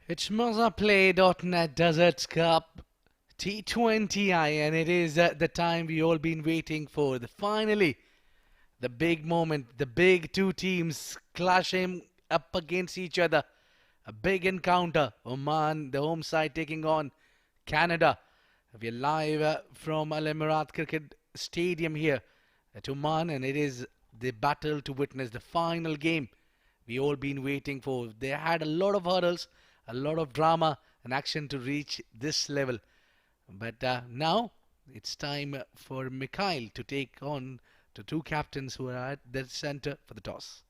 It's Mazaplay.net Desert Cup T20I, and it is the time we all been waiting for. Finally, the big moment, the big two teams clashing up against each other. A big encounter. Oman, the home side, taking on Canada. We're live from Al Emirat Cricket Stadium here at Oman, and it is the battle to witness the final game we all been waiting for. They had a lot of hurdles, a lot of drama and action to reach this level. But now it's time for Mikhail to take on the two captains who are at the center for the toss.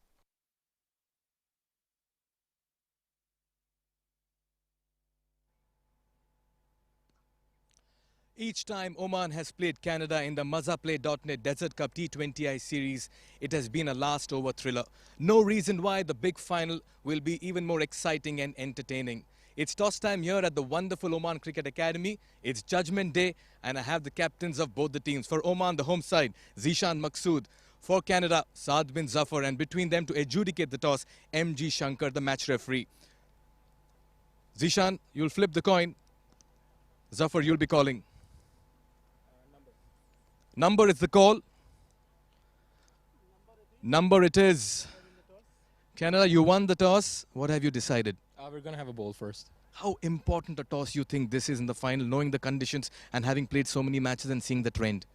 Each time Oman has played Canada in the Mazaplay.net Desert Cup T20I series, it has been a last over thriller. No reason why the big final will be even more exciting and entertaining. It's toss time here at the wonderful Oman Cricket Academy. It's Judgment Day, and I have the captains of both the teams. For Oman, the home side, Zishan Maqsood. For Canada, Saad bin Zafar, and between them to adjudicate the toss, M.G. Shankar, the match referee. Zishan, you'll flip the coin. Zafar, you'll be calling. Number is the call. Number it is. Canada, you won the toss. What have you decided? We're going to have a bowl first. How important a toss you think this is in the final, knowing the conditions and having played so many matches and seeing the trend?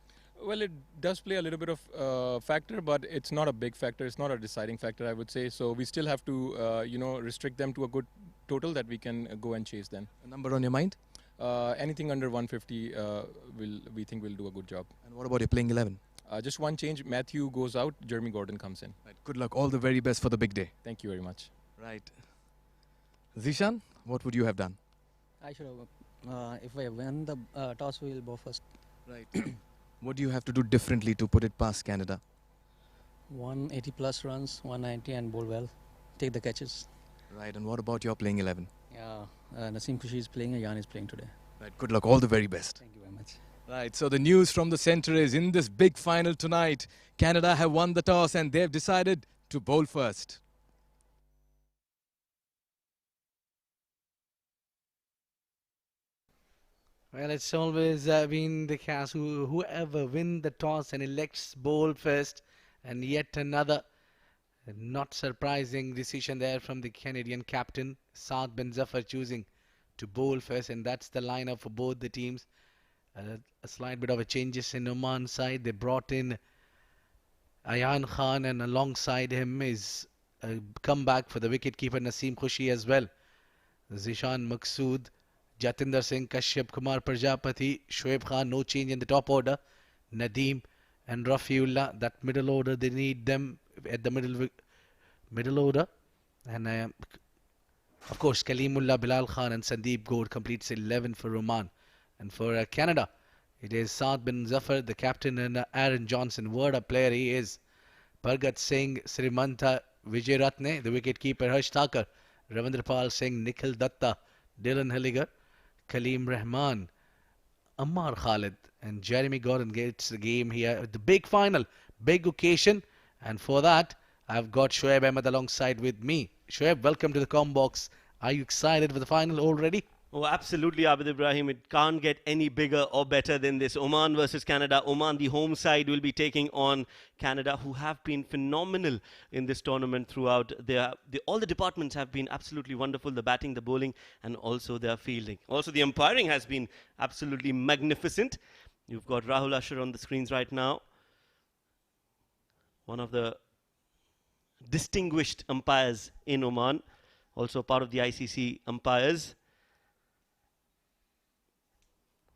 Well, it does play a little bit of factor, but it's not a big factor. It's not a deciding factor, I would say. So we still have to, restrict them to a good total that we can go and chase then. A number on your mind? Anything under 150, we think will do a good job. And what about your playing 11? Just one change. Matthew goes out. Jeremy Gordon comes in. Right. Good luck. All the very best for the big day. Thank you very much. Right. Zishan, what would you have done? I should have, if I win the toss, we will go first. Right. What do you have to do differently to put it past Canada? 180 plus runs, 190 and bowl well. Take the catches. Right. And what about your playing 11? Yeah, Naseem Khushi is playing and Yan is playing today. Right. Good luck. All the very best. Thank you very much. Right. So the news from the centre is in this big final tonight, Canada have won the toss and they've decided to bowl first. Well, it's always been the case whoever win the toss and elects bowl first, and yet another not surprising decision there from the Canadian captain Saad bin Zafar choosing to bowl first, and that's the lineup for both the teams. A slight bit of a changes in Oman side. They brought in Ayan Khan, and alongside him is a comeback for the wicketkeeper Naseem Khushi as well. Zishan Maqsood, Jatinder Singh, Kashyap, Kumar Prajapati, Shoaib Khan, no change in the top order. Nadeem and Rafiullah, that middle order, they need them at the middle order. And of course, Kalimullah, Bilal Khan and Sandeep Gaur completes 11 for Oman. And for Canada, it is Saad bin Zafar, the captain, and Aaron Johnson. What a player he is. Pargat Singh, Srimanta Vijayaratne, the wicketkeeper, Harsh Thakur, Ravindrapal Singh, Nikhil Datta, Dylan Hilliger, Kaleem Rahman, Ammar Khalid, and Jeremy Gordon gets the game here. The big final, big occasion, and for that, I've got Shoaib Ahmed alongside with me. Shoaib, welcome to the Combox. Are you excited for the final already? Oh, absolutely, Abid Ibrahim. It can't get any bigger or better than this. Oman versus Canada. Oman, the home side, will be taking on Canada, who have been phenomenal in this tournament throughout. All the departments have been absolutely wonderful. The batting, the bowling, and also their fielding. Also, the umpiring has been absolutely magnificent. You've got Rahul Asher on the screens right now. One of the distinguished umpires in Oman. Also part of the ICC umpires.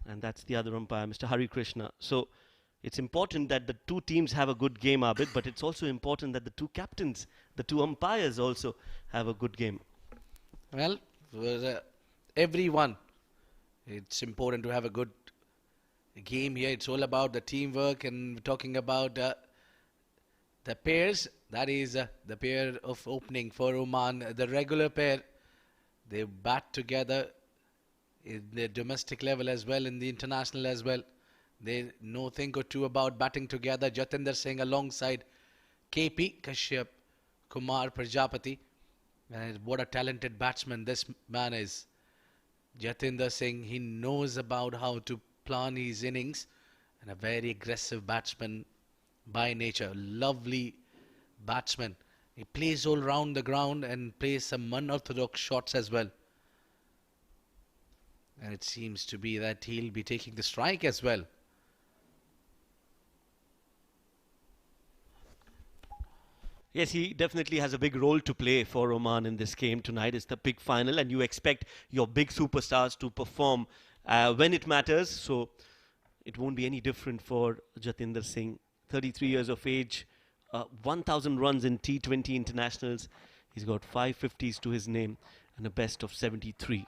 And that's the other umpire, Mr. Hari Krishna. So it's important that the two teams have a good game, Abid, but it's also important that the two captains, the two umpires also have a good game. Well, for everyone, it's important to have a good game here. It's all about the teamwork, and we're talking about the pairs. That is the pair of opening for Oman. The regular pair, they bat together in the domestic level as well, in the international as well. They know thing or two about batting together. Jatinder Singh alongside KP, Kashyap, Kumar Prajapati. And what a talented batsman this man is. Jatinder Singh, he knows about how to plan his innings, and a very aggressive batsman by nature. Lovely batsman. He plays all round the ground and plays some unorthodox shots as well. And it seems to be that he'll be taking the strike as well. Yes, he definitely has a big role to play for Oman in this game tonight. It's the big final, and you expect your big superstars to perform when it matters. So it won't be any different for Jatinder Singh. 33 years of age, 1,000 runs in T20 internationals. He's got 550s to his name and a best of 73.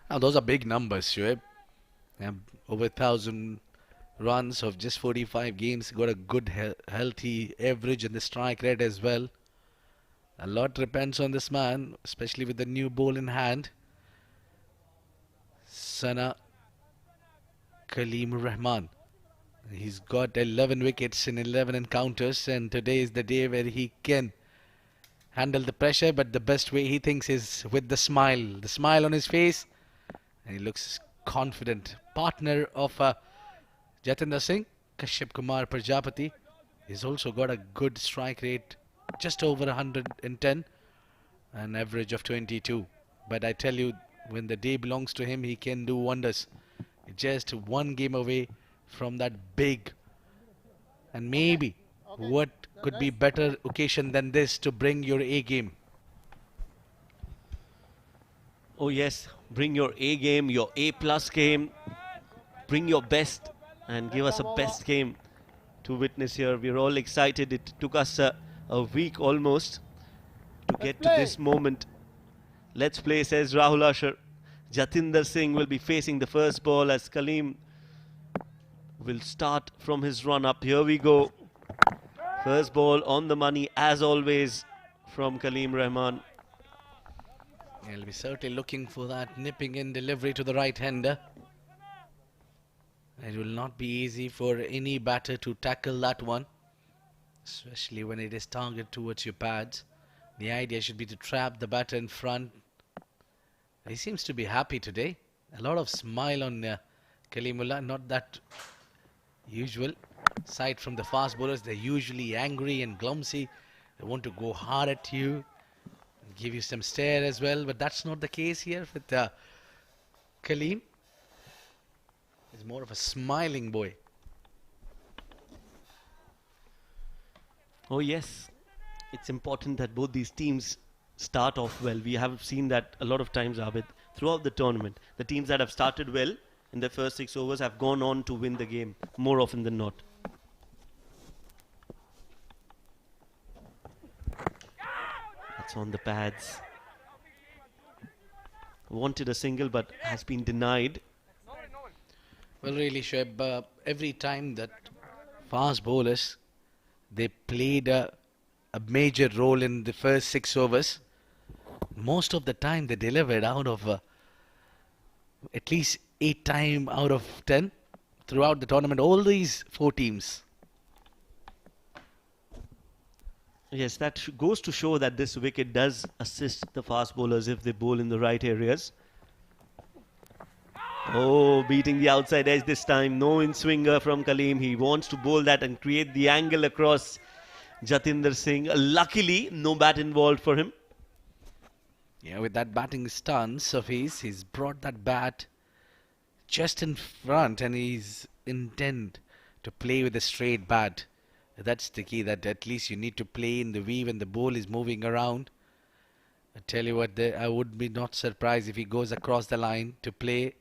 Now, those are big numbers, Shoaib. Over 1,000 runs of just 45 games. Got a good, healthy average in the strike rate as well. A lot depends on this man, especially with the new ball in hand. Sana Kaleem Rahman. He's got 11 wickets in 11 encounters, and today is the day where he can handle the pressure, but the best way he thinks is with the smile on his face, and he looks confident. Partner of Jatinder Singh, Kashyap Kumar Prajapati, he's also got a good strike rate, just over 110, an average of 22. But I tell you, when the day belongs to him, he can do wonders. Just one game away from that big, and maybe what could be better occasion than this to bring your A game. Oh yes, bring your A game, your A plus game. Bring your best and give us a best game to witness here. We're all excited. It took us a week almost to get to this moment. Let's play, says Rahul Asher. Jatinder Singh will be facing the first ball as Kaleem will start from his run up. Here we go. First ball on the money as always from Kaleem Rahman. He'll be certainly looking for that nipping in delivery to the right hander. It will not be easy for any batter to tackle that one, especially when it is targeted towards your pads. The idea should be to trap the batter in front. He seems to be happy today. A lot of smile on Kaleemullah, not that usual. Aside from the fast bowlers, they're usually angry and glumsy. They want to go hard at you, give you some stare as well, but that's not the case here with Kaleem. He's more of a smiling boy. Oh yes, it's important that both these teams start off well. We have seen that a lot of times, Abid, throughout the tournament. The teams that have started well in the first 6 overs have gone on to win the game more often than not. That's on the pads. Wanted a single but has been denied. Well, really, Shoaib, every time that fast bowlers, they played a major role in the first 6 overs. Most of the time they delivered out of at least 8 times out of 10 throughout the tournament, all these 4 teams. Yes, that goes to show that this wicket does assist the fast bowlers if they bowl in the right areas. Oh, beating the outside edge this time. No in-swinger from Kaleem. He wants to bowl that and create the angle across Jatinder Singh. Luckily, no bat involved for him. Yeah, with that batting stance of his, he's brought that bat just in front and he's intent to play with a straight bat. That's the key, that at least you need to play in the weave when the ball is moving around. I tell you what, I would be not surprised if he goes across the line to play.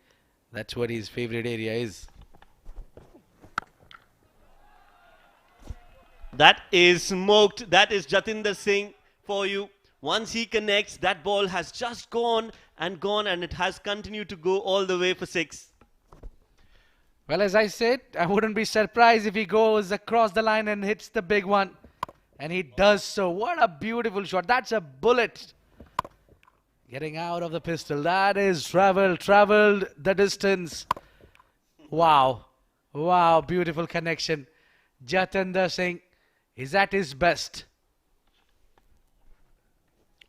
That's what his favorite area is. That is smoked. That is Jatinder Singh for you. Once he connects, that ball has just gone, and it has continued to go all the way for 6. Well, as I said, I wouldn't be surprised if he goes across the line and hits the big one. And he does so. What a beautiful shot. That's a bullet. Getting out of the pistol. That is traveled the distance. Wow. Wow, beautiful connection. Jatinder Singh is at his best.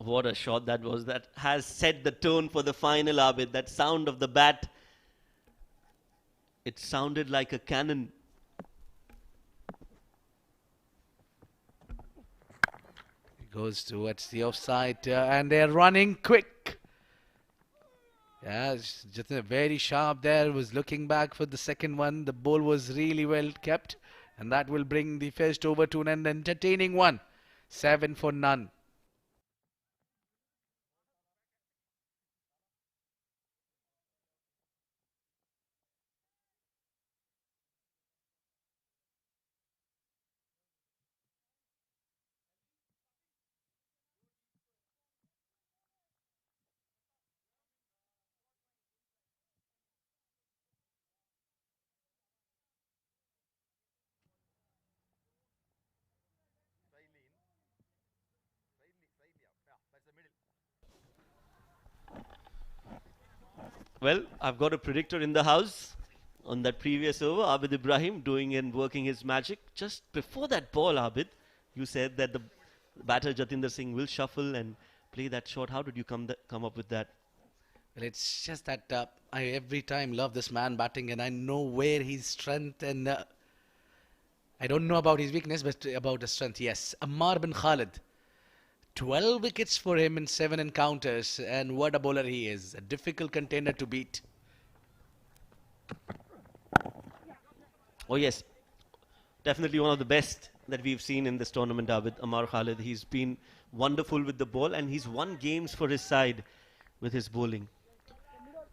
What a shot that was. That has set the tone for the final, Abid. That sound of the bat. It sounded like a cannon. Goes towards the offside and they're running quick. Yeah, just very sharp there. Was looking back for the second one. The ball was really well kept, and that will bring the first over to an entertaining one. 7 for none. Well, I've got a predictor in the house on that previous over. Abid Ibrahim doing and working his magic. Just before that ball, Abid, you said that the batter Jatinder Singh will shuffle and play that shot. How did you come up with that? Well, it's just that I every time love this man batting, and I know where his strength and I don't know about his weakness, but about his strength. Yes, Ammar bin Khalid. 12 wickets for him in 7 encounters, and what a bowler he is. A difficult contender to beat. Oh yes, definitely one of the best that we've seen in this tournament, Abid. Ammar Khalid. He's been wonderful with the ball, and he's won games for his side with his bowling.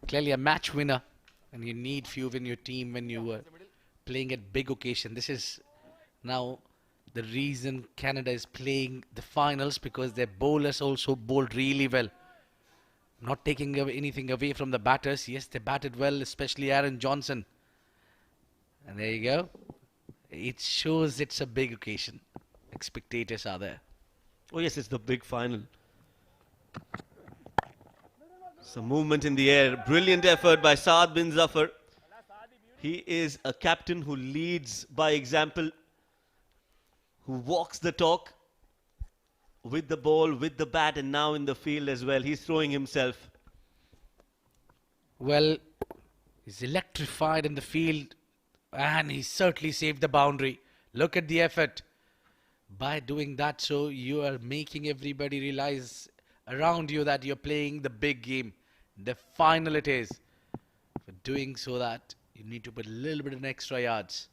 Clearly a match winner, and you need few in your team when you were playing at big occasion. This is now the reason Canada is playing the finals, because their bowlers also bowled really well. Not taking anything away from the batters. Yes, they batted well, especially Aaron Johnson. And there you go. It shows it's a big occasion. Spectators are there. Oh yes, it's the big final. Some movement in the air. Brilliant effort by Saad bin Zafar. He is a captain who leads by example, who walks the talk with the ball, with the bat, and now in the field as well. He's throwing himself. Well, he's electrified in the field, and he certainly saved the boundary. Look at the effort. By doing that, so you are making everybody realize around you that you're playing the big game. The final it is. For doing so that, you need to put a little bit of extra yards.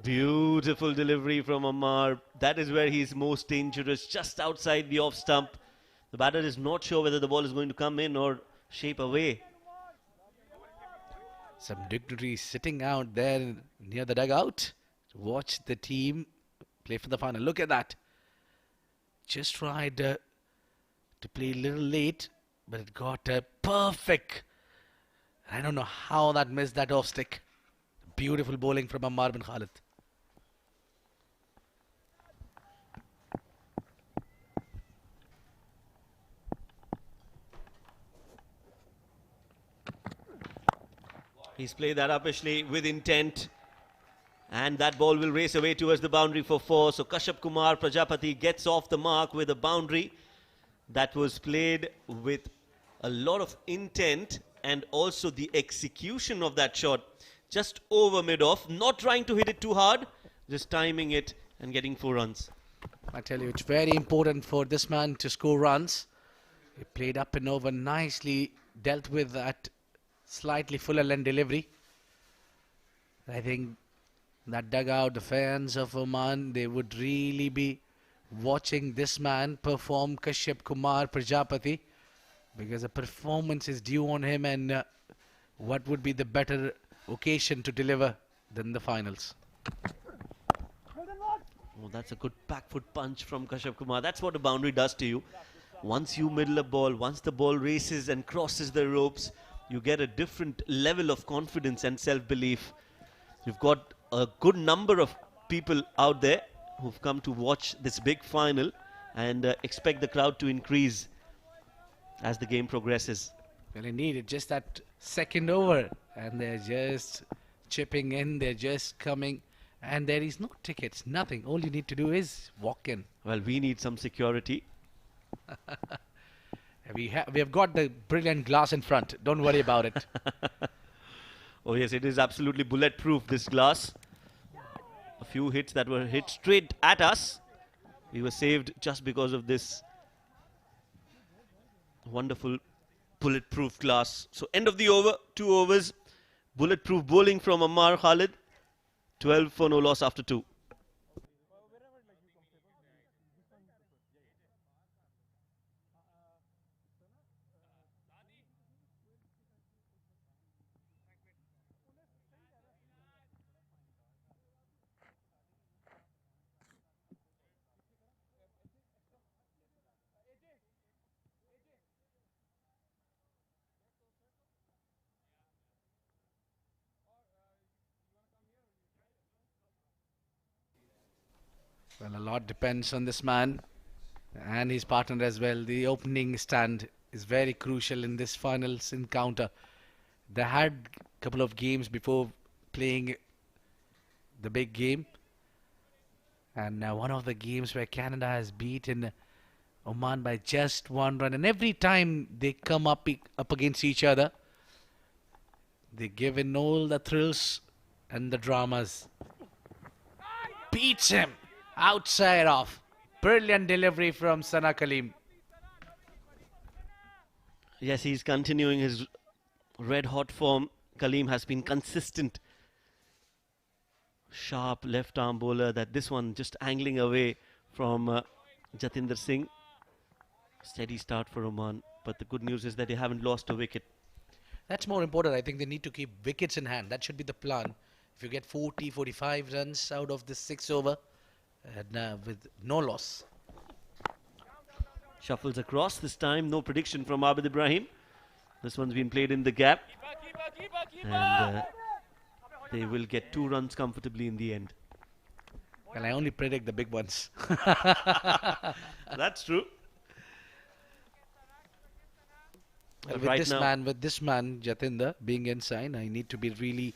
Beautiful delivery from Ammar. That is where he's most dangerous, just outside the off stump. The batter is not sure whether the ball is going to come in or shape away. Some dignitaries sitting out there near the dugout to watch the team play for the final. Look at that. Just tried to play a little late, but it got perfect. I don't know how that missed that off stick. Beautiful bowling from Ammar bin Khalid. He's played that uppishly with intent. And that ball will race away towards the boundary for 4. So Kashyap Kumar Prajapati gets off the mark with a boundary that was played with a lot of intent, and also the execution of that shot just over mid-off, not trying to hit it too hard, just timing it and getting 4 runs. I tell you, it's very important for this man to score runs. He played up and over nicely, dealt with that slightly fuller length delivery. I think that dugout, the fans of Oman, they would really be watching this man perform, Kashyap Kumar Prajapati, because a performance is due on him, and what would be the better occasion to deliver than the finals. Oh, that's a good back foot punch from Kashyap Kumar. That's what a boundary does to you. Once you middle a ball, once the ball races and crosses the ropes, you get a different level of confidence and self-belief. You've got a good number of people out there who've come to watch this big final, and expect the crowd to increase as the game progresses. Well, indeed, it's just that second over, and they're just chipping in, they're just coming And there is no tickets, nothing. All you need to do is walk in. Well, we need some security. We have got the brilliant glass in front. Don't worry about it. Oh yes, it is absolutely bulletproof, this glass. A few hits that were hit straight at us. We were saved just because of this wonderful bulletproof glass. So end of the over, 2 overs. Bulletproof bowling from Ammar Khalid. 12 for no loss after 2. Well, a lot depends on this man and his partner as well. The opening stand is very crucial in this finals encounter. They had a couple of games before playing the big game, and one of the games where Canada has beaten Oman by just 1 run, and every time they come up against each other, they give in all the thrills and the dramas. Beats him outside off. Brilliant delivery from Sana Kaleem. Yes, he's continuing his red hot form. Kaleem has been consistent. Sharp left arm bowler. That this one just angling away from Jatinder Singh. Steady start for Oman. But the good news is that they haven't lost a wicket. That's more important. I think they need to keep wickets in hand. That should be the plan. If you get 40, 45 runs out of this 6 over, and with no loss. Shuffles across this time. No prediction from Abid Ibrahim. This one's been played in the gap. And they will get 2 runs comfortably in the end. Well, I only predict the big ones. That's true. Well, Right with this man, Jatinder, being inside, I need to be really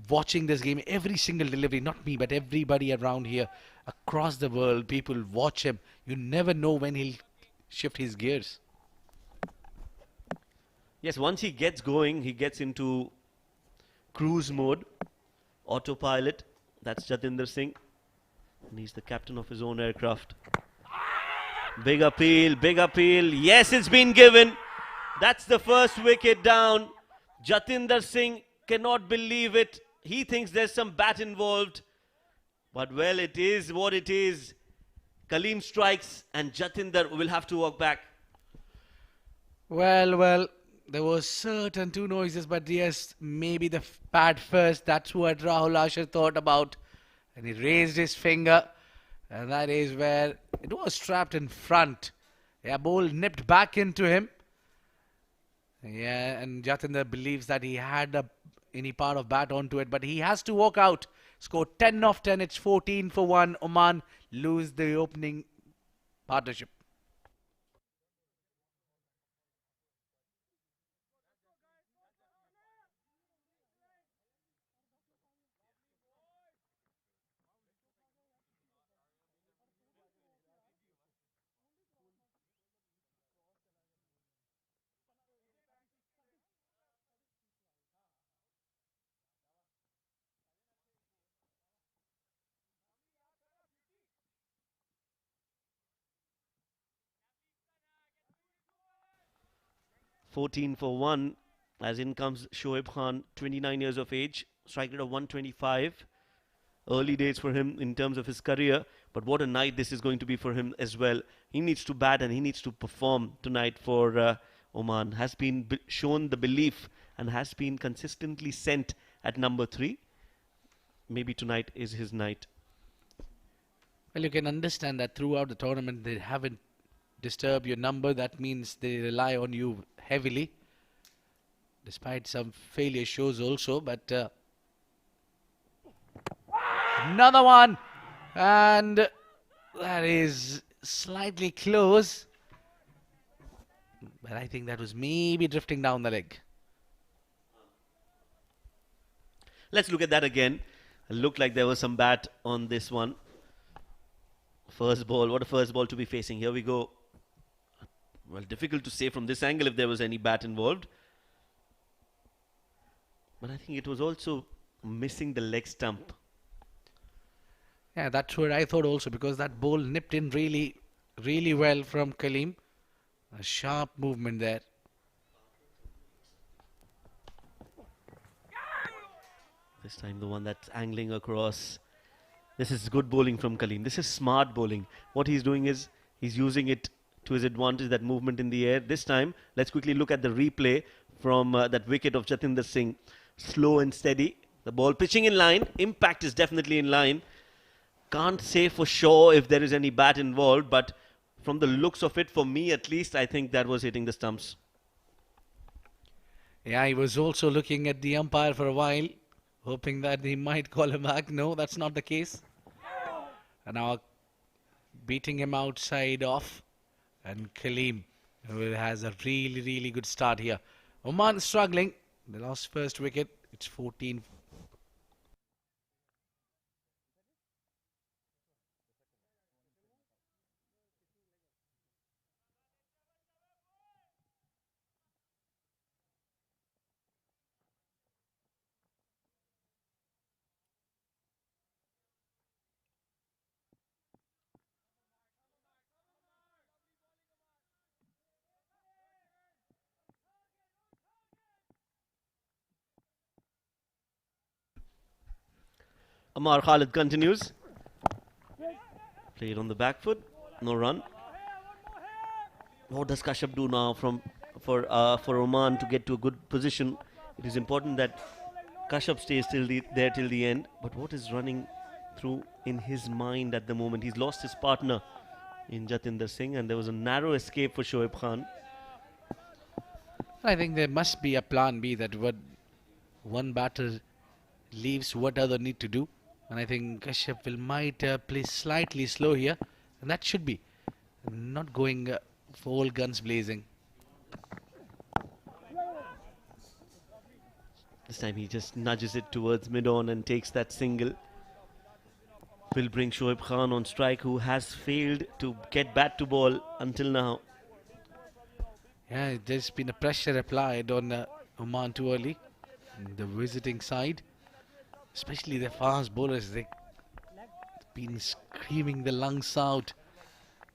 watching this game. Every single delivery, not me, but everybody around here, across the world, people watch him. You never know when he'll shift his gears. Yes, once he gets going, he gets into cruise mode, autopilot. That's Jatinder Singh. And he's the captain of his own aircraft. Big appeal, big appeal. Yes, it's been given. That's the first wicket down. Jatinder Singh cannot believe it. He thinks there's some bat involved. But well, it is what it is. Kaleem strikes and Jatinder will have to walk back. Well, there was certain two noises, but yes, maybe the pad first. That's what Rahul Asher thought about. And he raised his finger. And that is where it was trapped in front. Yeah, ball nipped back into him. Yeah, and Jatinder believes that he had any part of bat onto it, but he has to walk out. Score 10 of 10. It's 14 for 1. Oman lose the opening partnership. Fourteen for 1. As in comes Shoaib Khan, 29 years of age. Strike rate of 125. Early days for him in terms of his career. But what a night this is going to be for him as well. He needs to bat and he needs to perform tonight for Oman. Has been shown the belief and has been consistently sent at number 3. Maybe tonight is his night. Well, you can understand that throughout the tournament they haven't disturbed your number. That means they rely on you heavily, despite some failure shows also. But another one, and that is slightly close. But I think that was maybe drifting down the leg. Let's look at that again. Looked like there was some bat on this one. First ball, what a first ball to be facing. Here we go. Well, difficult to say from this angle if there was any bat involved. But I think it was also missing the leg stump. Yeah, that's what I thought also, because that ball nipped in really, really well from Kaleem. A sharp movement there. This time the one that's angling across. This is good bowling from Kaleem. This is smart bowling. What he's doing is he's using it to his advantage, that movement in the air. This time, let's quickly look at the replay from that wicket of Jatinder Singh. Slow and steady. The ball pitching in line. Impact is definitely in line. Can't say for sure if there is any bat involved, but from the looks of it, for me at least, I think that was hitting the stumps. Yeah, he was also looking at the umpire for a while, hoping that he might call him back. No, that's not the case. And now beating him outside off. And Kaleem, who has a really, really good start here. Oman struggling. They lost first wicket. It's 14. Amar Khalid continues. Played on the back foot. No run. What does Kashyap do now for Oman to get to a good position? It is important that Kashyap stays there till the end. But what is running through in his mind at the moment? He's lost his partner in Jatinder Singh, and there was a narrow escape for Shoaib Khan. I think there must be a plan B, that what one batter leaves, what other need to do. And I think Kashyap might play slightly slow here. And that should be. Not going for all guns blazing. This time he just nudges it towards mid-on and takes that single. Will bring Shoaib Khan on strike, who has failed to get bat to ball until now. Yeah, there's been a pressure applied on Oman too early. The visiting side, especially the fast bowlers, they've been screaming the lungs out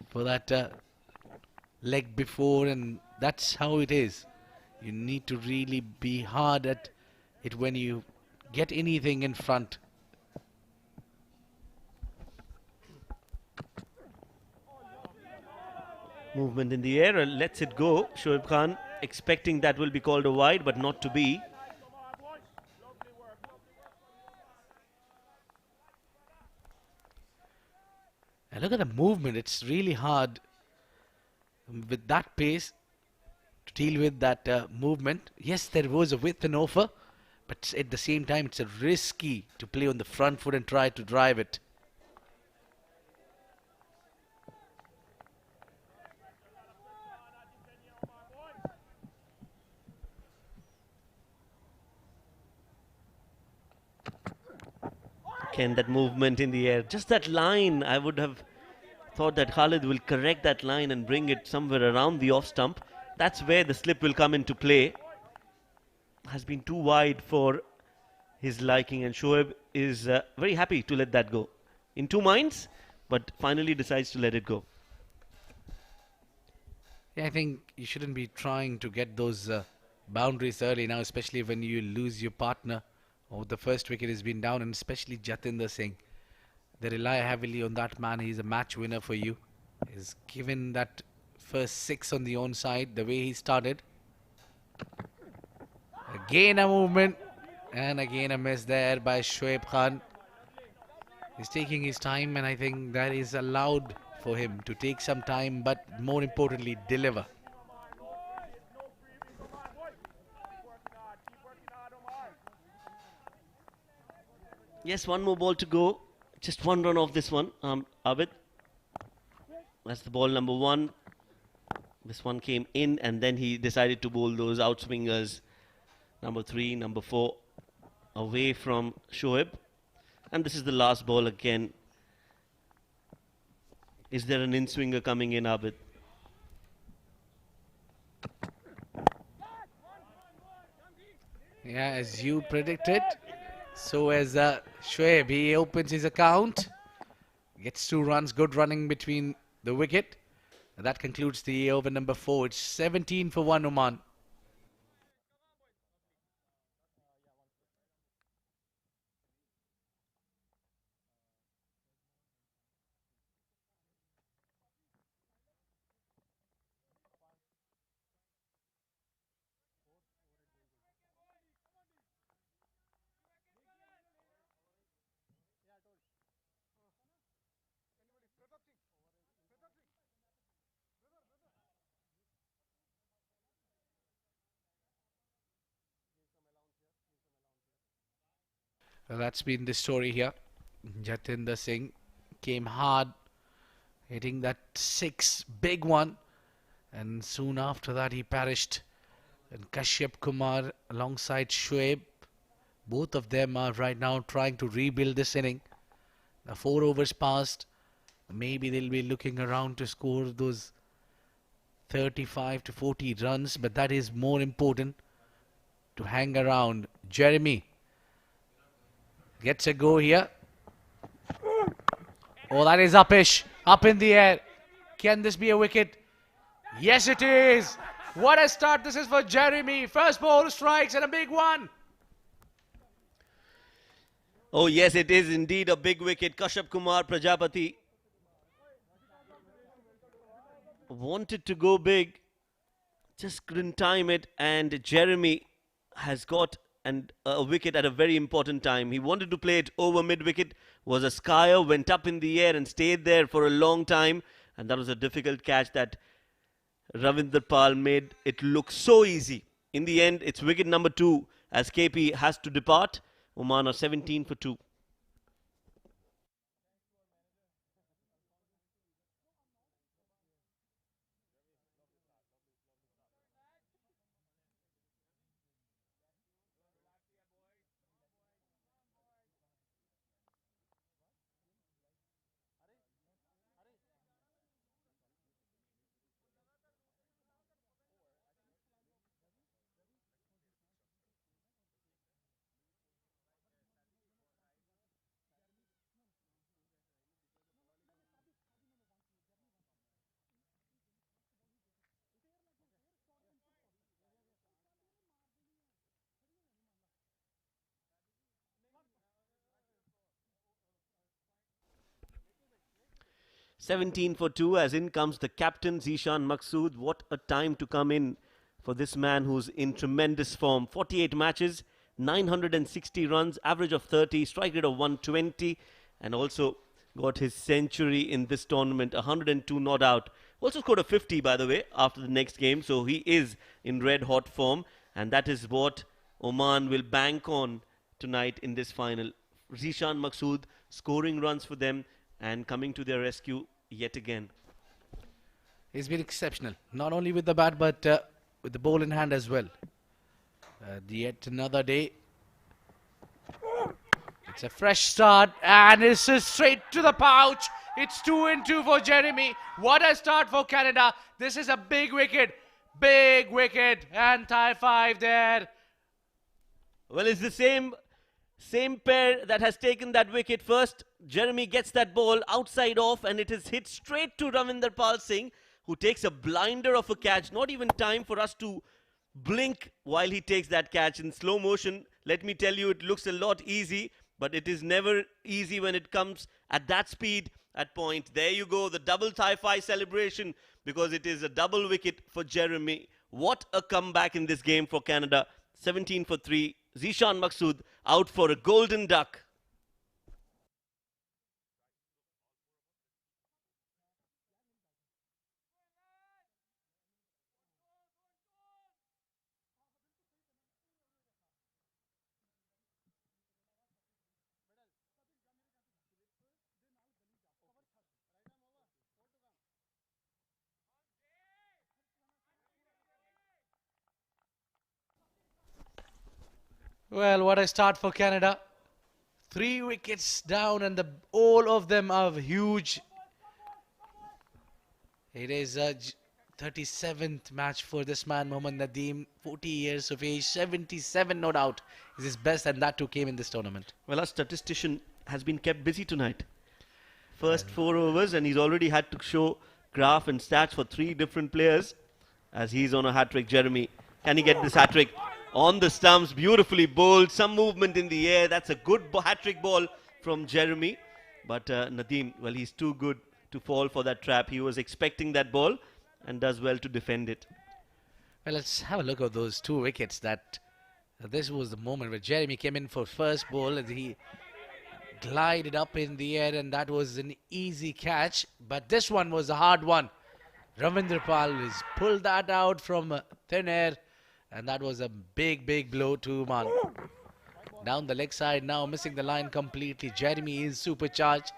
for that leg before, and that's how it is. You need to really be hard at it when you get anything in front. Movement in the air, lets it go. Shoaib Khan expecting that will be called a wide, but not to be. And look at the movement. It's really hard with that pace to deal with that movement. Yes, there was a width and offer, but at the same time, it's a risky to play on the front foot and try to drive it. Again, that movement in the air, just that line, I would have thought that Khalid will correct that line and bring it somewhere around the off stump. That's where the slip will come into play. Has been too wide for his liking, and Shoaib is very happy to let that go. In two minds, but finally decides to let it go. Yeah, I think you shouldn't be trying to get those boundaries early now, especially when you lose your partner or the first wicket has been down, and especially Jatinder Singh. They rely heavily on that man. He's a match winner for you. He's given that first six on the onside, the way he started. Again a movement, and again a miss there by Shoaib Khan. He's taking his time, and I think that is allowed for him to take some time, but more importantly, deliver. Yes, one more ball to go. Just one run off this one, Abid. That's the ball number one. This one came in, and then he decided to bowl those outswingers. Number 3, number 4, away from Shoaib. And this is the last ball again. Is there an in-swinger coming in, Abid? Yeah, as you predicted. So as Shoaib, he opens his account, gets 2 runs, good running between the wicket. And that concludes the over number 4. It's 17 for 1 Oman. Well, that's been the story here. Jatinder Singh came hard, hitting that 6, big one. And soon after that, he perished. And Kashyap Kumar alongside Shoaib, both of them are right now trying to rebuild this inning. The 4 overs passed. Maybe they'll be looking around to score those 35 to 40 runs, but that is more important to hang around. Jeremy gets a go here. Oh, that is upish, up in the air. Can this be a wicket? Yes, it is. What a start this is for Jeremy. First ball strikes and a big one. Oh yes, it is indeed a big wicket. Kashyap Kumar Prajapati wanted to go big, just couldn't time it, and Jeremy has got a wicket at a very important time. He wanted to play it over mid-wicket, was a skyer, went up in the air and stayed there for a long time, and that was a difficult catch that Ravinder Pal made it look so easy. In the end, it's wicket number 2 as KP has to depart. Oman are 17 for 2. Seventeen for 2 as in comes the captain Zishan Maqsood. What a time to come in for this man who's in tremendous form. 48 matches, 960 runs, average of 30, strike rate of 120, and also got his century in this tournament, 102 not out. Also scored a 50, by the way, after the next game, so he is in red hot form, and that is what Oman will bank on tonight in this final. Zishan Maqsood scoring runs for them and coming to their rescue yet again. He's been exceptional, not only with the bat but with the ball in hand as well. Yet another day. It's a fresh start and it's straight to the pouch. It's 2 and 2 for Jeremy. What a start for Canada. This is a big wicket. Big wicket. Anti 5 there. Well, it's the same pair that has taken that wicket first. Jeremy gets that ball outside off and it is hit straight to Ravinder Pal Singh, who takes a blinder of a catch. Not even time for us to blink while he takes that catch in slow motion. Let me tell you, it looks a lot easy, but it is never easy when it comes at that speed at point. There you go, the double Thai-Fi celebration, because it is a double wicket for Jeremy. What a comeback in this game for Canada. 17 for 3. Zishan Maqsood out for a golden duck. Well, what a start for Canada. Three wickets down, and all of them are huge. It is a 37th match for this man, Mohammad Nadeem. 40 years of age, 77 no doubt is his best, and that too came in this tournament. Well, our statistician has been kept busy tonight. Well, First 4 overs, and he's already had to show graph and stats for three different players as he's on a hat trick. Jeremy, can he get this hat trick? On the stumps, beautifully bowled, some movement in the air. That's a good hat trick ball from Jeremy. But Nadeem, well, he's too good to fall for that trap. He was expecting that ball and does well to defend it. well, let's have a look at those two wickets. This was the moment where Jeremy came in for first ball, and he glided up in the air, and that was an easy catch. But this one was a hard one. Ravindra Pal has pulled that out from thin air, and that was a big, big blow to Oman. Down the leg side now, missing the line completely. Jeremy is supercharged.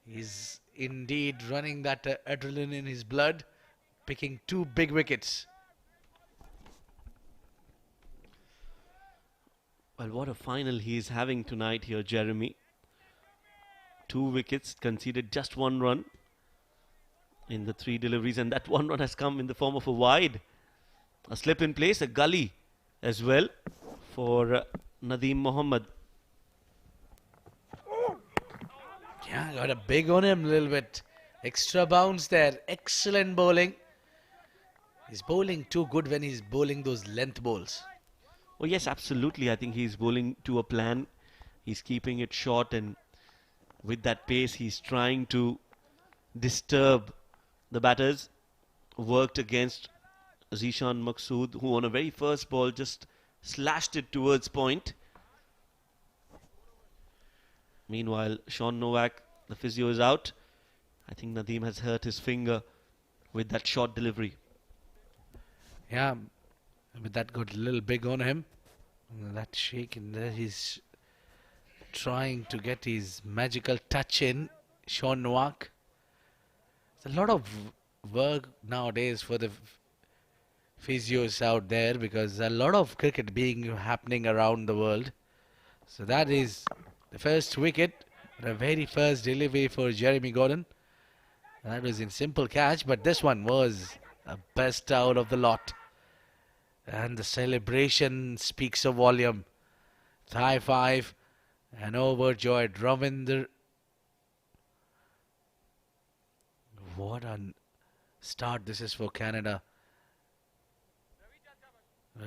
He's indeed running that adrenaline in his blood, picking two big wickets. Well, what a final he is having tonight here, Jeremy. 2 wickets, conceded just 1 run in the 3 deliveries, and that 1 run has come in the form of a wide. A slip in place, a gully as well for Nadeem Mohammad. Yeah, got a big on him a little bit. Extra bounce there. Excellent bowling. He's bowling too good when he's bowling those length bowls. Oh yes, absolutely. I think he's bowling to a plan. He's keeping it short, and with that pace, he's trying to disturb the batters. Worked against Zishan Maqsood, who on a very first ball just slashed it towards point. Meanwhile, Sean Novak, the physio, is out. I think Nadeem has hurt his finger with that short delivery. Yeah, but that got a little big on him. That shake in there, he's trying to get his magical touch in. Sean Novak. There's a lot of work nowadays for the physios out there, because a lot of cricket being happening around the world. So that is the first wicket, the very first delivery for Jeremy Gordon. That was in simple catch, but this one was a best out of the lot. And the celebration speaks a volume. High five and overjoyed Ravinder. What a start this is for Canada.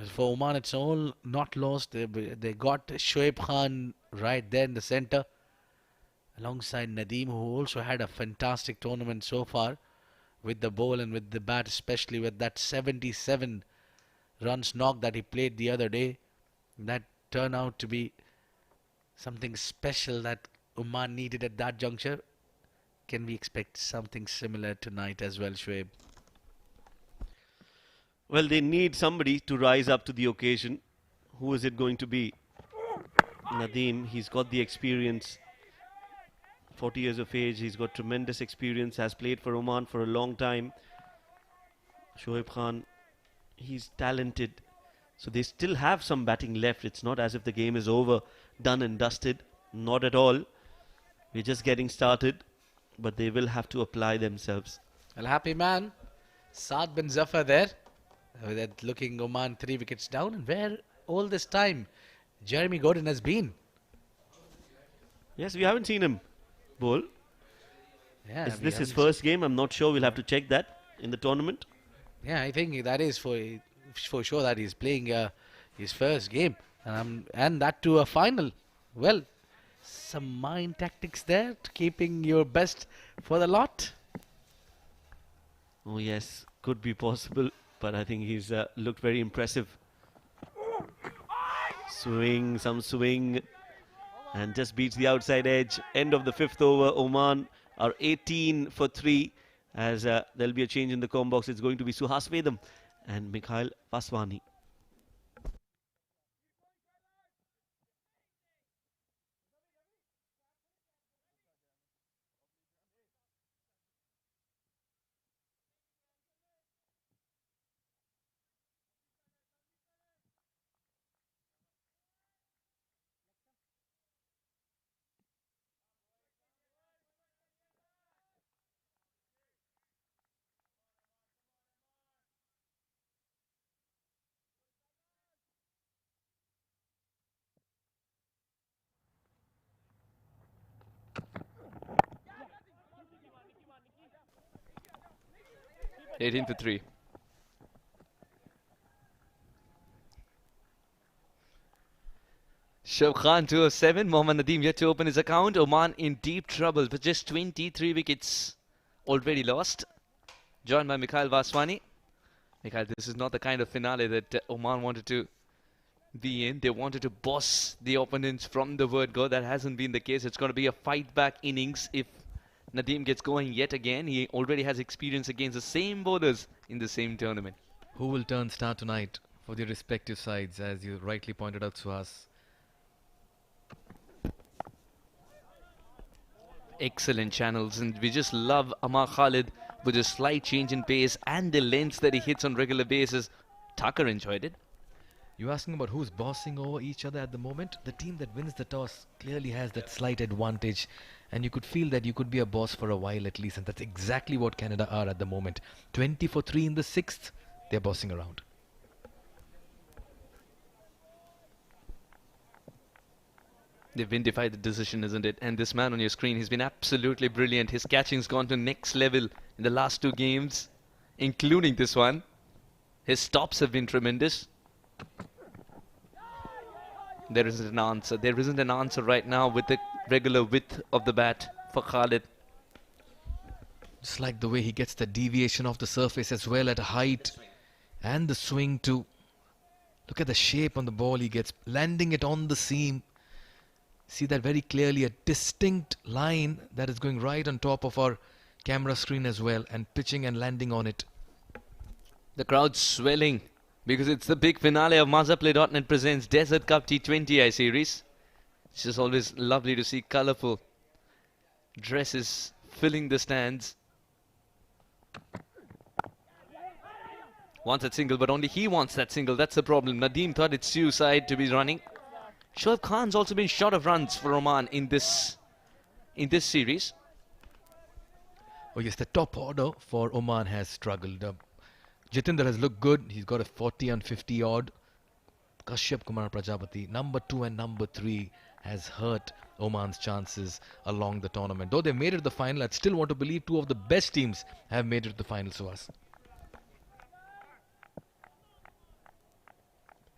For Oman, it's all not lost. They got Shoaib Khan right there in the center, alongside Nadeem, who also had a fantastic tournament so far with the ball and with the bat, especially with that 77 runs knock that he played the other day. That turned out to be something special that Oman needed at that juncture. Can we expect something similar tonight as well, Shoaib? Well, they need somebody to rise up to the occasion. Who is it going to be? Nadeem, he's got the experience. 40 years of age, he's got tremendous experience, has played for Oman for a long time. Shoaib Khan, he's talented. So they still have some batting left. It's not as if the game is over, done and dusted. Not at all. We're just getting started, but they will have to apply themselves. Well, happy man. Saad bin Zafar there. With that looking Oman 3 wickets down. And where all this time Jeremy Gordon has been? Yes, we haven't seen him bowl. Yeah, Is we this his haven't first game? I'm not sure. We'll have to check that in the tournament. Yeah, I think that is for sure that he's playing his first game, and that to a final. Well, some mind tactics there, to keeping your best for the lot. Oh yes, could be possible, but I think he's looked very impressive. Swing, some swing, and just beats the outside edge. End of the 5th over. Oman are 18 for 3, as there'll be a change in the comb box. It's going to be Suhas Vedam and Mikhail Vaswani. 18 for 3. Shoaib Khan 207. Mohammad Nadeem yet to open his account. Oman in deep trouble with just 23 wickets already lost. Joined by Mikhail Vaswani. Mikhail, this is not the kind of finale that Oman wanted to be in. They wanted to boss the opponents from the word go. That hasn't been the case. It's going to be a fight back innings if Nadeem gets going yet again. He already has experience against the same bowlers in the same tournament. Who will turn star tonight for their respective sides, as you rightly pointed out, Suhas? Excellent channels, and we just love Amar Khalid with a slight change in pace and the lengths that he hits on regular basis. Thakur enjoyed it. You're asking about who's bossing over each other at the moment? The team that wins the toss clearly has that slight advantage, and you could feel that you could be a boss for a while at least, and that's exactly what Canada are at the moment. 20 for 3 in the 6th, they're bossing around. They've vindified the decision, isn't it? And this man on your screen, he's been absolutely brilliant. His catching's gone to next level in the last 2 games, including this one. His stops have been tremendous. There isn't an answer. There isn't an answer right now with the regular width of the bat for Khalid. Just like the way he gets the deviation off the surface as well at a height, and the swing too. Look at the shape on the ball he gets, landing it on the seam. See that very clearly, a distinct line that is going right on top of our camera screen as well, and pitching and landing on it. The crowd's swelling because it's the big finale of Mazaplay.net presents Desert Cup T20I series. It's just always lovely to see colourful dresses filling the stands. Wants that single, but only he wants that single. That's the problem. Nadeem thought it's suicide to be running. Shoaib Khan's also been short of runs for Oman in this series. Oh yes, the top order for Oman has struggled. Jatinder has looked good. He's got a 40 and 50 odd. Kashyap Kumar Prajapati, number 2 and number 3, has hurt Oman's chances along the tournament. Though they made it to the final, I'd still want to believe 2 of the best teams have made it to the final, Suhas.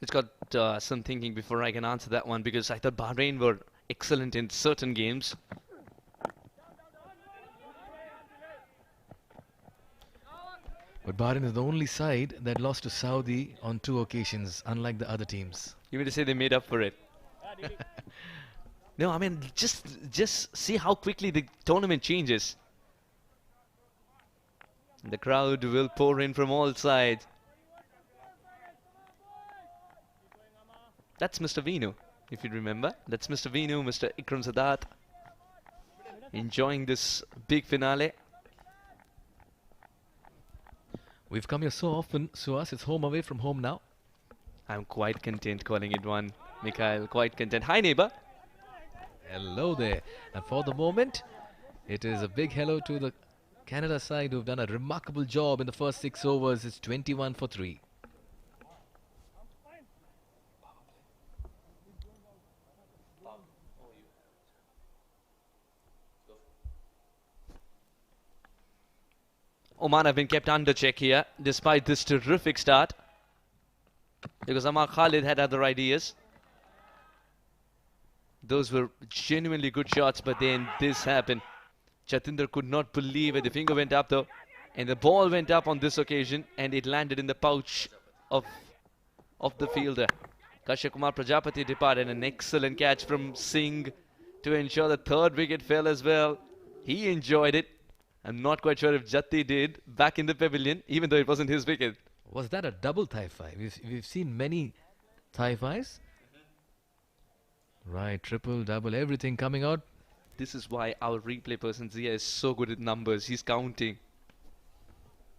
It's got some thinking before I can answer that one, because I thought Bahrain were excellent in certain games. But Bahrain is the only side that lost to Saudi on 2 occasions, unlike the other teams. You mean to say they made up for it? No, I mean, just see how quickly the tournament changes. The crowd will pour in from all sides. That's Mr. Vinu, if you remember. That's Mr. Vinu, Mr. Ikram Sadat, enjoying this big finale. We've come here so often, Suhas. It's home away from home now. I'm quite content calling it one, Mikhail. Quite content. Hi, neighbor. Hello there. And for the moment, it is a big hello to the Canada side who've done a remarkable job in the first 6 overs. It's 21 for 3. Oman have been kept under check here, despite this terrific start, because Amar Khalid had other ideas. Those were genuinely good shots, but then this happened. Jatinder could not believe it. The finger went up though, and the ball went up on this occasion, and it landed in the pouch of the fielder. Kashyap Kumar Prajapati departed. An excellent catch from Singh to ensure the 3rd wicket fell as well. He enjoyed it. I'm not quite sure if Jatti did back in the pavilion, even though it wasn't his wicket. Was that a double thigh five? We've seen many thigh fives. Right, triple, double, everything coming out. This is why our replay person Zia is so good at numbers. He's counting.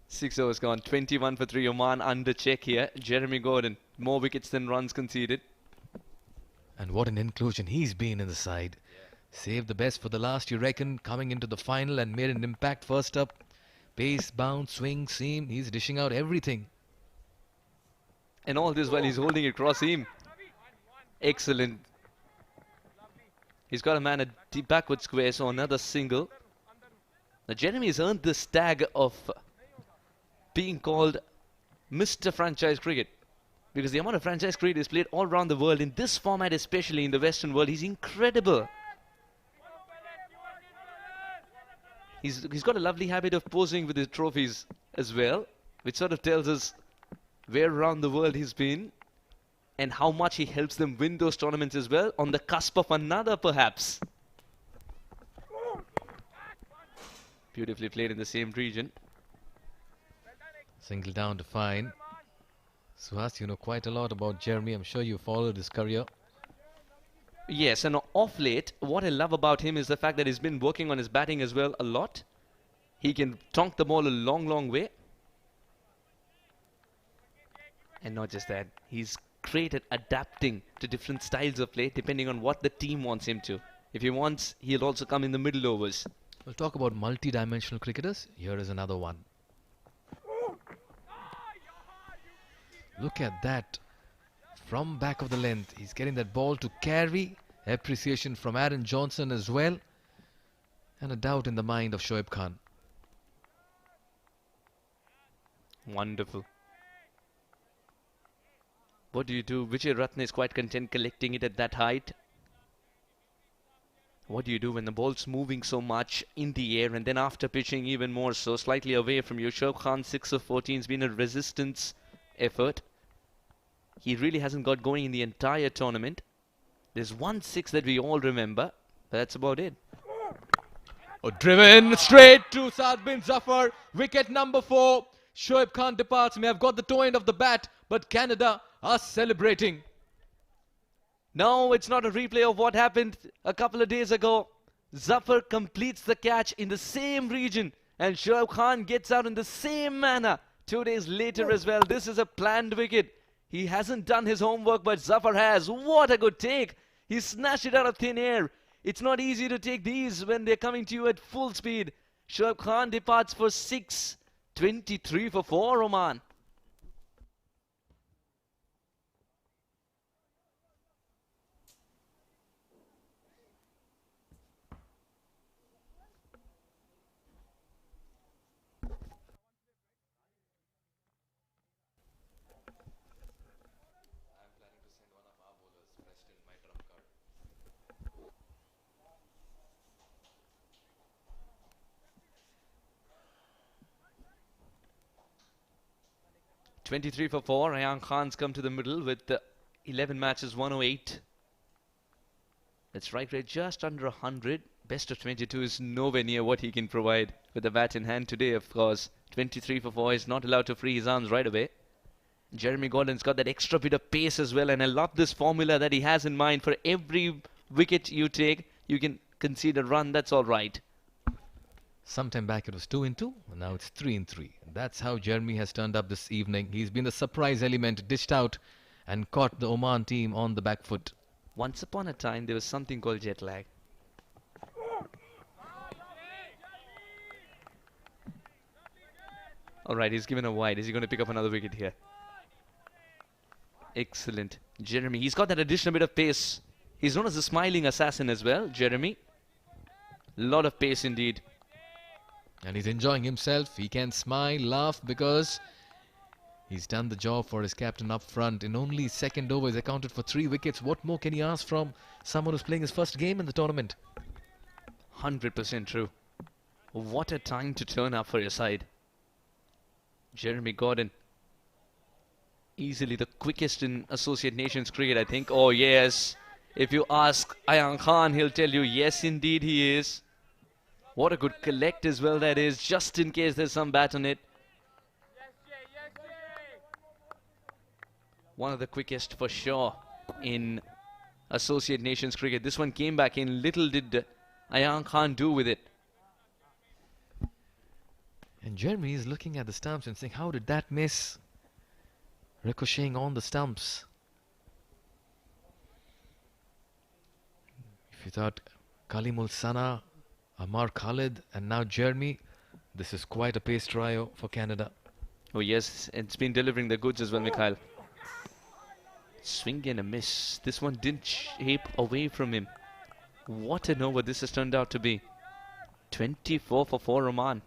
6 overs gone. 21 for 3. Oman under check here. Jeremy Gordon, more wickets than runs conceded. And what an inclusion he's been in the side. Saved the best for the last, you reckon, coming into the final and made an impact first up. Pace, bounce, swing, seam. He's dishing out everything. And all this while he's holding it cross seam. Excellent. He's got a man at deep backward square, so another single. Now Jeremy has earned this tag of being called Mr. Franchise Cricket. Because the amount of franchise cricket is played all around the world, in this format especially in the Western world, he's incredible. He's got a lovely habit of posing with his trophies as well, which sort of tells us where around the world he's been and how much he helps them win those tournaments as well, on the cusp of another perhaps. Beautifully played in the same region. Single down to fine. Suhas, you know quite a lot about Jeremy. I'm sure you followed his career. Yes, and off late, what I love about him is the fact that he's been working on his batting as well a lot. He can tonk the ball a long, long way. And not just that, he's great at adapting to different styles of play depending on what the team wants him to. If he wants, he'll also come in the middle overs. We'll talk about multi-dimensional cricketers. Here is another one. Look at that. From back of the length, he's getting that ball to carry. Appreciation from Aaron Johnson as well. And a doubt in the mind of Shoaib Khan. Wonderful. What do you do? Vijay Ratne is quite content collecting it at that height. What do you do when the ball's moving so much in the air and then after pitching even more so, slightly away from you? Shoaib Khan 6 of 14 has been a resistance effort. He really hasn't got going in the entire tournament. There's 1 6 that we all remember, but that's about it. Oh, driven straight to Saad bin Zafar. Wicket number 4. Shoaib Khan departs. May have got the toe end of the bat, but Canada are celebrating. No, it's not a replay of what happened a couple of days ago. Zafar completes the catch in the same region and Shoaib Khan gets out in the same manner 2 days later as well. This is a planned wicket. He hasn't done his homework, but Zafar has. What a good take. He snatched it out of thin air. It's not easy to take these when they're coming to you at full speed. Shoaib Khan departs for 6. 23 for 4, Oman. I'm planning to send one of our bowlers, Preston, my trump card. 23 for 4. Ayaan Khan's come to the middle with 11 matches, 108. The strike rate just under 100. Best of 22 is nowhere near what he can provide with the bat in hand today, of course. 23 for 4 is not allowed to free his arms right away. Jeremy Gordon's got that extra bit of pace as well, and I love this formula that he has in mind. For every wicket you take, you can concede a run. That's all right. Sometime back it was 2 in 2, and now it's 3 in 3. That's how Jeremy has turned up this evening. He's been the surprise element, dished out and caught the Oman team on the back foot. Once upon a time, there was something called jet lag. All right, he's given a wide. Is he going to pick up another wicket here? Excellent. Jeremy, he's got that additional bit of pace. He's known as the smiling assassin as well, Jeremy. Lot of pace indeed. And he's enjoying himself. He can smile, laugh, because he's done the job for his captain up front. In only second over, he's accounted for 3 wickets. What more can he ask from someone who's playing his first game in the tournament? 100% true. What a time to turn up for your side. Jeremy Gordon. Easily the quickest in Associate Nations cricket, I think. Oh, yes. If you ask Ayaan Khan, he'll tell you, yes, indeed he is. What a good collect as well that is, just in case there's some bat on it. One of the quickest for sure in Associate Nations cricket. This one came back in. Little did Ayaan Khan do with it. And Jeremy is looking at the stumps and saying, how did that miss? Ricocheting on the stumps. If you thought Kalimul Sana, Amar Khalid, and now Jeremy, this is quite a pace trio for Canada. Oh yes, it's been delivering the goods as well, Mikhail. Swing and a miss. This one didn't shape away from him. What an over this has turned out to be. 24 for 4, Oman.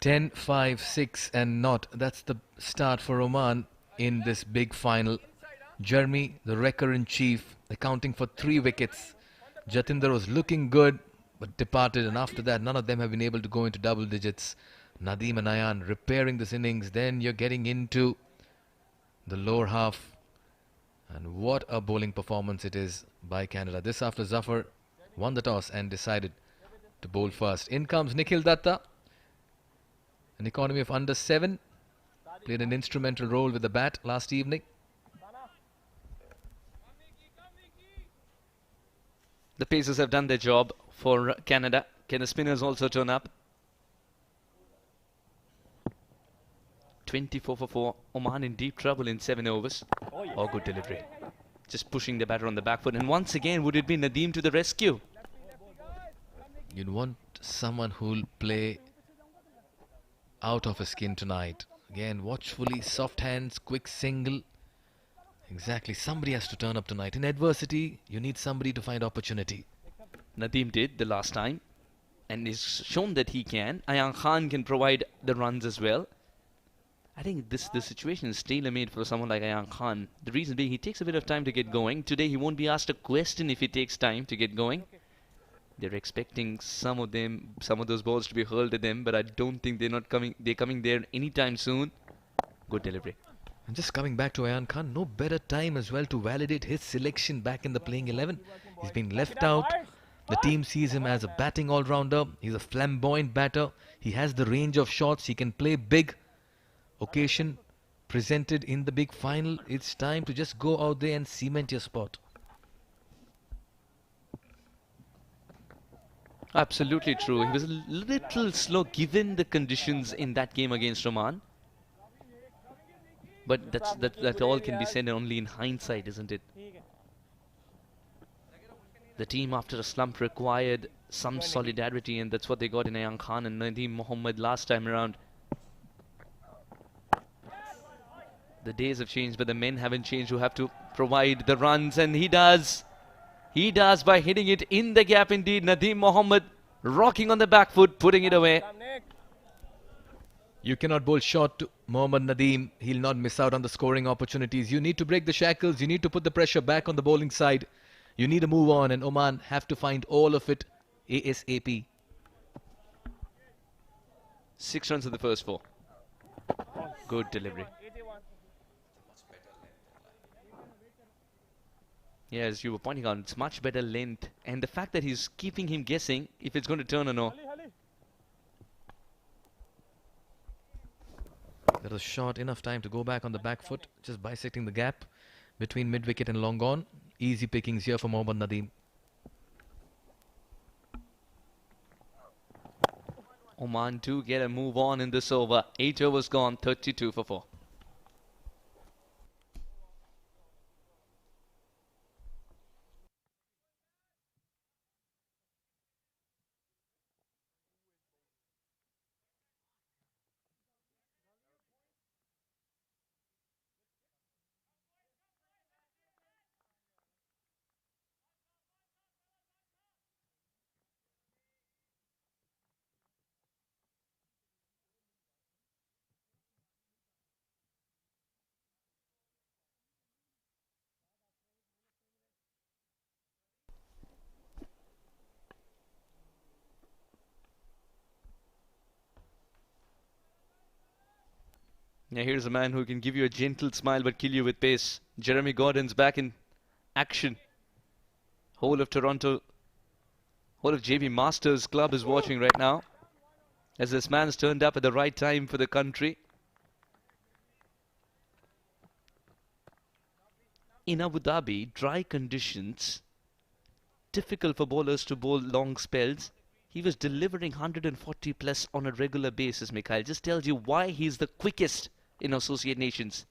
10, 5, 6 and not. That's the start for Oman in this big final. Jeremy, the wrecker-in-chief, accounting for 3 wickets. Jatinder was looking good but departed, and after that none of them have been able to go into double digits. Nadeem and Ayan repairing this innings. Then you're getting into the lower half, and what a bowling performance it is by Canada. This after Zafar won the toss and decided to bowl first. In comes Nikhil Datta, an economy of under 7, played an instrumental role with the bat last evening. The Pacers have done their job for Canada. Can the spinners also turn up? 24 for 4. Oman in deep trouble in 7 overs. Oh, good delivery. Just pushing the batter on the back foot. And once again, would it be Nadeem to the rescue? You'd want someone who'll play out of his skin tonight. Again, watchfully, soft hands, quick single. Exactly, somebody has to turn up tonight. In adversity, you need somebody to find opportunity. Nadeem did the last time, and he's shown that he can. Ayan Khan can provide the runs as well. I think this situation is tailor-made for someone like Ayan Khan. The reason being, he takes a bit of time to get going. Today, he won't be asked a question if he takes time to get going. They're expecting some of those balls to be hurled at them, but I don't think they're coming there anytime soon. Good delivery. And just coming back to Ayan Khan, no better time as well to validate his selection back in the playing 11. He's been left out. The team sees him as a batting all-rounder. He's a flamboyant batter. He has the range of shots. He can play big. Occasion presented in the big final. It's time to just go out there and cement your spot. Absolutely true. He was a little slow given the conditions in that game against Oman. But that all can be said only in hindsight, isn't it? The team after a slump required some solidarity, and that's what they got in Ayan Khan and Nadeem Mohammed last time around. The days have changed, but the men haven't changed who have to provide the runs, and he does. He does by hitting it in the gap indeed. Nadeem Mohammed rocking on the back foot, putting it away. You cannot bowl short to Mohammad Nadeem. He'll not miss out on the scoring opportunities. You need to break the shackles. You need to put the pressure back on the bowling side. You need to move on, and Oman have to find all of it ASAP. 6 runs in the first 4. Good delivery. Yeah, as you were pointing out, it's much better length. And the fact that he's keeping him guessing if it's going to turn or no. That was short, enough time to go back on the back foot, just bisecting the gap between mid-wicket and long on. Easy pickings here for Mohammad Nadeem. Oman do get a move on in this over. 8 overs gone, 32 for 4. Now here's a man who can give you a gentle smile but kill you with pace. Jeremy Gordon's back in action. Whole of JB Masters Club is watching right now, as this man's turned up at the right time for the country. In Abu Dhabi, dry conditions, difficult for bowlers to bowl long spells. He was delivering 140 plus on a regular basis, Mikhail. Just tells you why he's the quickest in Associate Nations.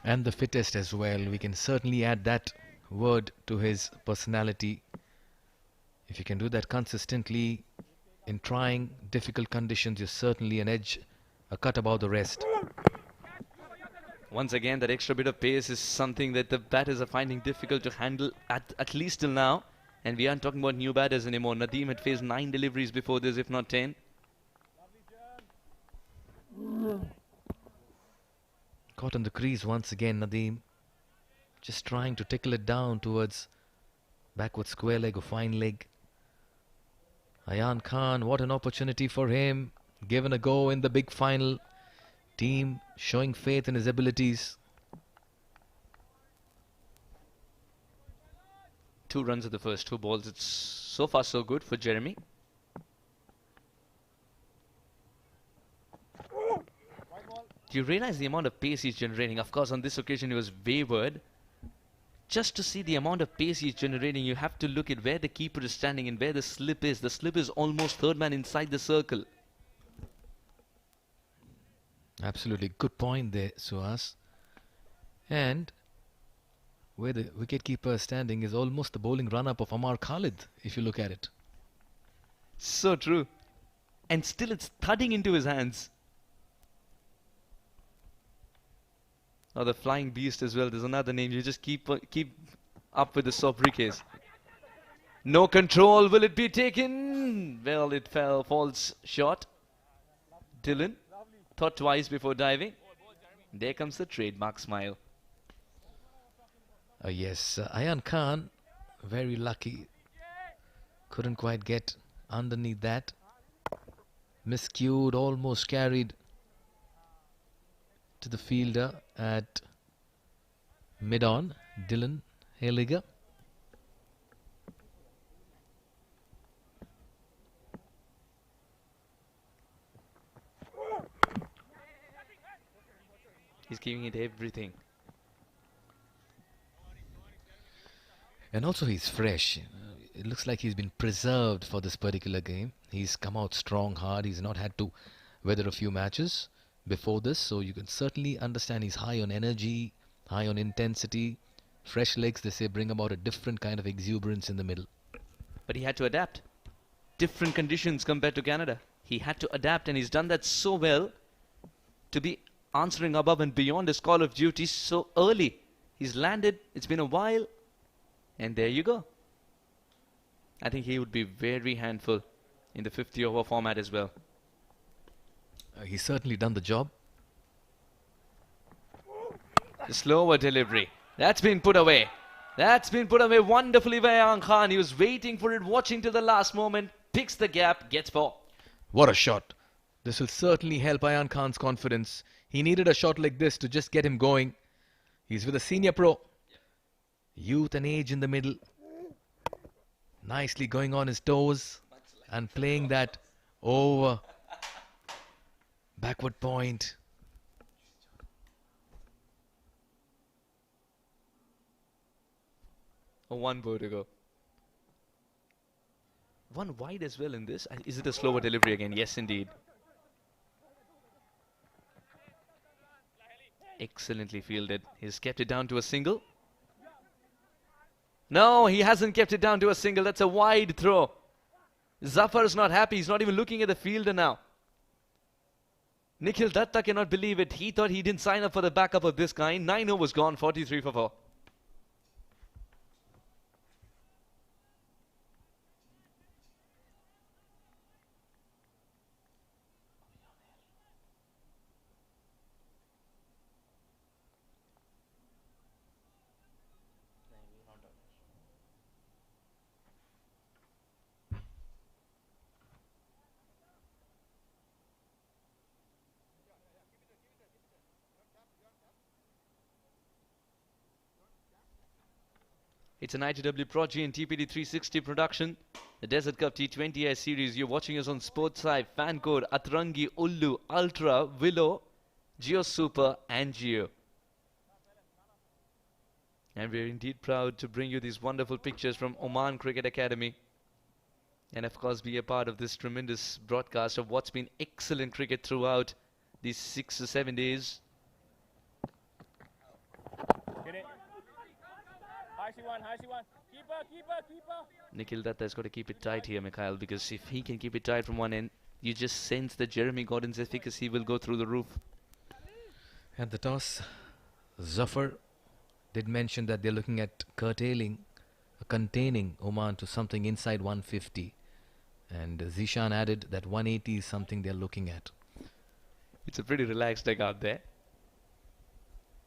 And the fittest as well. We can certainly add that word to his personality. If you can do that consistently in trying difficult conditions, you're certainly an edge, a cut above the rest. Once again, that extra bit of pace is something that the batters are finding difficult to handle at least till now. And we aren't talking about new batters anymore. Nadeem had faced 9 deliveries before this, if not 10. Caught on the crease once again, Nadeem. Just trying to tickle it down towards backward square leg or fine leg. Ayan Khan, what an opportunity for him. Given a go in the big final. Team showing faith in his abilities. 2 runs at the first 2 balls. It's so far so good for Jeremy. Do you realize the amount of pace he's generating? Of course, on this occasion he was wayward. Just to see the amount of pace he's generating, you have to look at where the keeper is standing and where the slip is. The slip is almost third man inside the circle. Absolutely good point there, Suhas. And where the wicketkeeper is standing is almost the bowling run-up of Amar Khalid, if you look at it. So true. And still it's thudding into his hands. Oh, the flying beast as well. There's another name. You just keep up with the sobriquets. No control. Will it be taken? Well, it falls short. Dylan thought twice before diving. There comes the trademark smile. Yes, Ayan Khan, very lucky. Couldn't quite get underneath that. Miscued, almost carried to the fielder at mid-on, Dylan Heliger. He's giving it everything. And also he's fresh. It looks like he's been preserved for this particular game. He's come out strong, hard. He's not had to weather a few matches before this, so you can certainly understand he's high on energy, high on intensity. Fresh legs, they say, bring about a different kind of exuberance in the middle. But he had to adapt. Different conditions compared to Canada. He had to adapt, and he's done that so well to be answering above and beyond his call of duty so early. He's landed, it's been a while, and there you go. I think he would be very handful in the 50-over format as well. He's certainly done the job. The slower delivery. That's been put away. That's been put away wonderfully by Ayan Khan. He was waiting for it, watching till the last moment. Picks the gap, gets 4. What a shot. This will certainly help Ayan Khan's confidence. He needed a shot like this to just get him going. He's with a senior pro. Youth and age in the middle. Nicely going on his toes and playing that over. Backward point. One more to go. One wide as well in this. Is it a slower delivery again? Yes, indeed. Excellently fielded. He's kept it down to a single. No, he hasn't kept it down to a single. That's a wide throw. Zafar's not happy. He's not even looking at the fielder now. Nikhil Datta cannot believe it. He thought he didn't sign up for the backup of this kind. 9 overs gone, 43 for 4. It's an ITW Prodigy and TPD 360 production. The Desert Cup T20I series. You're watching us on Sportsai, Fancode, Atrangi, Ullu, Ultra, Willow, Geo Super and Geo. And we're indeed proud to bring you these wonderful pictures from Oman Cricket Academy. And of course be a part of this tremendous broadcast of what's been excellent cricket throughout these 6 or 7 days. Nikhil Datta has got to keep it tight here, Mikhail, because if he can keep it tight from one end, you just sense that Jeremy Gordon's efficacy will go through the roof. At the toss, Zafar did mention that they're looking at containing Oman to something inside 150. And Zishan added that 180 is something they're looking at. It's a pretty relaxed deck out there.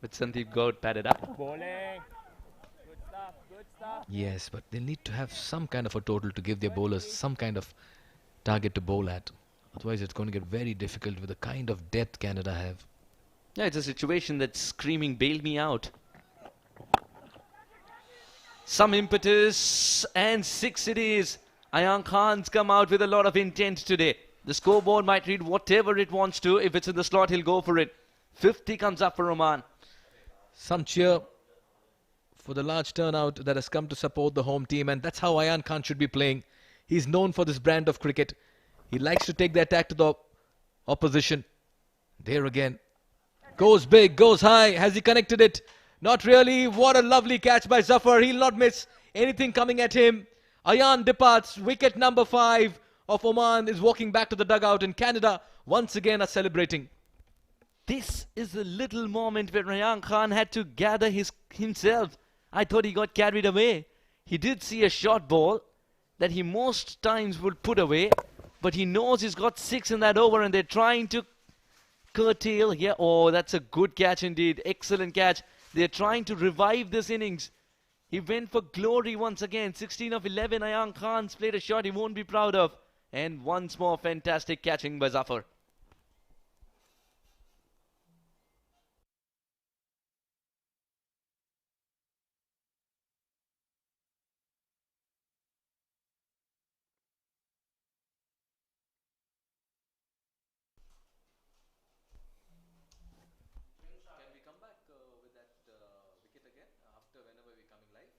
With Sandeep Gaur padded up. Yes, but they need to have some kind of a total to give their bowlers some kind of target to bowl at. Otherwise, it's going to get very difficult with the kind of depth Canada have. Yeah, it's a situation that's screaming, bail me out. Some impetus, and 6 it is. Ayan Khan's come out with a lot of intent today. The scoreboard might read whatever it wants to. If it's in the slot, he'll go for it. 50 comes up for Oman. Some cheer for the large turnout that has come to support the home team, and that's how Ayan Khan should be playing. He's known for this brand of cricket. He likes to take the attack to the opposition. There again. Goes big, goes high. Has he connected it? Not really. What a lovely catch by Zafar. He'll not miss anything coming at him. Ayan departs. Wicket number 5 of Oman is walking back to the dugout, and Canada once again are celebrating. This is a little moment where Ayan Khan had to gather himself. I thought he got carried away. He did see a short ball that he most times would put away, but he knows he's got 6 in that over, and they're trying to curtail here. Oh, that's a good catch indeed. Excellent catch. They're trying to revive this innings. He went for glory once again. 16 of 11. Ayan Khan's played a shot he won't be proud of. And once more, fantastic catching by Zafar. Can we come back with that wicket again after whenever we're coming live?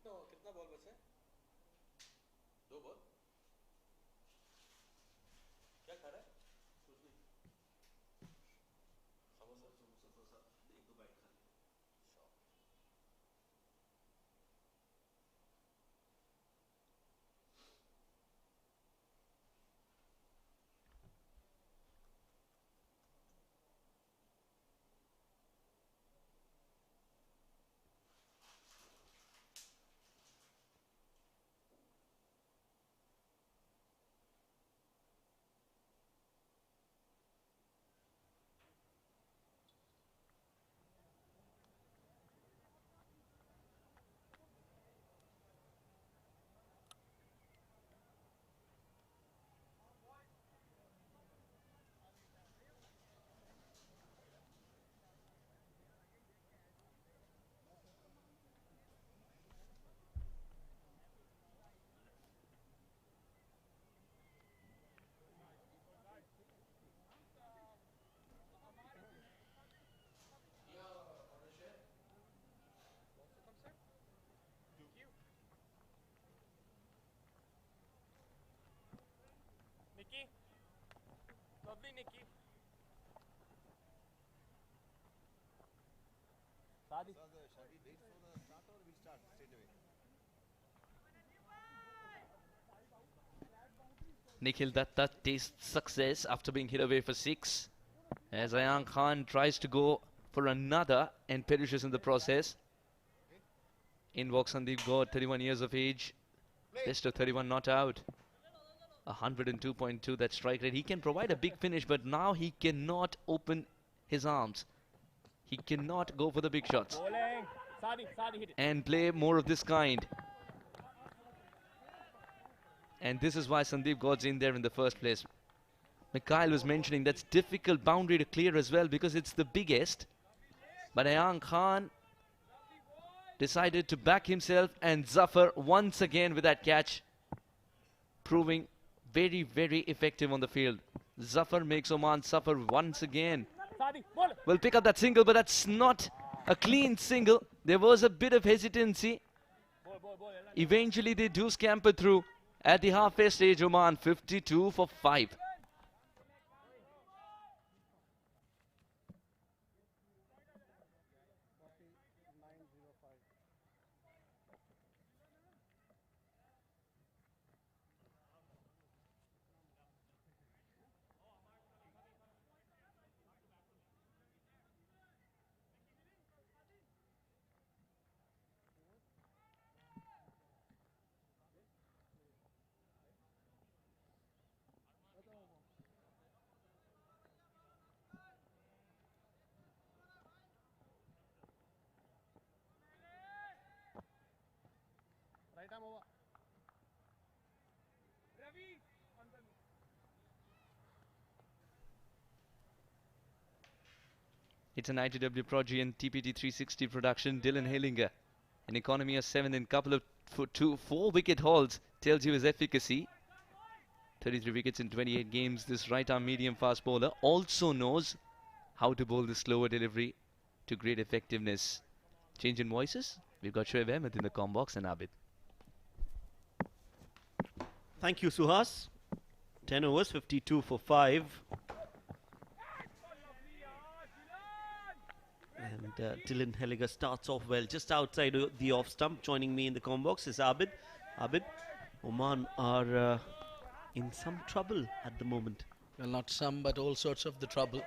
कितना ball बचा है 2 ball क्या खा रहा है कुछ भी समोसा एक दो बाइट खा Lovely, Nikki. Nikhil Datta tastes success after being hit away for 6. As Ayan Khan tries to go for another and perishes in the process. In walks Sandeep Gaur, 31 years of age. Best of 31 not out. 102.2 that strike rate. He can provide a big finish, but now he cannot open his arms. He cannot go for the big shots and play more of this kind. And this is why Sandeep Gaur's in there in the first place. Mikhail was mentioning that's difficult boundary to clear as well because it's the biggest. But Ayan Khan decided to back himself, and Zafar once again with that catch, proving very, very effective on the field. Zafar makes Oman suffer once again. Will pick up that single, but that's not A clean single. There was a bit of hesitancy. Eventually they do scamper through. At the halfway stage, Oman 52 for 5. It's an ITW Prodigy and TPT 360 production. Dylan Hillinger, an economy of 7 in couple of 4 wicket hauls tells you his efficacy. 33 wickets in 28 games. This right-arm medium fast bowler also knows how to bowl the slower delivery to great effectiveness. Change in voices. We've got Shoaib Ahmed in the comm box and Abid. Thank you, Suhas. 10 overs, 52 for 5. And Dylan Helliger starts off well just outside the off stump. Joining me in the comm box is Abid. Abid, Oman are in some trouble at the moment. Well, not some, but all sorts of the trouble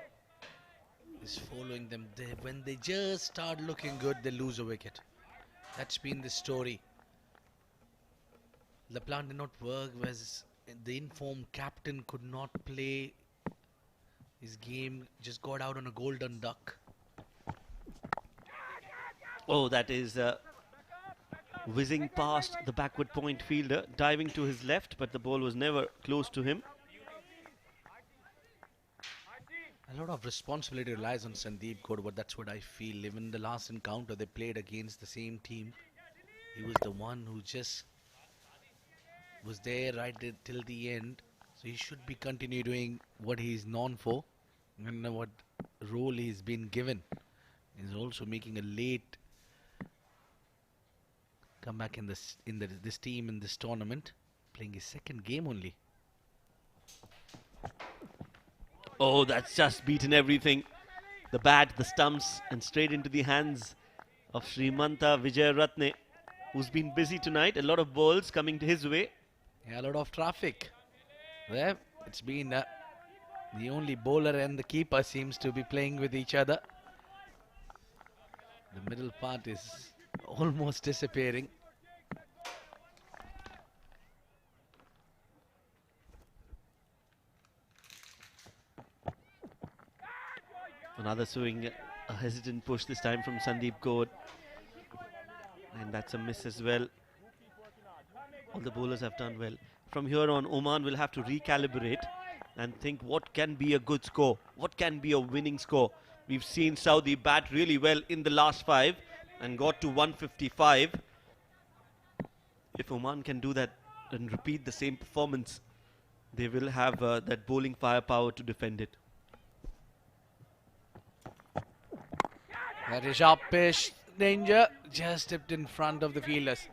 is following them. When they just start looking good, they lose a wicket. That's been the story. The plan did not work, was the informed captain could not play his game, just got out on a golden duck. Oh, that is whizzing past the backward point fielder, diving to his left, but the ball was never close to him. A lot of responsibility relies on Sandeep Kaur, but that's what I feel. Even the last encounter they played against the same team, he was the one who just was there right till the end. So he should be continue doing what he's known for and what role he's been given. He's also making a late comeback in this team in this tournament, playing his second game only. Oh, that's just beaten everything. The bat, the stumps, and straight into the hands of Srimanta Vijayaratne, who's been busy tonight. A lot of balls coming to his way. Yeah, a lot of traffic. There, it's been the only bowler and the keeper seems to be playing with each other. The middle part is almost disappearing. Another swing, a hesitant push this time from Sandeep Kaur. And that's a miss as well. All the bowlers have done well. From here on, Oman will have to recalibrate and think what can be a good score, what can be a winning score. We've seen Saudi bat really well in the last 5 and got to 155. If Oman can do that and repeat the same performance, they will have that bowling firepower to defend it. That is sharpish danger, just stepped in front of the fielders.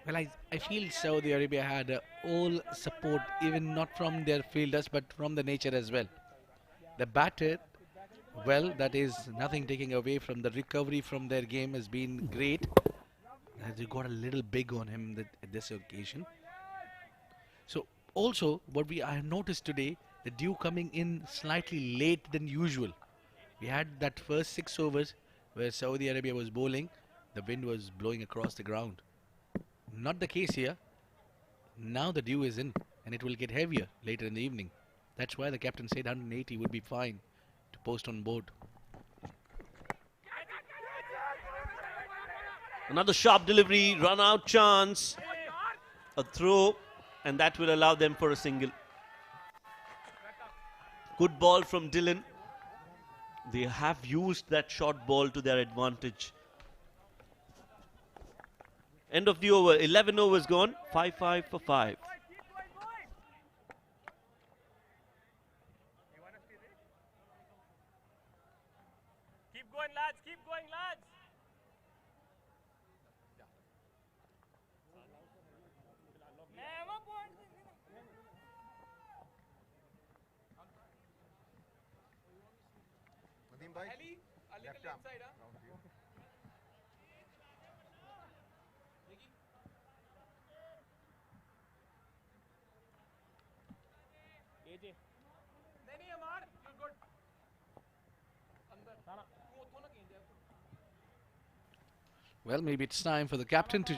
Well, I feel Saudi Arabia had all support, even not from their fielders, but from the nature as well. They batted well, that is nothing taking away from the recovery from their game has been great. They got a little big on him at this occasion. So also what I have noticed today, the dew coming in slightly late than usual. We had that first 6 overs where Saudi Arabia was bowling, the wind was blowing across the ground. Not the case here. Now the dew is in and it will get heavier later in the evening. That's why the captain said 180 would be fine to post on board. Another sharp delivery, run out chance, a throw, and that will allow them for a single. Good ball from Dylan. They have used that short ball to their advantage. End of the over, 11 overs gone, 5-5 for 5. Keep going, lads, keep going, lads. Well, maybe it's time for the captain to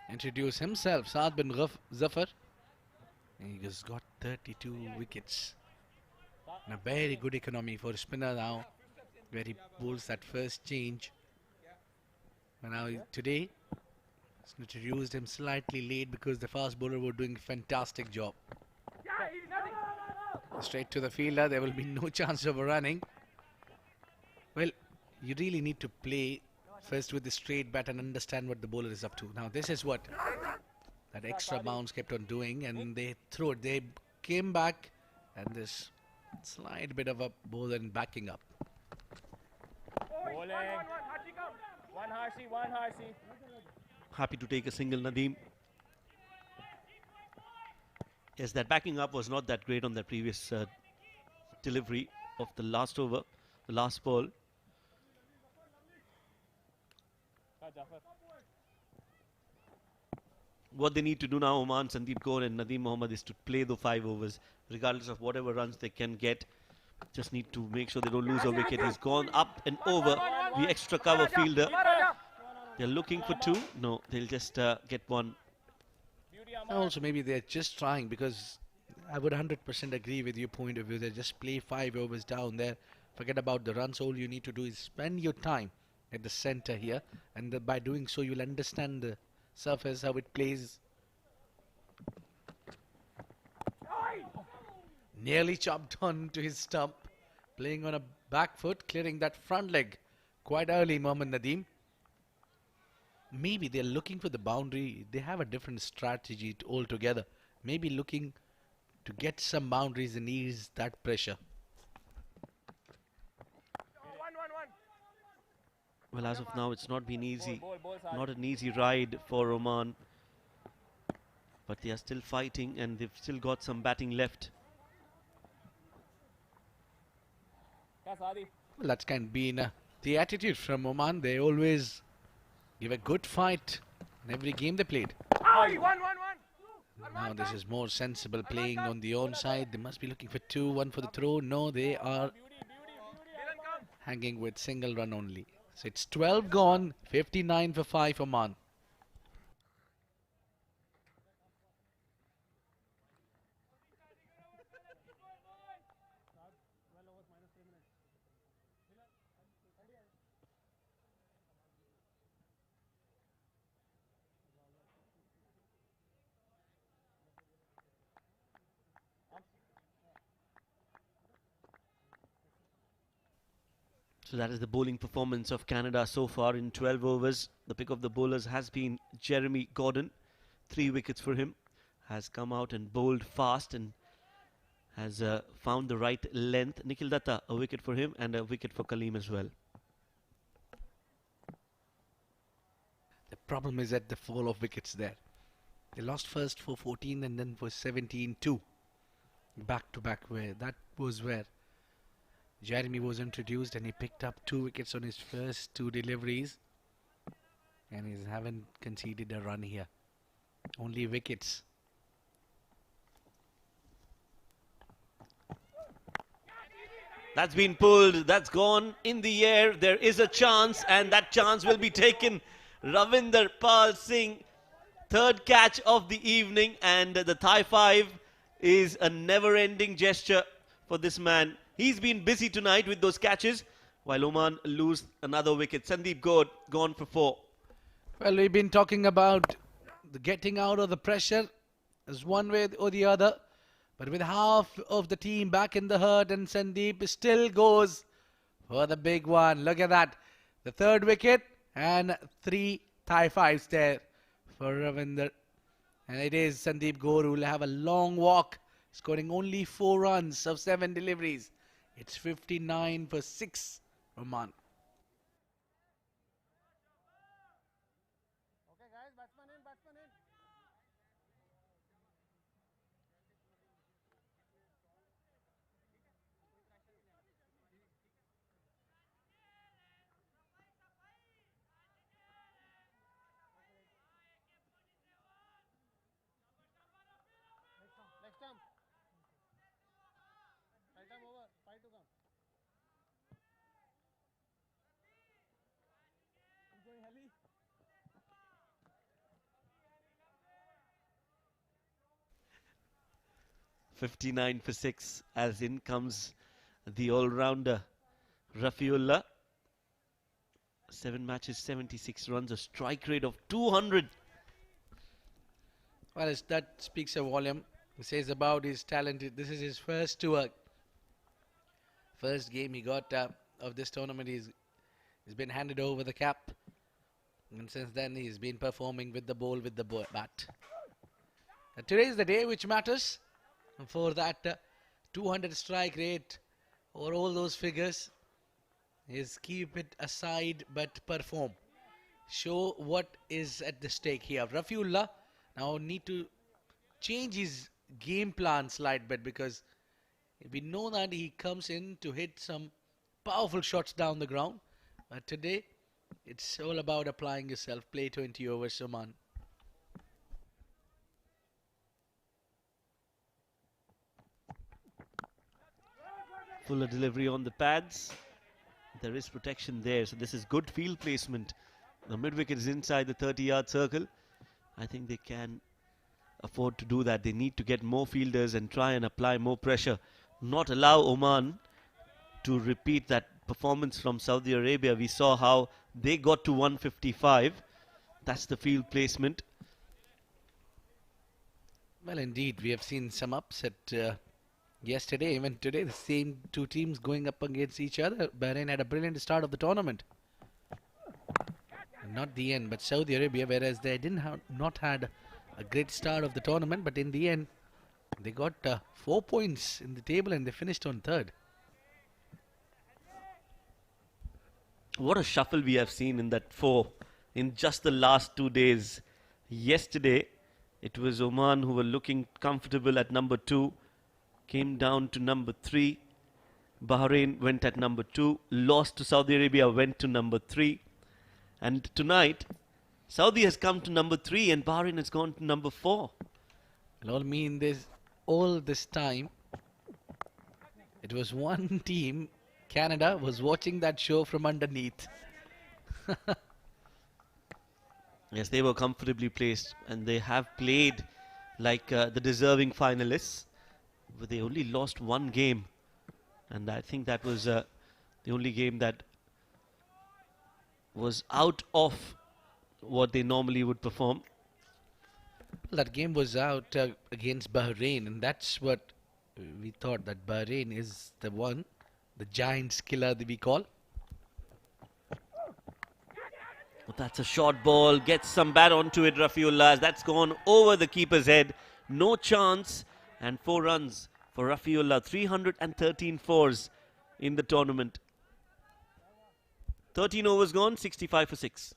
introduce himself. Saad bin Zafar. He has got 32 wickets. And a very good economy for a spinner now, where he bowls that first change. But now today, he's introduced him slightly late because the fast bowler were doing a fantastic job. Straight to the fielder, there will be no chance of running. Well, you really need to play first with the straight bat and understand what the bowler is up to. Now this is what that extra bounce kept on doing, and they threw it. They came back, and this slight bit of a bowler and backing up. Happy to take a single, Nadeem. Yes, that backing up was not that great on the previous delivery of the last over, the last ball. What they need to do now, Oman, Sandeep Kaur and Nadeem Mohammad, is to play the 5 overs, regardless of whatever runs they can get. Just need to make sure they don't lose a wicket. He's gone up and over the extra cover fielder. They're looking for 2. No, they'll just get 1. Also, maybe they're just trying, because I would 100% agree with your point of view. They just play 5 overs down there. Forget about the runs. All you need to do is spend your time at the center here, and by doing so, you'll understand the surface, how it plays. Nearly chopped on to his stump, playing on a back foot, clearing that front leg quite early, Mohammad Nadeem. Maybe they're looking for the boundary. They have a different strategy altogether. Maybe looking to get some boundaries and ease that pressure. Well, as of now, it's not been easy. Not an easy ride for Oman. But they are still fighting, and they've still got some batting left. Well, that's kind of been the attitude from Oman. They always give a good fight in every game they played. Now this is more sensible playing on the own side. They must be looking for 2, 1 for the throw. No, they are hanging with single run only. So it's 12 gone, 59 for 5 Oman. So that is the bowling performance of Canada so far in 12 overs. The pick of the bowlers has been Jeremy Gordon. 3 wickets for him. Has come out and bowled fast and has found the right length. Nikhil Datta, a wicket for him, and a wicket for Kaleem as well. The problem is at the fall of wickets there. They lost first for 14 and then for 17-2. Back to back, where that was where Jeremy was introduced, and he picked up 2 wickets on his first 2 deliveries, and he haven't conceded a run here. Only wickets. That's been pulled, that's gone in the air. There is a chance, and that chance will be taken. Ravinder Pal Singh, 3rd catch of the evening, and the Thai 5 is a never-ending gesture for this man. He's been busy tonight with those catches, while Oman lose another wicket. Sandeep Kaur gone for 4. Well, we've been talking about the getting out of the pressure as one way or the other. But with half of the team back in the herd, and Sandeep still goes for the big one. Look at that. The 3rd wicket and 3 Thai 5s there for Ravinder. And it is Sandeep Kaur who will have a long walk, scoring only 4 runs of 7 deliveries. It's 59 for 6, Oman. 59 for 6 as in comes the all-rounder Rafiullah. 7 matches, 76 runs, a strike rate of 200. Well, that speaks a volume. It says about his talent. This is his first tour. First game he got of this tournament. He's been handed over the cap. And since then he's been performing with the ball, with the bat. Today is the day which matters. And for that 200 strike rate or all those figures is keep it aside but perform. Show what is at the stake here. Rafiullah now need to change his game plan slight bit, because we know that he comes in to hit some powerful shots down the ground. But today it's all about applying yourself. Play 20 overs, Oman. Fuller delivery on the pads. There is protection there, so this is good field placement. The mid-wicket is inside the 30-yard circle. I think they can afford to do that. They need to get more fielders and try and apply more pressure. Not allow Oman to repeat that performance from Saudi Arabia. We saw how they got to 155. That's the field placement. Well, indeed, we have seen some upset yesterday. Even today, the same two teams going up against each other. Bahrain had a brilliant start of the tournament. Not the end, but Saudi Arabia, whereas they didn't have not had a great start of the tournament, but in the end, they got 4 points in the table and they finished on third. What a shuffle we have seen in that 4 in just the last 2 days. Yesterday, it was Oman who were looking comfortable at number 2, came down to number 3. Bahrain went at number 2, lost to Saudi Arabia, went to number 3. And tonight, Saudi has come to number 3 and Bahrain has gone to number 4. And all this time, it was one team. Canada was watching that show from underneath. Yes, they were comfortably placed and they have played like the deserving finalists. But they only lost one game. And I think that was the only game that was out of what they normally would perform. That game was out against Bahrain, and that's what we thought, that Bahrain is the one, the Giants killer that we call. But that's a short ball, gets some bat onto it, Rafiullah. That's gone over the keeper's head. No chance, and 4 runs for Rafiullah. 313 fours in the tournament. 13 overs gone, 65 for 6.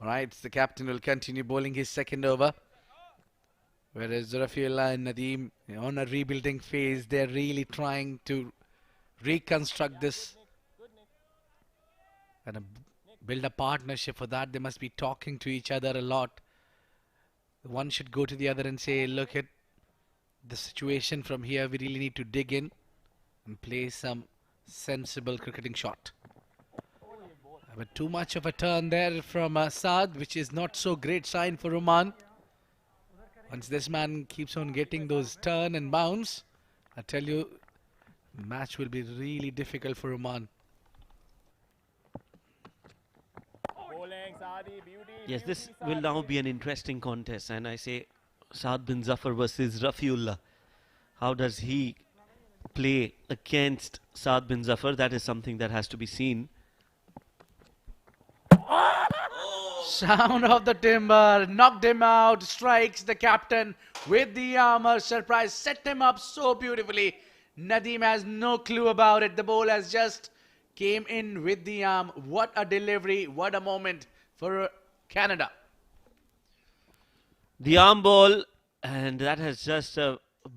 Alright, the captain will continue bowling his second over. Whereas Rafiullah and Nadeem on a rebuilding phase, they're really trying to reconstruct this and build a partnership. For that, they must be talking to each other a lot. One should go to the other and say, look at the situation from here. We really need to dig in and play some sensible cricketing shot. But too much of a turn there from Saad, which is not so great sign for Oman. Once this man keeps on getting those turn and bounce, I tell you, the match will be really difficult for Oman. Yes, this will now be an interesting contest, and I say Saad bin Zafar versus Rafiullah. How does he play against Saad bin Zafar? That is something that has to be seen. Sound of the timber, knocked him out, strikes the captain with the armor, surprise, set him up so beautifully. Nadeem has no clue about it. The ball has just came in with the arm. What a delivery, what a moment for Canada. The arm ball, and that has just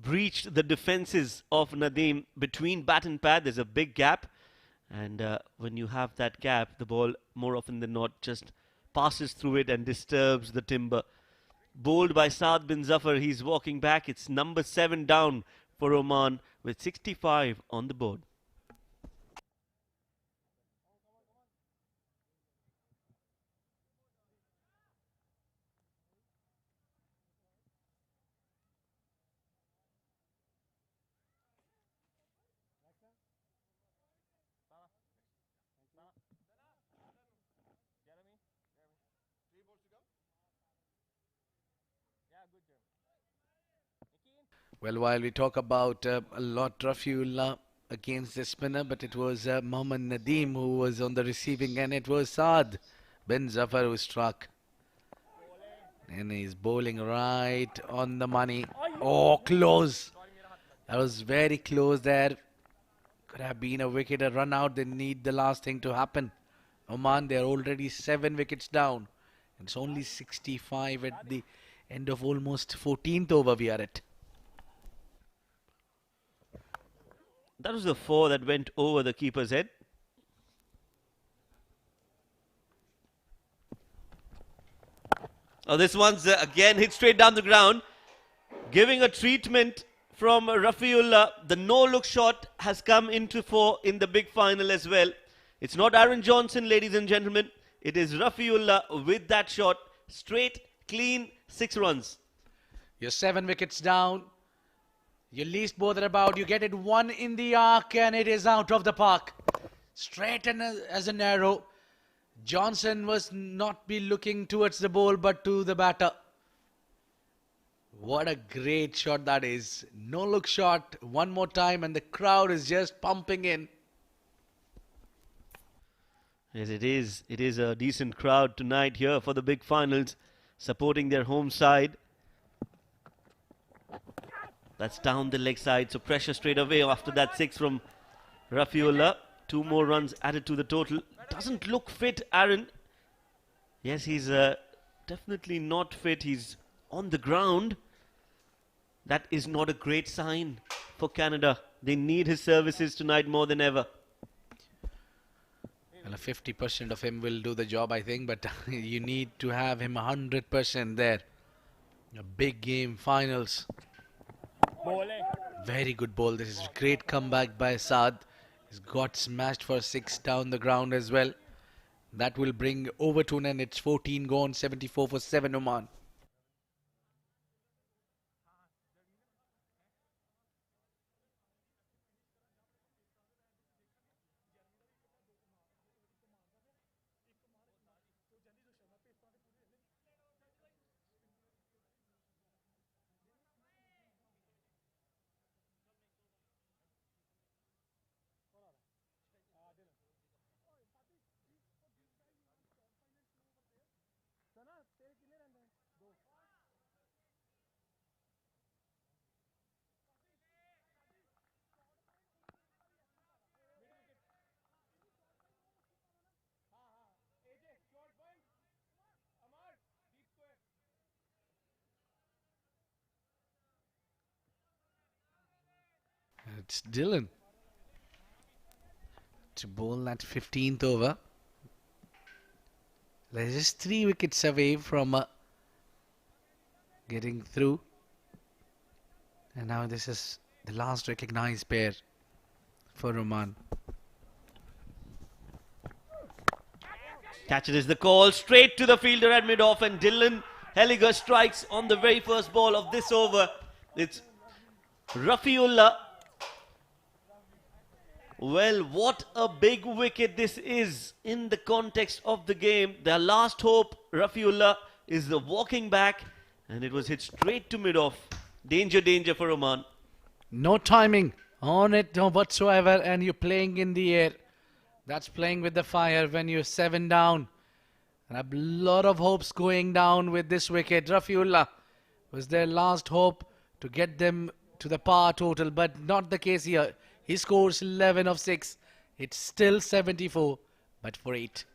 breached the defenses of Nadeem. Between bat and pad, there's a big gap. And when you have that gap, the ball more often than not just passes through it and disturbs the timber. Bowled by Saad bin Zafar, he's walking back. It's number 7 down for Oman with 65 on the board. Well, while we talk about a lot Rafiullah against the spinner, but it was Mohammad Nadeem who was on the receiving end. It was Saad bin Zafar who struck. And he's bowling right on the money. Oh, close. That was very close there. Could have been a wicket, a run out. They need the last thing to happen. Oman, they're already 7 wickets down. It's only 65 at the end of almost 14th over we are at. That was the 4 that went over the keeper's head. Oh, this one's again hit straight down the ground. Giving a treatment from Rafiullah. The no-look shot has come into 4 in the big final as well. It's not Aaron Johnson, ladies and gentlemen. It is Rafiullah with that shot. Straight, clean, 6 runs. You're 7 wickets down. You least bother about. You get it 1 in the arc and it is out of the park. Straight and as an arrow. Johnson was not be looking towards the ball but to the batter. What a great shot that is. No look shot. One more time and the crowd is just pumping in. Yes, it is. It is a decent crowd tonight here for the big finals, supporting their home side. That's down the leg side, so pressure straight away after that 6 from Rafiullah. 2 more runs added to the total. Doesn't look fit, Aaron. Yes, he's definitely not fit. He's on the ground. That is not a great sign for Canada. They need his services tonight more than ever. Well, 50% of him will do the job, I think, but you need to have him 100% there. A big game, finals. Very good ball. This is a great comeback by Saad. He's got smashed for 6 down the ground as well. That will bring over to an end. It's 14 gone, 74 for 7 Oman. It's Dylan to bowl that 15th over. They're just 3 wickets away from getting through. And now this is the last recognized pair for Oman. Catch it is the call. Straight to the fielder at mid-off, and Dylan Helliger strikes on the very first ball of this over. It's Rafiullah. Well, what a big wicket this is in the context of the game. Their last hope, Rafiullah, is the walking back, and it was hit straight to mid-off. Danger, danger for Oman. No timing on it whatsoever, and you're playing in the air. That's playing with the fire when you're 7 down. And a lot of hopes going down with this wicket. Rafiullah was their last hope to get them to the par total, but not the case here. He scores 11 of 6. It's still 74, but for 8.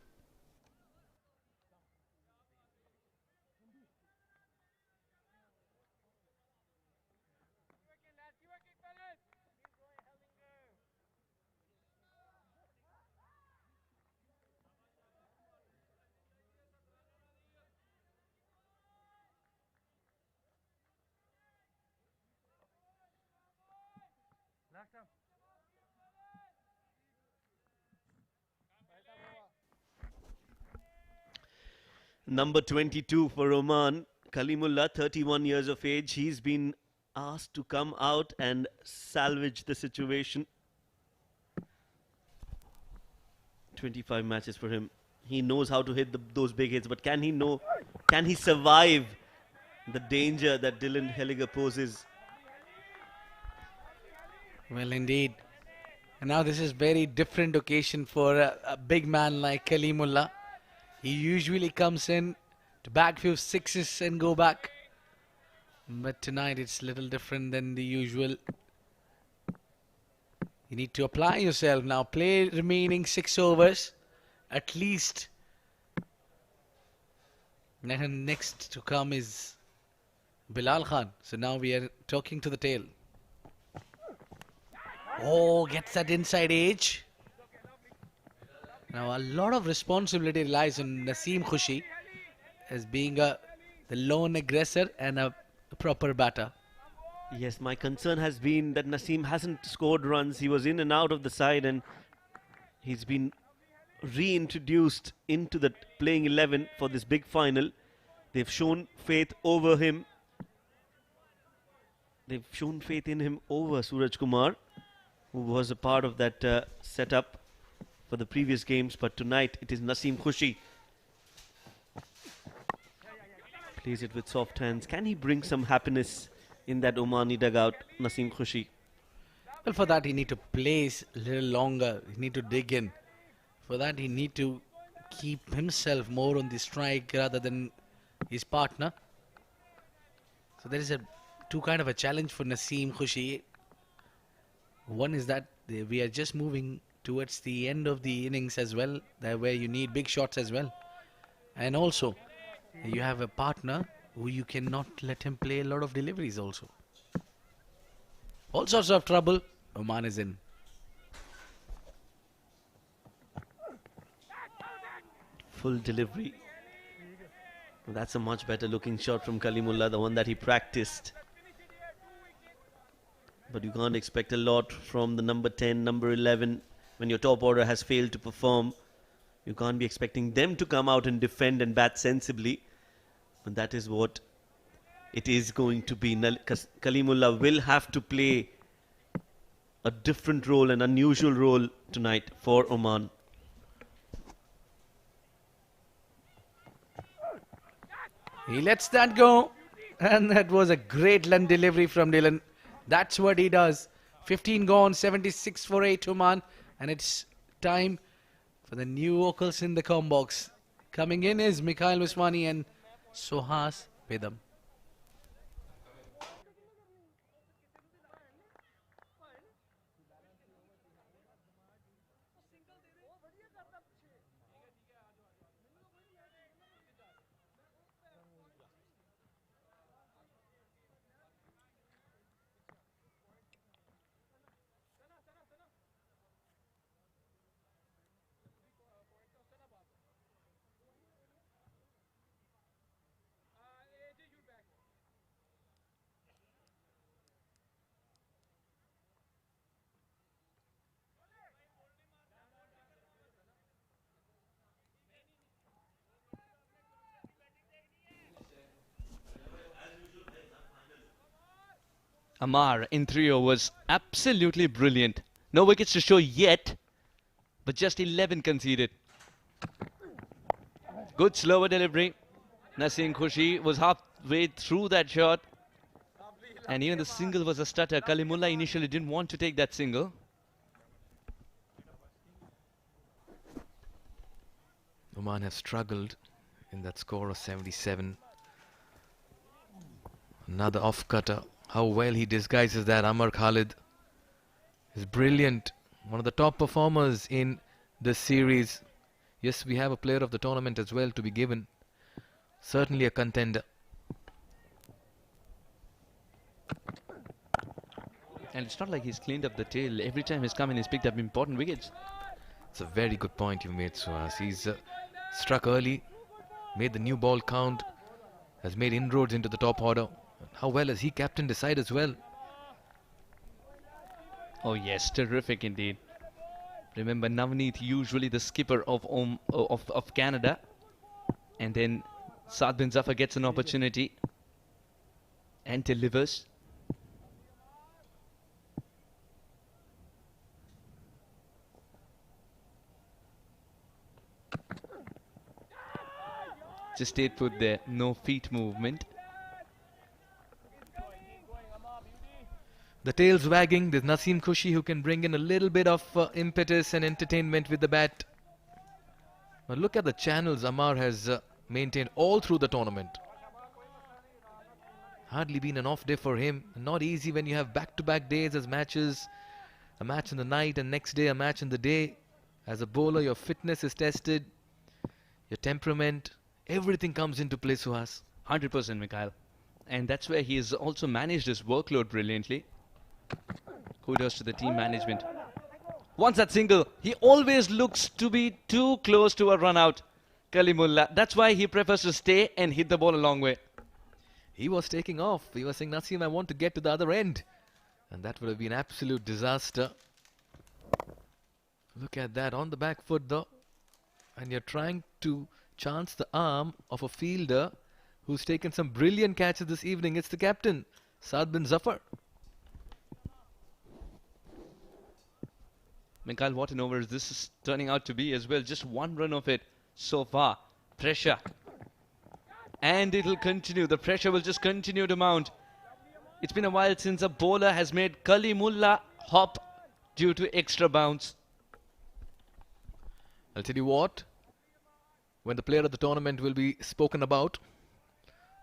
Number 22 for Oman, Kalimullah, 31 years of age. He's been asked to come out and salvage the situation. 25 matches for him. He knows how to hit those big hits, but can he survive the danger that Dylan Helliger poses? Well, indeed. And now this is very different occasion for a big man like Kalimullah. He usually comes in to bag few sixes and go back. But tonight it's a little different than the usual. You need to apply yourself now. Play remaining 6 overs at least. And next to come is Bilal Khan. So now we are talking to the tail. Oh, gets that inside edge. Now a lot of responsibility lies on Naseem Khushi as being the lone aggressor and a proper batter. Yes, my concern has been that Naseem hasn't scored runs. He was in and out of the side and he's been reintroduced into the playing 11 for this big final. They've shown faith over him. They've shown faith in him over Suraj Kumar, who was a part of that setup for the previous games, but tonight it is Naseem Khushi. Plays it with soft hands. Can he bring some happiness in that Omani dugout, Naseem Khushi? Well, for that he need to place a little longer. He need to dig in. For that he need to keep himself more on the strike rather than his partner. So there is two kind of a challenge for Naseem Khushi. One is that we are just moving towards the end of the innings as well, where you need big shots as well. And also, you have a partner who you cannot let him play a lot of deliveries also. All sorts of trouble Oman is in. Full delivery. That's a much better looking shot from Kalimullah, the one that he practiced. But you can't expect a lot from the number 10, number 11. When your top order has failed to perform, you can't be expecting them to come out and defend and bat sensibly. And that is what it is going to be. Kalimullah will have to play a different role, an unusual role tonight for Oman. He lets that go. And that was a great length delivery from Dylan. That's what he does. 15 gone, 76 for 8 Oman. And it's time for the new vocals in the com box. Coming in is Mikhail Usmani and Sohas Bedam. Amar in 3 overs, absolutely brilliant. No wickets to show yet, but just 11 conceded. Good slower delivery. Naseem Khushi was halfway through that shot. And even the single was a stutter. Kalimullah initially didn't want to take that single. Oman have struggled in that score of 77. Another off-cutter. How well he disguises that. Amar Khalid is brilliant. One of the top performers in this series. Yes, we have a player of the tournament as well to be given. Certainly a contender. And it's not like he's cleaned up the tail. Every time he's come in, he's picked up important wickets. It's a very good point you made, Suhas. He's struck early, made the new ball count, has made inroads into the top order. How well has he captained the side as well? Oh yes, terrific indeed. Remember, Navneet, usually the skipper of Canada. And then Saad bin Zafar gets an opportunity and delivers. Just stayed put there, no feet movement. The tail's wagging. There's Naseem Khushi who can bring in a little bit of impetus and entertainment with the bat. But look at the channels Amar has maintained all through the tournament. Hardly been an off day for him. Not easy when you have back-to-back days as matches. A match in the night and next day a match in the day. As a bowler, your fitness is tested. Your temperament. Everything comes into play, Suhas. 100%, Mikhail. And that's where he has also managed his workload brilliantly. Kudos to the team management. Once that single, he always looks to be too close to a run out. Kalimullah. That's why he prefers to stay and hit the ball a long way. He was taking off. He was saying, Naseem, I want to get to the other end. And that would have been absolute disaster. Look at that on the back foot though. And you're trying to chance the arm of a fielder who's taken some brilliant catches this evening. It's the captain, Saad bin Zafar. Mikhail, what an over this is turning out to be as well. Just one run of it so far. Pressure. And it'll continue. The pressure will just continue to mount. It's been a while since a bowler has made Kalimullah hop due to extra bounce. I'll tell you what, when the player of the tournament will be spoken about,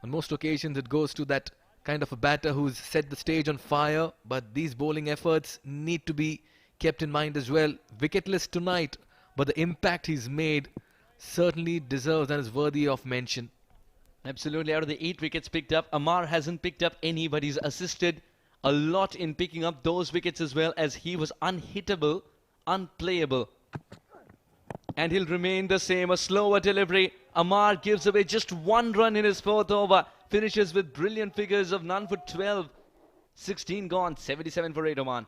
on most occasions it goes to that kind of a batter who's set the stage on fire, but these bowling efforts need to be kept in mind as well. Wicketless tonight, but the impact he's made certainly deserves and is worthy of mention. Absolutely. Out of the 8 wickets picked up, Amar hasn't picked up any, but he's assisted a lot in picking up those wickets as well, as he was unhittable, unplayable. And he'll remain the same, a slower delivery. Amar gives away just 1 run in his 4th over. Finishes with brilliant figures of none for 12. 16 gone, 77 for 8 Oman.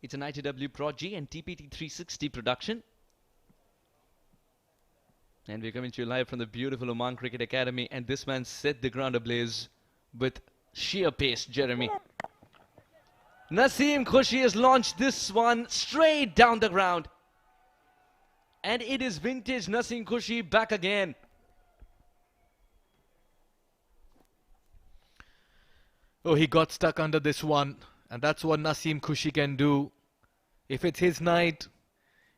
It's an ITW Pro G and TPT 360 production. And we're coming to you live from the beautiful Oman Cricket Academy. And this man set the ground ablaze with sheer pace, Jeremy. Naseem Khushi has launched this one straight down the ground. And it is vintage Naseem Khushi back again. Oh, he got stuck under this one. And that's what Naseem Khushi can do. If it's his night,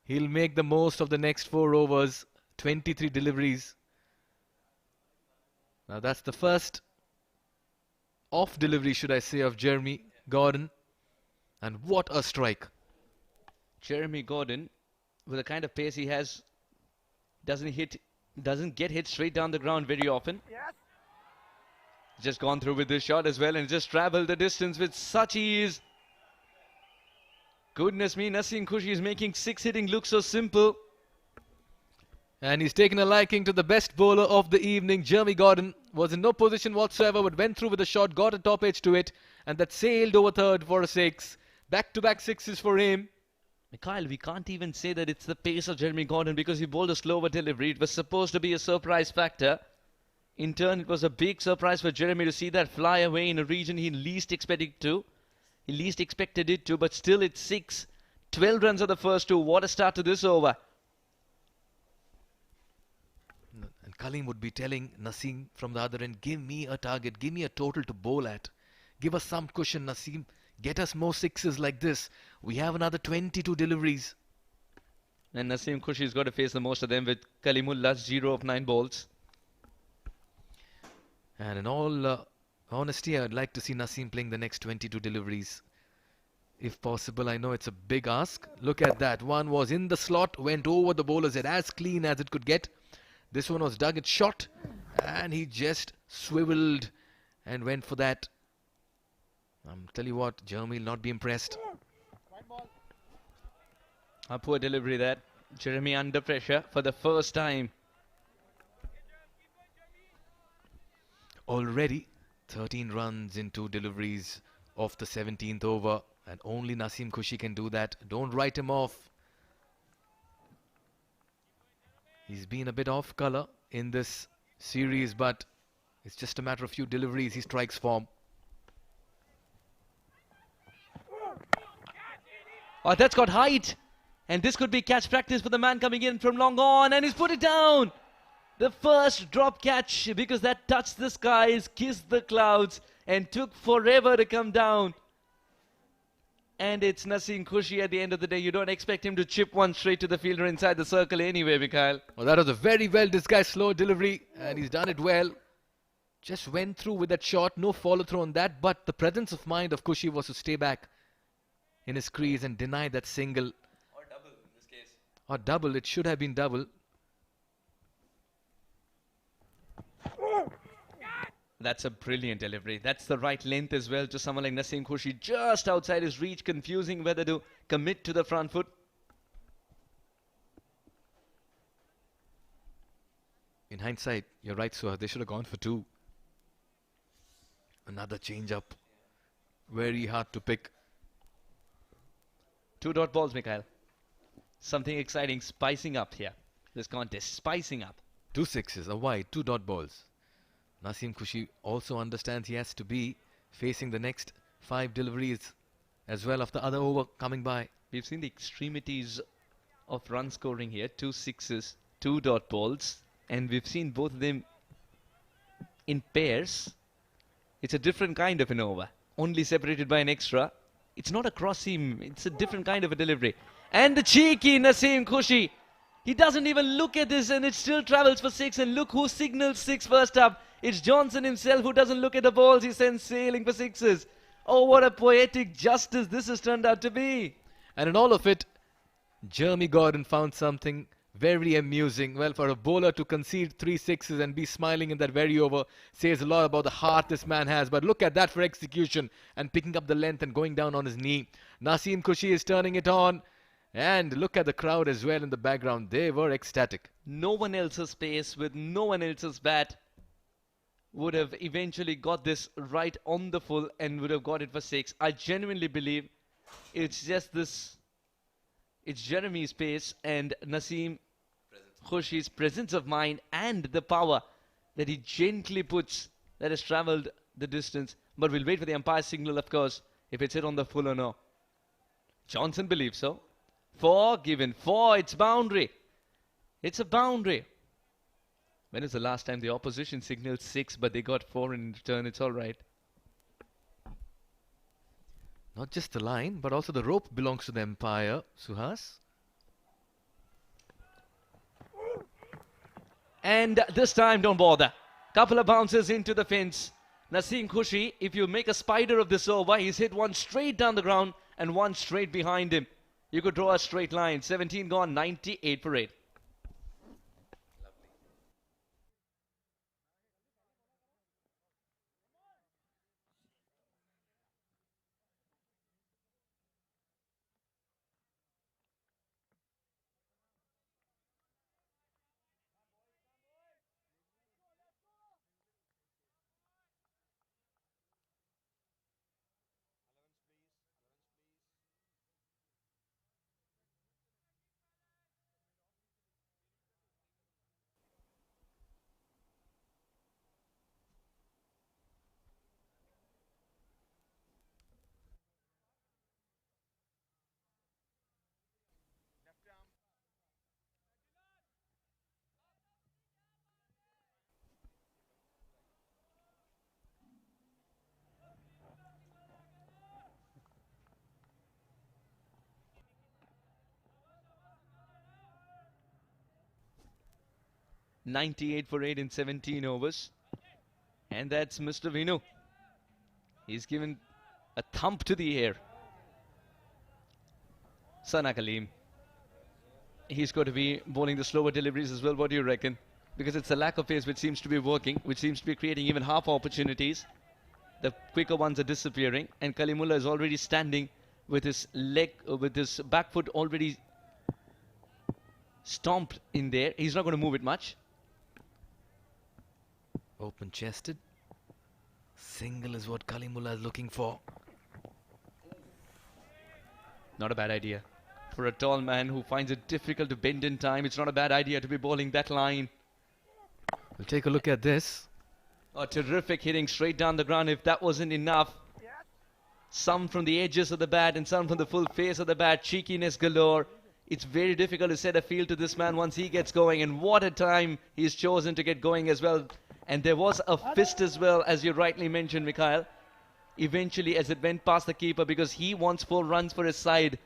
he'll make the most of the next 4 overs. 23 deliveries. Now that's the first off delivery, should I say, of Jeremy Gordon. And what a strike. Jeremy Gordon, with the kind of pace he has, doesn't get hit straight down the ground very often. Just gone through with this shot as well and just traveled the distance with such ease. Goodness me, Naseem Khushi is making 6 hitting look so simple. And he's taken a liking to the best bowler of the evening. Jeremy Gordon was in no position whatsoever, but went through with a shot, got a top edge to it, and that sailed over third for a six. Back-to-back sixes for him. Mikhail, we can't even say that it's the pace of Jeremy Gordon because he bowled a slower delivery. It was supposed to be a surprise factor. In turn, it was a big surprise for Jeremy to see that fly away in a region he least expected to. He least expected it to, but still it's 6. 12 runs of the first two. What a start to this over. And Kaleem would be telling Naseem from the other end, give me a target, give me a total to bowl at. Give us some cushion, Naseem. Get us more sixes like this. We have another 22 deliveries. And Naseem Khushi's got to face the most of them with Kalimullah's 0 of 9 balls. And in all honesty, I'd like to see Naseem playing the next 22 deliveries. If possible, I know it's a big ask. Look at that. One was in the slot, went over the bowler's head as clean as it could get. This one was dug, it shot, and he just swiveled and went for that. I'm tell you what, Jeremy will not be impressed. A poor delivery there. Jeremy under pressure for the first time. Already 13 runs in 2 deliveries of the 17th over, and only Naseem Khushi can do that. Don't write him off. He's been a bit off colour in this series, but it's just a matter of few deliveries. He strikes form. Oh, that's got height. And this could be catch practice for the man coming in from long on. And he's put it down. The first drop catch, because that touched the skies, kissed the clouds, and took forever to come down. And it's Naseem Khushi at the end of the day. You don't expect him to chip one straight to the fielder inside the circle anyway, Mikhail. Well, that was a very well disguised slow delivery, and he's done it well. Just went through with that shot, no follow through on that, but the presence of mind of Khushi was to stay back in his crease and deny that single. Or double in this case. Or double, it should have been double. That's a brilliant delivery. That's the right length as well to someone like Naseem Khushi, just outside his reach, confusing whether to commit to the front foot. In hindsight, you're right, Suha. They should have gone for 2. Another change up. Very hard to pick. 2 dot balls, Mikhail. Something exciting spicing up here. This contest, spicing up. 2 sixes, a wide, 2 dot balls. Naseem Khushi also understands he has to be facing the next 5 deliveries as well of the other over coming by. We've seen the extremities of run scoring here. 2 sixes, 2 dot balls. And we've seen both of them in pairs. It's a different kind of an over. Only separated by an extra. It's not a cross seam. It's a different kind of a delivery. And the cheeky Naseem Khushi. He doesn't even look at this and it still travels for 6. And look who signals 6 first up. It's Johnson himself who doesn't look at the balls. He sends sailing for 6s. Oh, what a poetic justice this has turned out to be. And in all of it, Jeremy Gordon found something very amusing. Well, for a bowler to concede 3 sixes and be smiling in that very over says a lot about the heart this man has. But look at that for execution and picking up the length and going down on his knee. Naseem Khushi is turning it on. And look at the crowd as well in the background. They were ecstatic. No one else's pace with no one else's bat would have eventually got this right on the full and would have got it for 6. I genuinely believe it's just this. It's Jeremy's pace and Naseem Khushi's presence of mind and the power that he gently puts that has travelled the distance. But we'll wait for the umpire's signal, of course, if it's hit on the full or no. Johnson believes so. 4 given. 4. It's boundary. It's a boundary. When is the last time the opposition signaled 6 but they got 4 in return? It's all right. Not just the line, but also the rope belongs to the umpire, Suhas. And this time, don't bother. Couple of bounces into the fence. Naseem Khushi, if you make a spider of this over, he's hit one straight down the ground and one straight behind him. You could draw a straight line. 17 gone, 98 for 8. 98 for 8 in 17 overs. And that's Mr. Vinu. He's given a thump to the air. Sana Kaleem. He's got to be bowling the slower deliveries as well. What do you reckon? Because it's the lack of pace which seems to be working, which seems to be creating even half opportunities. The quicker ones are disappearing, and Kalimullah is already standing with his leg, with his back foot already stomped in there. He's not going to move it much. Open chested. Single is what Kalimullah is looking for. Not a bad idea. For a tall man who finds it difficult to bend in time, it's not a bad idea to be bowling that line. We'll take a look at this. A terrific hitting straight down the ground. If that wasn't enough, some from the edges of the bat and some from the full face of the bat, cheekiness galore. It's very difficult to set a field to this man once he gets going, and what a time he's chosen to get going as well. And there was a fist as well, as you rightly mentioned, Mikhail. Eventually, as it went past the keeper, because he wants 4 runs for his side.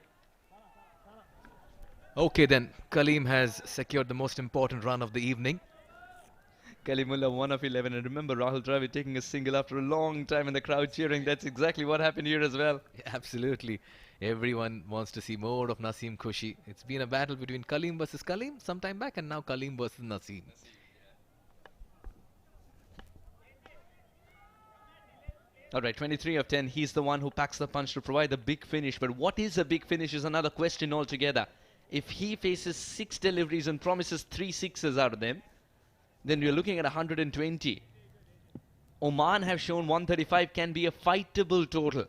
Okay then, Kaleem has secured the most important run of the evening. Kalimullah 1 of 11, and remember Rahul Dravid taking a single after a long time and the crowd cheering. That's exactly what happened here as well. Yeah, absolutely. Everyone wants to see more of Naseem Khushi. It's been a battle between Kaleem versus Kaleem some time back, and now Kaleem versus Naseem. Alright, 23 of 10. He's the one who packs the punch to provide the big finish. But what is a big finish is another question altogether. If he faces 6 deliveries and promises 3 sixes out of them, then we're looking at 120. Oman have shown 135 can be a fightable total.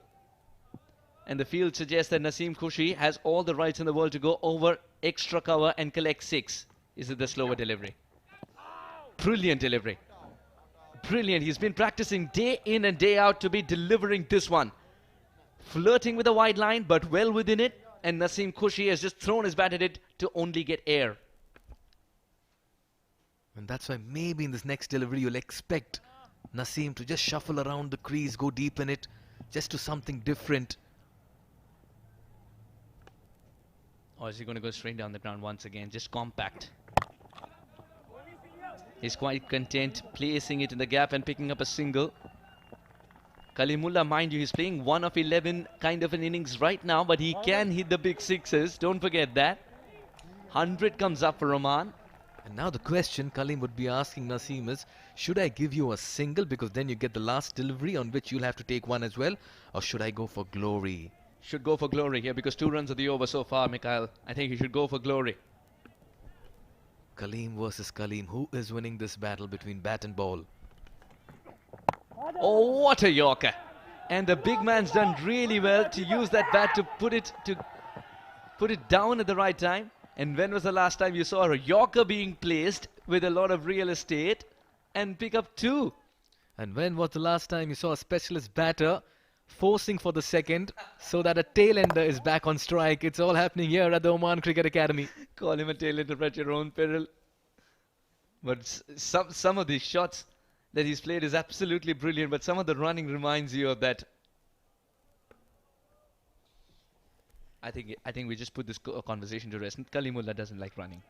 And the field suggests that Naseem Khushi has all the rights in the world to go over extra cover and collect 6. Is it the slower delivery? Brilliant delivery. Brilliant. He's been practicing day in and day out to be delivering this one. Flirting with a wide line, but well within it. And Naseem Khushi has just thrown his bat at it to only get air. And that's why maybe in this next delivery you'll expect Naseem to just shuffle around the crease, go deep in it, just to something different. Or is he going to go straight down the ground once again? Just compact. He's quite content placing it in the gap and picking up a single. Kalimullah, mind you, he's playing 1 of 11 kind of an innings right now, but he can hit the big sixes. Don't forget that. 100 comes up for Oman. And now the question Kaleem would be asking Naseem is, should I give you a single because then you get the last delivery on which you'll have to take one as well, or should I go for glory? Should go for glory here because 2 runs are the over so far, Mikhail. I think he should go for glory. Kaleem versus Kaleem. Who is winning this battle between bat and ball? Oh, what a Yorker. And the big man's done really well to use that bat to put it down at the right time. And when was the last time you saw a Yorker being placed with a lot of real estate and pick up 2? And when was the last time you saw a specialist batter forcing for the second so that a tail-ender is back on strike? It's all happening here at the Oman Cricket Academy. Call him a tail-ender at your own peril. But some of these shots that he's played is absolutely brilliant, but some of the running reminds you of that. I think we just put this conversation to rest. Kalimullah doesn't like running.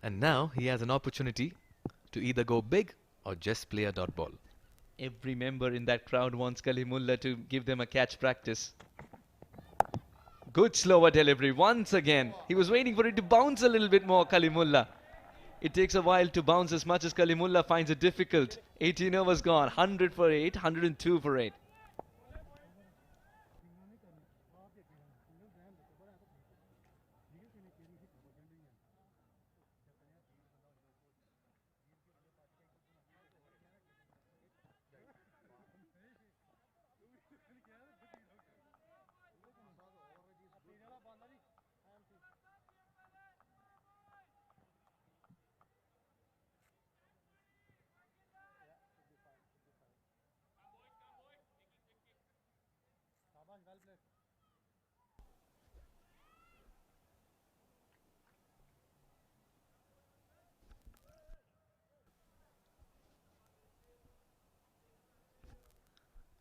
And now he has an opportunity to either go big or just play a dot ball. Every member in that crowd wants Kalimullah to give them a catch practice. Good slower delivery once again. He was waiting for it to bounce a little bit more, Kalimullah. It takes a while to bounce as much as Kalimullah finds it difficult. 18 overs gone. 100 for 8, 102 for 8.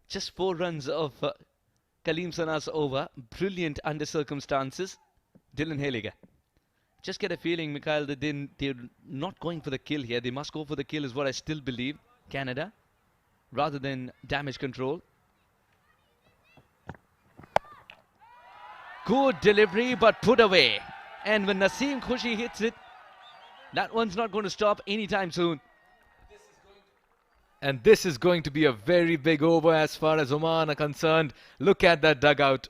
Just 4 runs of Kaleem Sana's over. Brilliant under circumstances. Dylan Heliger. Just get a feeling, Mikhail, that they're not going for the kill here. They must go for the kill is what I still believe, Canada, rather than damage control. Good delivery, but put away. And when Naseem Khushi hits it, that one's not going to stop anytime soon. And this is going to be a very big over as far as Oman are concerned. Look at that dugout.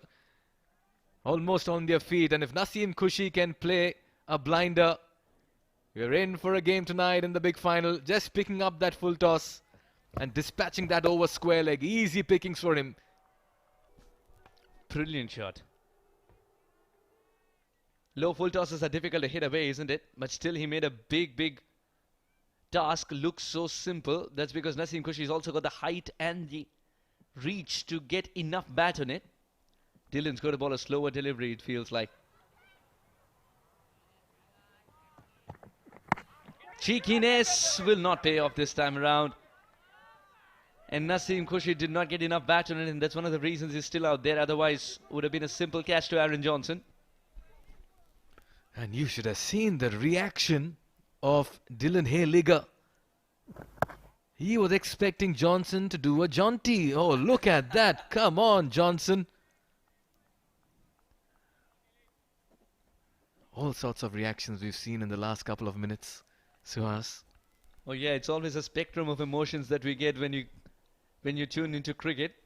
Almost on their feet. And if Naseem Khushi can play a blinder, we're in for a game tonight in the big final. Just picking up that full toss and dispatching that over square leg. Easy pickings for him. Brilliant shot. Low full tosses are difficult to hit away, isn't it? But still he made a big task look so simple. That's because Naseem Khushi's also got the height and the reach to get enough bat on it. Dylan's got to ball a slower delivery, it feels like. Cheekiness will not pay off this time around. And Naseem Khushi did not get enough bat on it, and that's one of the reasons he's still out there. Otherwise, would have been a simple catch to Aaron Johnson. And you should have seen the reaction of Dylan Hayliger. He was expecting Johnson to do a jaunty. Oh, look at that. Come on, Johnson. All sorts of reactions we've seen in the last couple of minutes. Suhas. Oh yeah, it's always a spectrum of emotions that we get when you tune into cricket.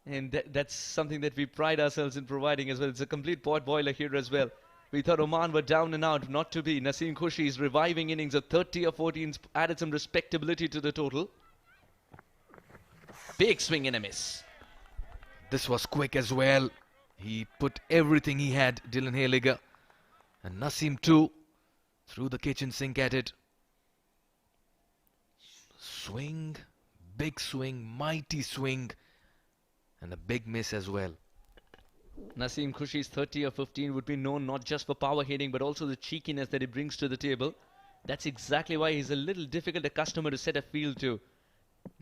And that's something that we pride ourselves in providing as well. It's a complete pot boiler here as well. We thought Oman were down and out, not to be. Naseem Khushi's reviving innings of 30 or 14 added some respectability to the total. Big swing and a miss. This was quick as well. He put everything he had, Dylan Hayliger. And Naseem too. Threw the kitchen sink at it. Swing, big swing, mighty swing. And a big miss as well. Naseem Khushi's 30 or 15 would be known not just for power hitting but also the cheekiness that he brings to the table. That's exactly why he's a little difficult a customer to set a field to.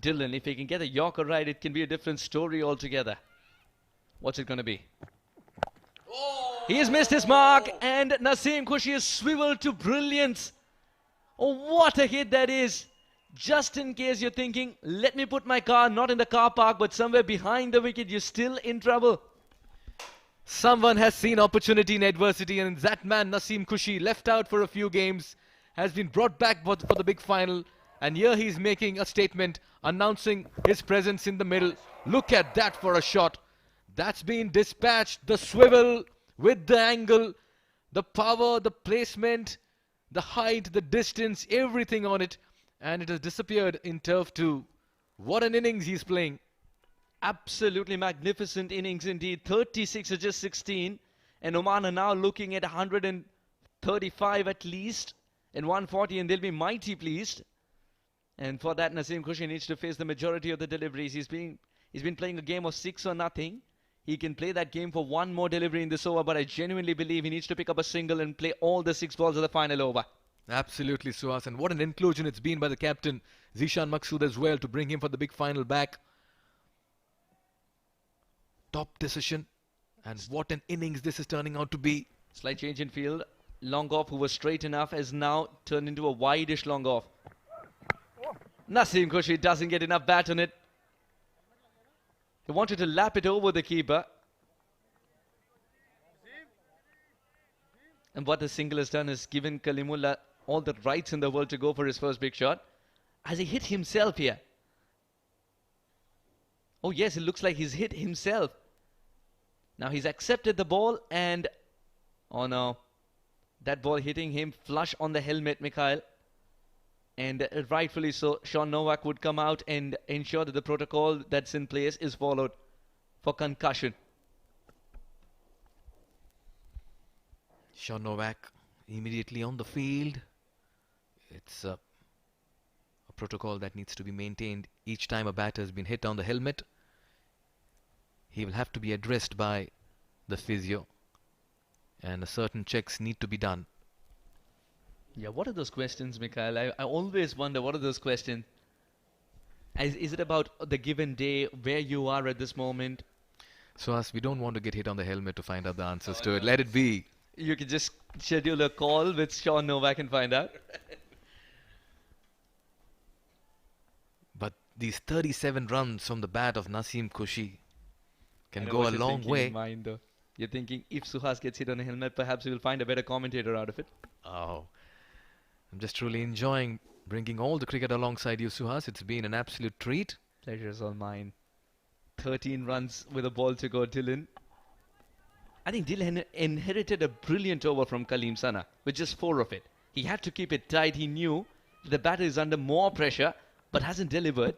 Dylan, if he can get a Yorker right, it can be a different story altogether. What's it going to be? Oh! He has missed his mark and Naseem Khushi has swiveled to brilliance. Oh, what a hit that is. Just in case you're thinking, let me put my car not in the car park but somewhere behind the wicket, you're still in trouble. Someone has seen opportunity in adversity, and that man Naseem Khushi, left out for a few games, has been brought back for the big final. And here he's making a statement, announcing his presence in the middle. Look at that for a shot. That's been dispatched. The swivel with the angle, the power, the placement, the height, the distance, everything on it. And it has disappeared in turf too. What an innings he's playing. Absolutely magnificent innings indeed. 36 or just 16. And Oman are now looking at 135 at least. And 140, and they'll be mighty pleased. And for that, Naseem Khushi needs to face the majority of the deliveries. He's been playing a game of 6 or nothing. He can play that game for one more delivery in this over, but I genuinely believe he needs to pick up a single and play all the 6 balls of the final over. Absolutely, Suhas. And what an inclusion it's been by the captain, Zishan Maqsood, as well, to bring him for the big final back. Top decision. And what an innings this is turning out to be. Slight change in field. Long off, who was straight enough, has now turned into a wide-ish long off. Naseem Khushi doesn't get enough bat on it. He wanted to lap it over the keeper. And what the single has done is given Kalimullah all the rights in the world to go for his first big shot. Has he hit himself here? Oh yes, it looks like he's hit himself. Now he's accepted the ball and... oh no. That ball hitting him flush on the helmet, Mikhail. And rightfully so, Sean Novak would come out and ensure that the protocol that's in place is followed for concussion. Sean Novak immediately on the field. It's a protocol that needs to be maintained each time a batter has been hit on the helmet. He will have to be addressed by the physio, and certain checks need to be done. Yeah, what are those questions, Mikhail? I always wonder, what are those questions? Is it about the given day, where you are at this moment? So as we don't want to get hit on the helmet to find out the answers to it. Let it be. You can just schedule a call with Sean Novak and find out. But these 37 runs from the bat of Naseem Khushi I can know go what a you're long thinking way. in mind, though. You're thinking if Suhas gets hit on a helmet, perhaps we'll find a better commentator out of it. Oh, I'm just truly enjoying bringing all the cricket alongside you, Suhas. It's been an absolute treat. Pleasure's all mine. 13 runs with a ball to go, Dylan. I think Dylan inherited a brilliant over from Kaleem Sana with just 4 of it. He had to keep it tight. He knew the batter is under more pressure but hasn't delivered.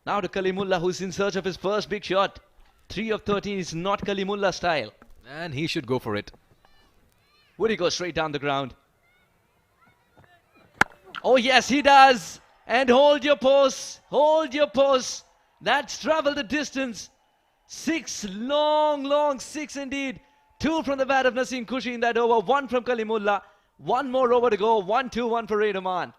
Now to Kalimullah, who's in search of his first big shot. 3 of 13 is not Kalimullah style. And he should go for it. Would he go straight down the ground? Oh yes, he does. And hold your pose. Hold your pose. That's traveled the distance. 6, long 6 indeed. 2 from the bat of Naseem Khushi in that over. 1 from Kalimullah. 1 more over to go. 1-2-1 for Oman.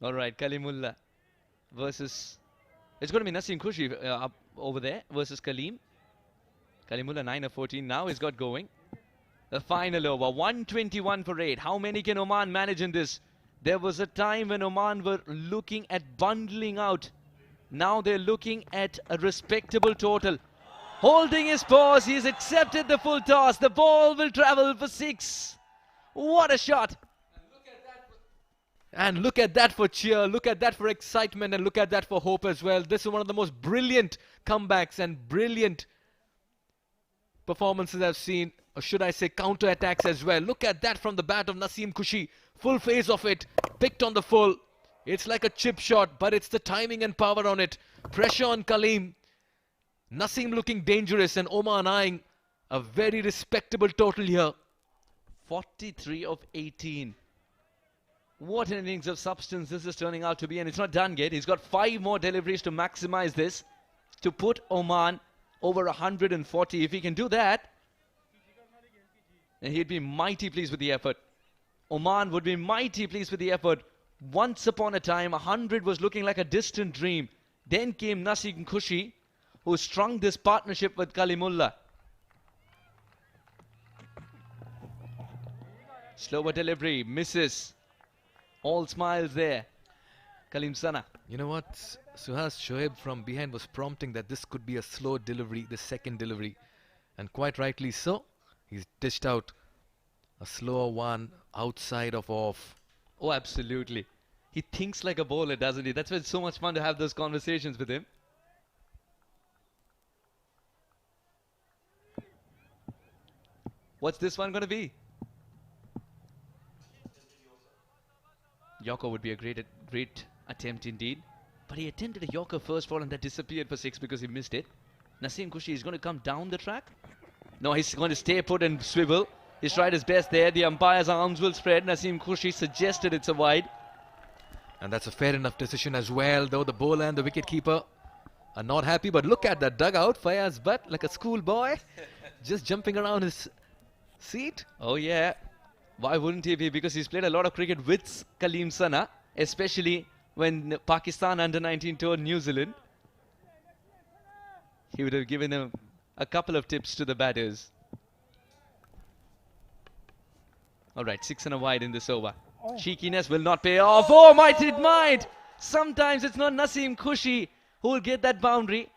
All right, Kalimullah versus... It's going to be Naseem Khushi up over there versus Kaleem. Kalimullah 9 of 14 now. He's got going. The final over. 121 for 8. How many can Oman manage in this? There was a time when Oman were looking at bundling out. Now they're looking at a respectable total. Holding his paws. He's accepted the full toss. The ball will travel for 6. What a shot. And look at that for cheer, look at that for excitement, and look at that for hope as well. This is one of the most brilliant comebacks and brilliant performances I've seen, or should I say counter-attacks as well. Look at that from the bat of Naseem Khushi. Full phase of it, picked on the full. It's like a chip shot, but it's the timing and power on it. Pressure on Kaleem. Naseem looking dangerous, and Oman eyeing a very respectable total here. 43 of 18. What an innings of substance this is turning out to be, and it's not done yet. He's got 5 more deliveries to maximize this, to put Oman over 140. If he can do that, then he'd be mighty pleased with the effort. Oman would be mighty pleased with the effort. Once upon a time, 100 was looking like a distant dream. Then came Naseem Khushi, who strung this partnership with Kalimullah. Slower delivery, misses. All smiles there. Kaleem Sana. You know what? Suhas Shoaib from behind was prompting that this could be a slow delivery, the second delivery. And quite rightly so. He's dished out a slower one outside of off. Oh, absolutely. He thinks like a bowler, doesn't he? That's why it's so much fun to have those conversations with him. What's this one going to be? Yorker would be a great attempt indeed. But he attempted a Yorker first ball and that disappeared for 6 because he missed it. Naseem Khushi is going to come down the track. No, he's going to stay put and swivel. He's tried his best there. The umpire's arms will spread. Naseem Khushi suggested it's a wide. And that's a fair enough decision as well, though the bowler and the wicketkeeper are not happy. But look at that dugout. Fayaz Butt, like a schoolboy, just jumping around his seat. Oh, yeah. Why wouldn't he be? Because he's played a lot of cricket with Kaleem Sana, especially when Pakistan under-19 toured New Zealand. He would have given him a couple of tips to the batters. All right, 6 and a wide in this over. Cheekiness will not pay off. Oh, might it might! Sometimes it's not Naseem Khushi who will get that boundary.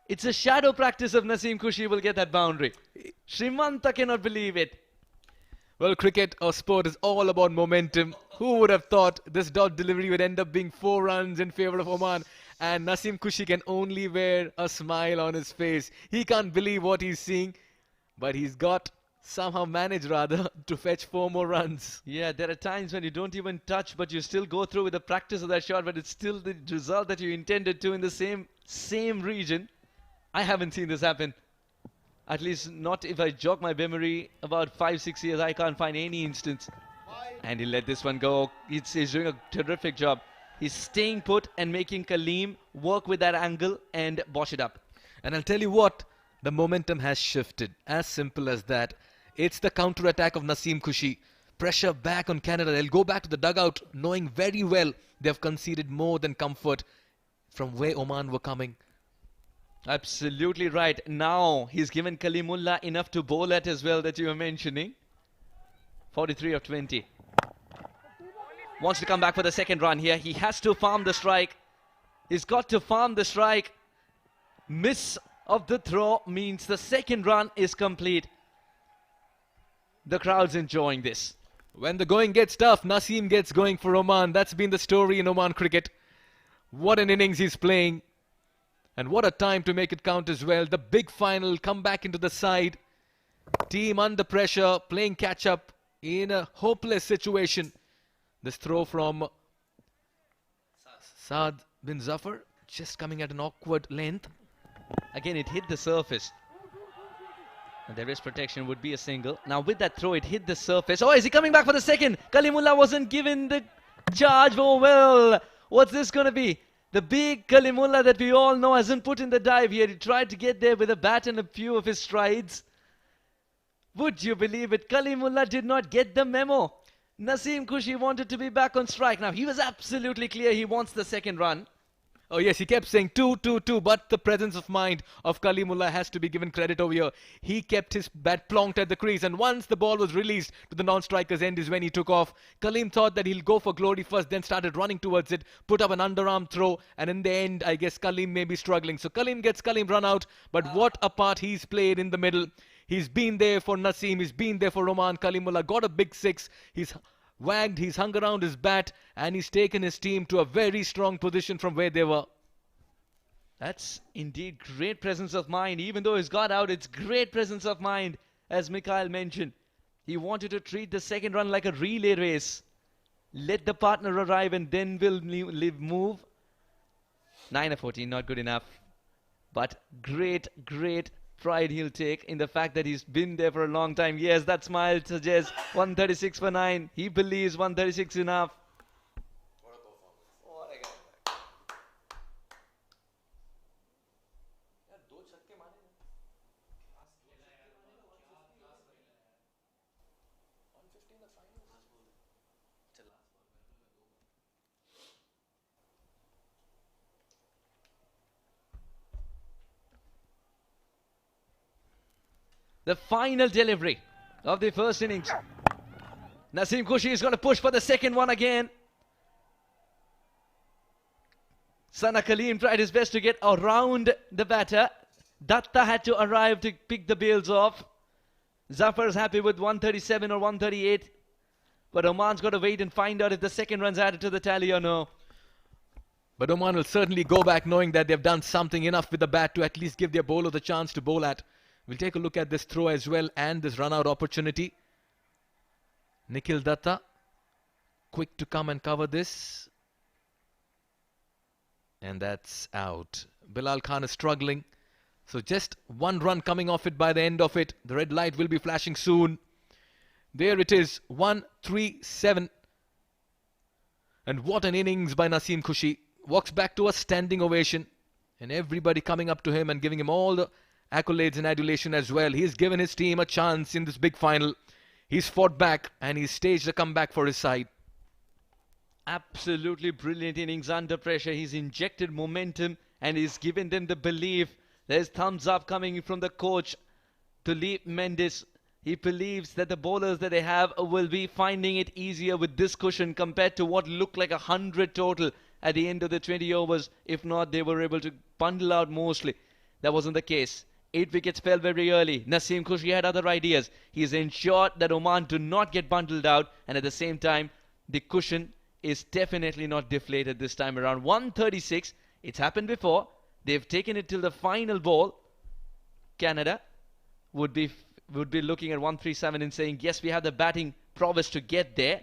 It's a shadow practice of Naseem Khushi who will get that boundary. Srimanta cannot believe it. Well, cricket or sport is all about momentum. Who would have thought this dot delivery would end up being 4 runs in favor of Oman? And Naseem Kushi can only wear a smile on his face. He can't believe what he's seeing, but he's got somehow managed rather to fetch 4 more runs. Yeah, there are times when you don't even touch, but you still go through with the practice of that shot, but it's still the result that you intended to in the same region. I haven't seen this happen. At least not if I jog my memory about 5-6 years. I can't find any instance. And he let this one go. He's doing a terrific job. He's staying put and making Kaleem work with that angle and bosh it up. And I'll tell you what, the momentum has shifted. As simple as that. It's the counter-attack of Naseem Kushi. Pressure back on Canada. They'll go back to the dugout knowing very well they've conceded more than comfort from where Oman were coming. Absolutely right. Now he's given Kalimullah enough to bowl at as well that you were mentioning. 43 of 20. Wants to come back for the second run here. He has to farm the strike. He's got to farm the strike. Miss of the throw means the second run is complete. The crowd's enjoying this. When the going gets tough, Naseem gets going for Oman. That's been the story in Oman cricket. What an innings he's playing. And what a time to make it count as well. The big final, come back into the side. Team under pressure, playing catch-up in a hopeless situation. This throw from Saad bin Zafar, just coming at an awkward length. Again, it hit the surface. And there is protection, would be a single. Now with that throw, it hit the surface. Oh, is he coming back for the second? Kalimullah wasn't given the charge. Oh, well, what's this going to be? The big Kalimullah that we all know hasn't put in the dive here. He tried to get there with a bat and a few of his strides. Would you believe it? Kalimullah did not get the memo. Naseem Kushi wanted to be back on strike. Now, he was absolutely clear he wants the second run. Oh yes, he kept saying 2, but the presence of mind of Kalimullah has to be given credit over here. He kept his bat plonked at the crease, and once the ball was released to the non-striker's end is when he took off. Kaleem thought that he'll go for glory first, then started running towards it, put up an underarm throw, and in the end, I guess Kaleem may be struggling. So Kaleem run out, but what a part he's played in the middle. He's been there for Naseem, he's been there for Oman. Kalimullah got a big six. He's wagged, he's hung around his bat, and he's taken his team to a very strong position from where they were. That's indeed great presence of mind. Even though he's got out, it's great presence of mind. As Mikhail mentioned, he wanted to treat the second run like a relay race. Let the partner arrive and then we'll move. 9 of 14, not good enough. But great pride he'll take in the fact that he's been there for a long time. Yes, that smile suggests 136 for 9. He believes 136 enough. The final delivery of the first innings. Naseem Kushi is going to push for the second one again. Sana Kaleem tried his best to get around the batter. Datta had to arrive to pick the bails off. Zafar's happy with 137 or 138. But Oman's got to wait and find out if the second run's added to the tally or no. But Oman will certainly go back knowing that they've done something enough with the bat to at least give their bowler the chance to bowl at. We'll take a look at this throw as well and this run-out opportunity. Nikhil Datta, quick to come and cover this. And that's out. Bilal Khan is struggling. So just one run coming off it by the end of it. The red light will be flashing soon. There it is, 1-3-7. And what an innings by Naseem Kushi. Walks back to a standing ovation. And everybody coming up to him and giving him all the accolades and adulation as well. He's given his team a chance in this big final. He's fought back and he's staged a comeback for his side. Absolutely brilliant innings under pressure. He's injected momentum and he's given them the belief. There's thumbs up coming from the coach, Tulip Mendes. He believes that the bowlers that they have will be finding it easier with this cushion compared to what looked like 100 total at the end of the 20 overs. If not, they were able to bundle out mostly. That wasn't the case. 8 wickets fell very early. Naseem Khushi had other ideas. He's ensured that Oman do not get bundled out, and at the same time, the cushion is definitely not deflated this time around. 136. It's happened before. They've taken it till the final ball. Canada would be looking at 137 and saying, yes, we have the batting prowess to get there.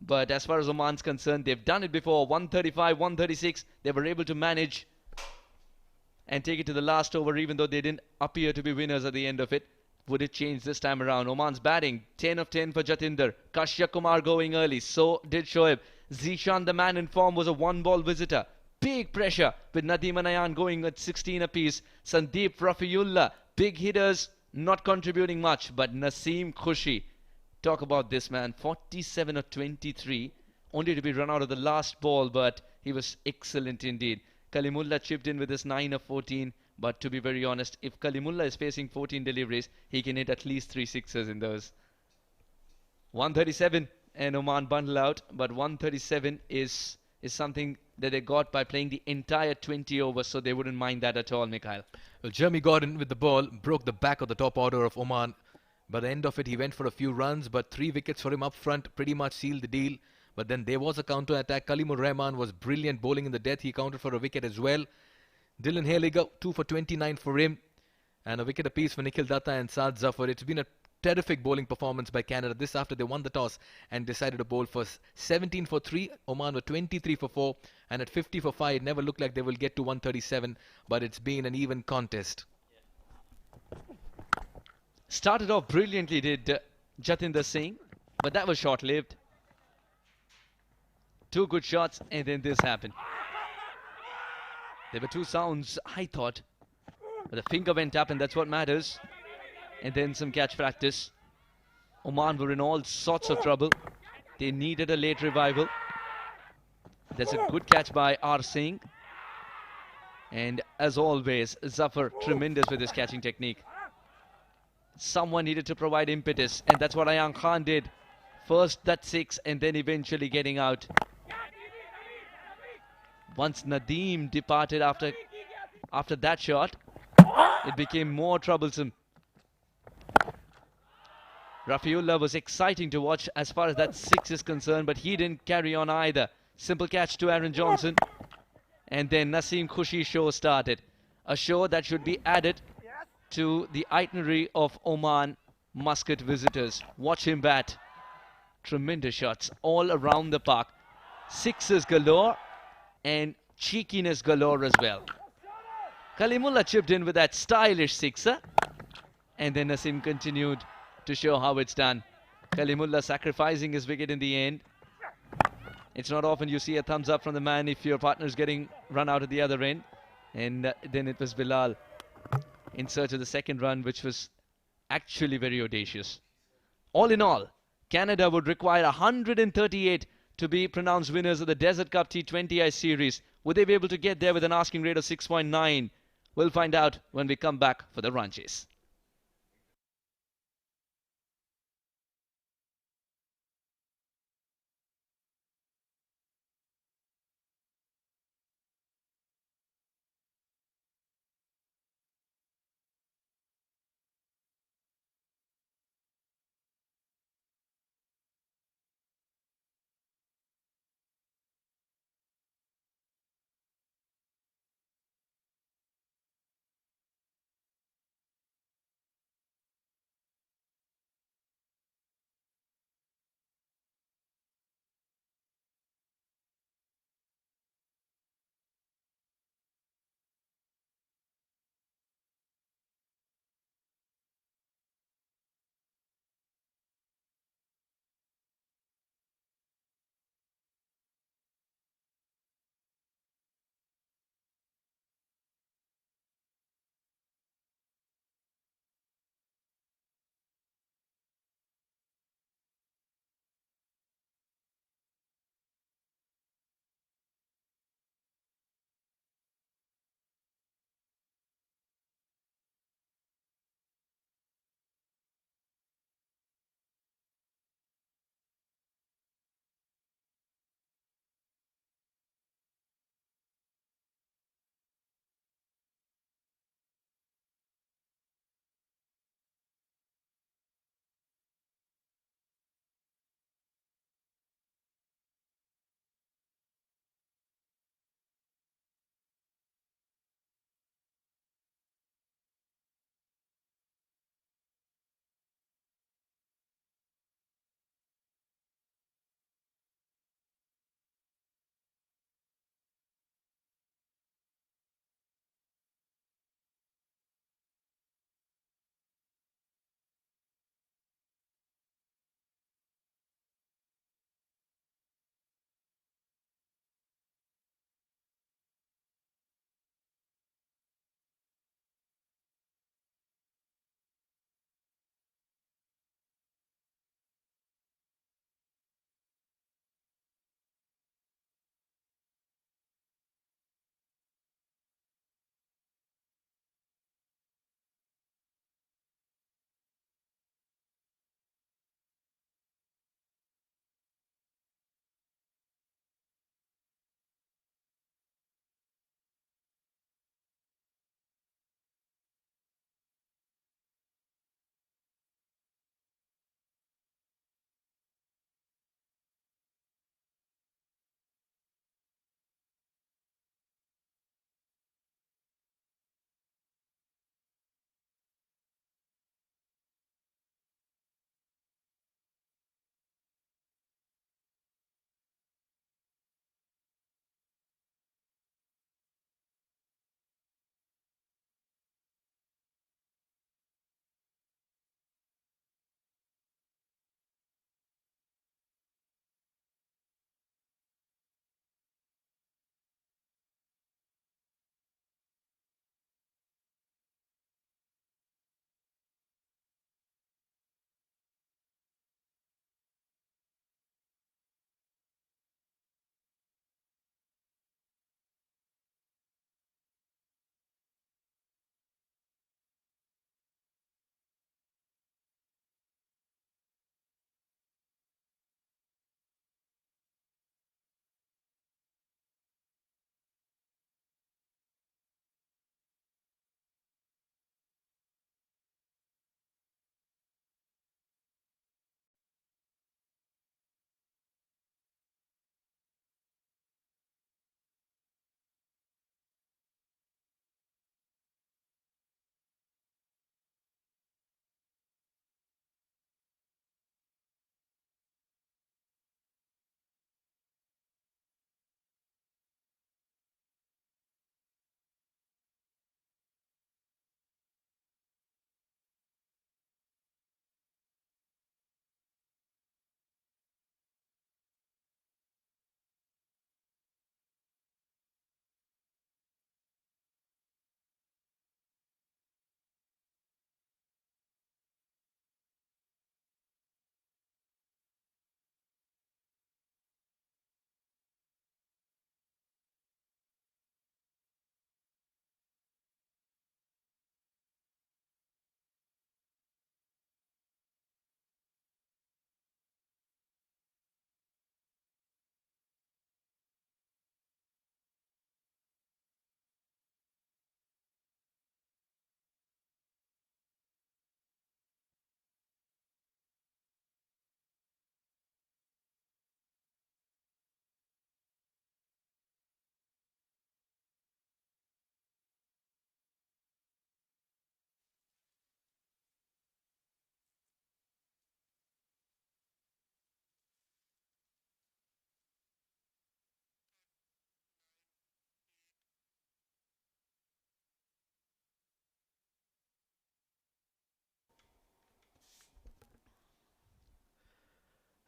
But as far as Oman's concerned, they've done it before. 135, 136. They were able to manage and take it to the last over, even though they didn't appear to be winners at the end of it. Would it change this time around? Oman's batting, 10 of 10 for Jatinder. Kashya Kumar going early, so did Shoaib. Zishan, the man in form, was a one-ball visitor. Big pressure with Nadeem and Ayan going at 16 apiece. Sandeep Rafiullah, big hitters, not contributing much. But Naseem Khushi, talk about this man, 47 of 23, only to be run out of the last ball, but he was excellent indeed. Kalimullah chipped in with his 9 of 14, but to be very honest, if Kalimullah is facing 14 deliveries, he can hit at least 3 sixes in those. 137 and Oman bundle out, but 137 is something that they got by playing the entire 20 overs, so they wouldn't mind that at all, Mikhail. Well, Jeremy Gordon with the ball broke the back of the top order of Oman. By the end of it, he went for a few runs, but 3 wickets for him up front pretty much sealed the deal. But then there was a counter-attack. Kalimur Rahman was brilliant bowling in the death. He counted for a wicket as well. Dylan Haliger, 2 for 29 for him. And a wicket apiece for Nikhil Datta and Saad Zafar. It's been a terrific bowling performance by Canada. This after they won the toss and decided to bowl first. 17 for 3. Oman were 23 for 4. And at 50 for 5, it never looked like they will get to 137. But it's been an even contest. Started off brilliantly, did Jatinder Singh. But that was short-lived. 2 good shots, and then this happened. There were 2 sounds, I thought. But the finger went up, and that's what matters. And then some catch practice. Oman were in all sorts of trouble. They needed a late revival. That's a good catch by R. Singh. And as always, Zafar, tremendous with his catching technique. Someone needed to provide impetus, and that's what Ayan Khan did. First that 6, and then eventually getting out. Once Nadeem departed after that shot, it became more troublesome. Rafiullah was exciting to watch as far as that 6 is concerned, but he didn't carry on either. Simple catch to Aaron Johnson. And then Naseem Khushi show started. A show that should be added to the itinerary of Oman Muscat visitors. Watch him bat. Tremendous shots all around the park. 6s galore and cheekiness galore as well. Kalimullah chipped in with that stylish 6er. And then Naseem continued to show how it's done. Kalimullah sacrificing his wicket in the end. It's not often you see a thumbs up from the man if your partner is getting run out at the other end. And then it was Bilal in search of the second run, which was actually very audacious. All in all, Canada would require 138 to be pronounced winners of the Desert Cup T20I series. Would they be able to get there with an asking rate of 6.9? We'll find out when we come back for the run chase.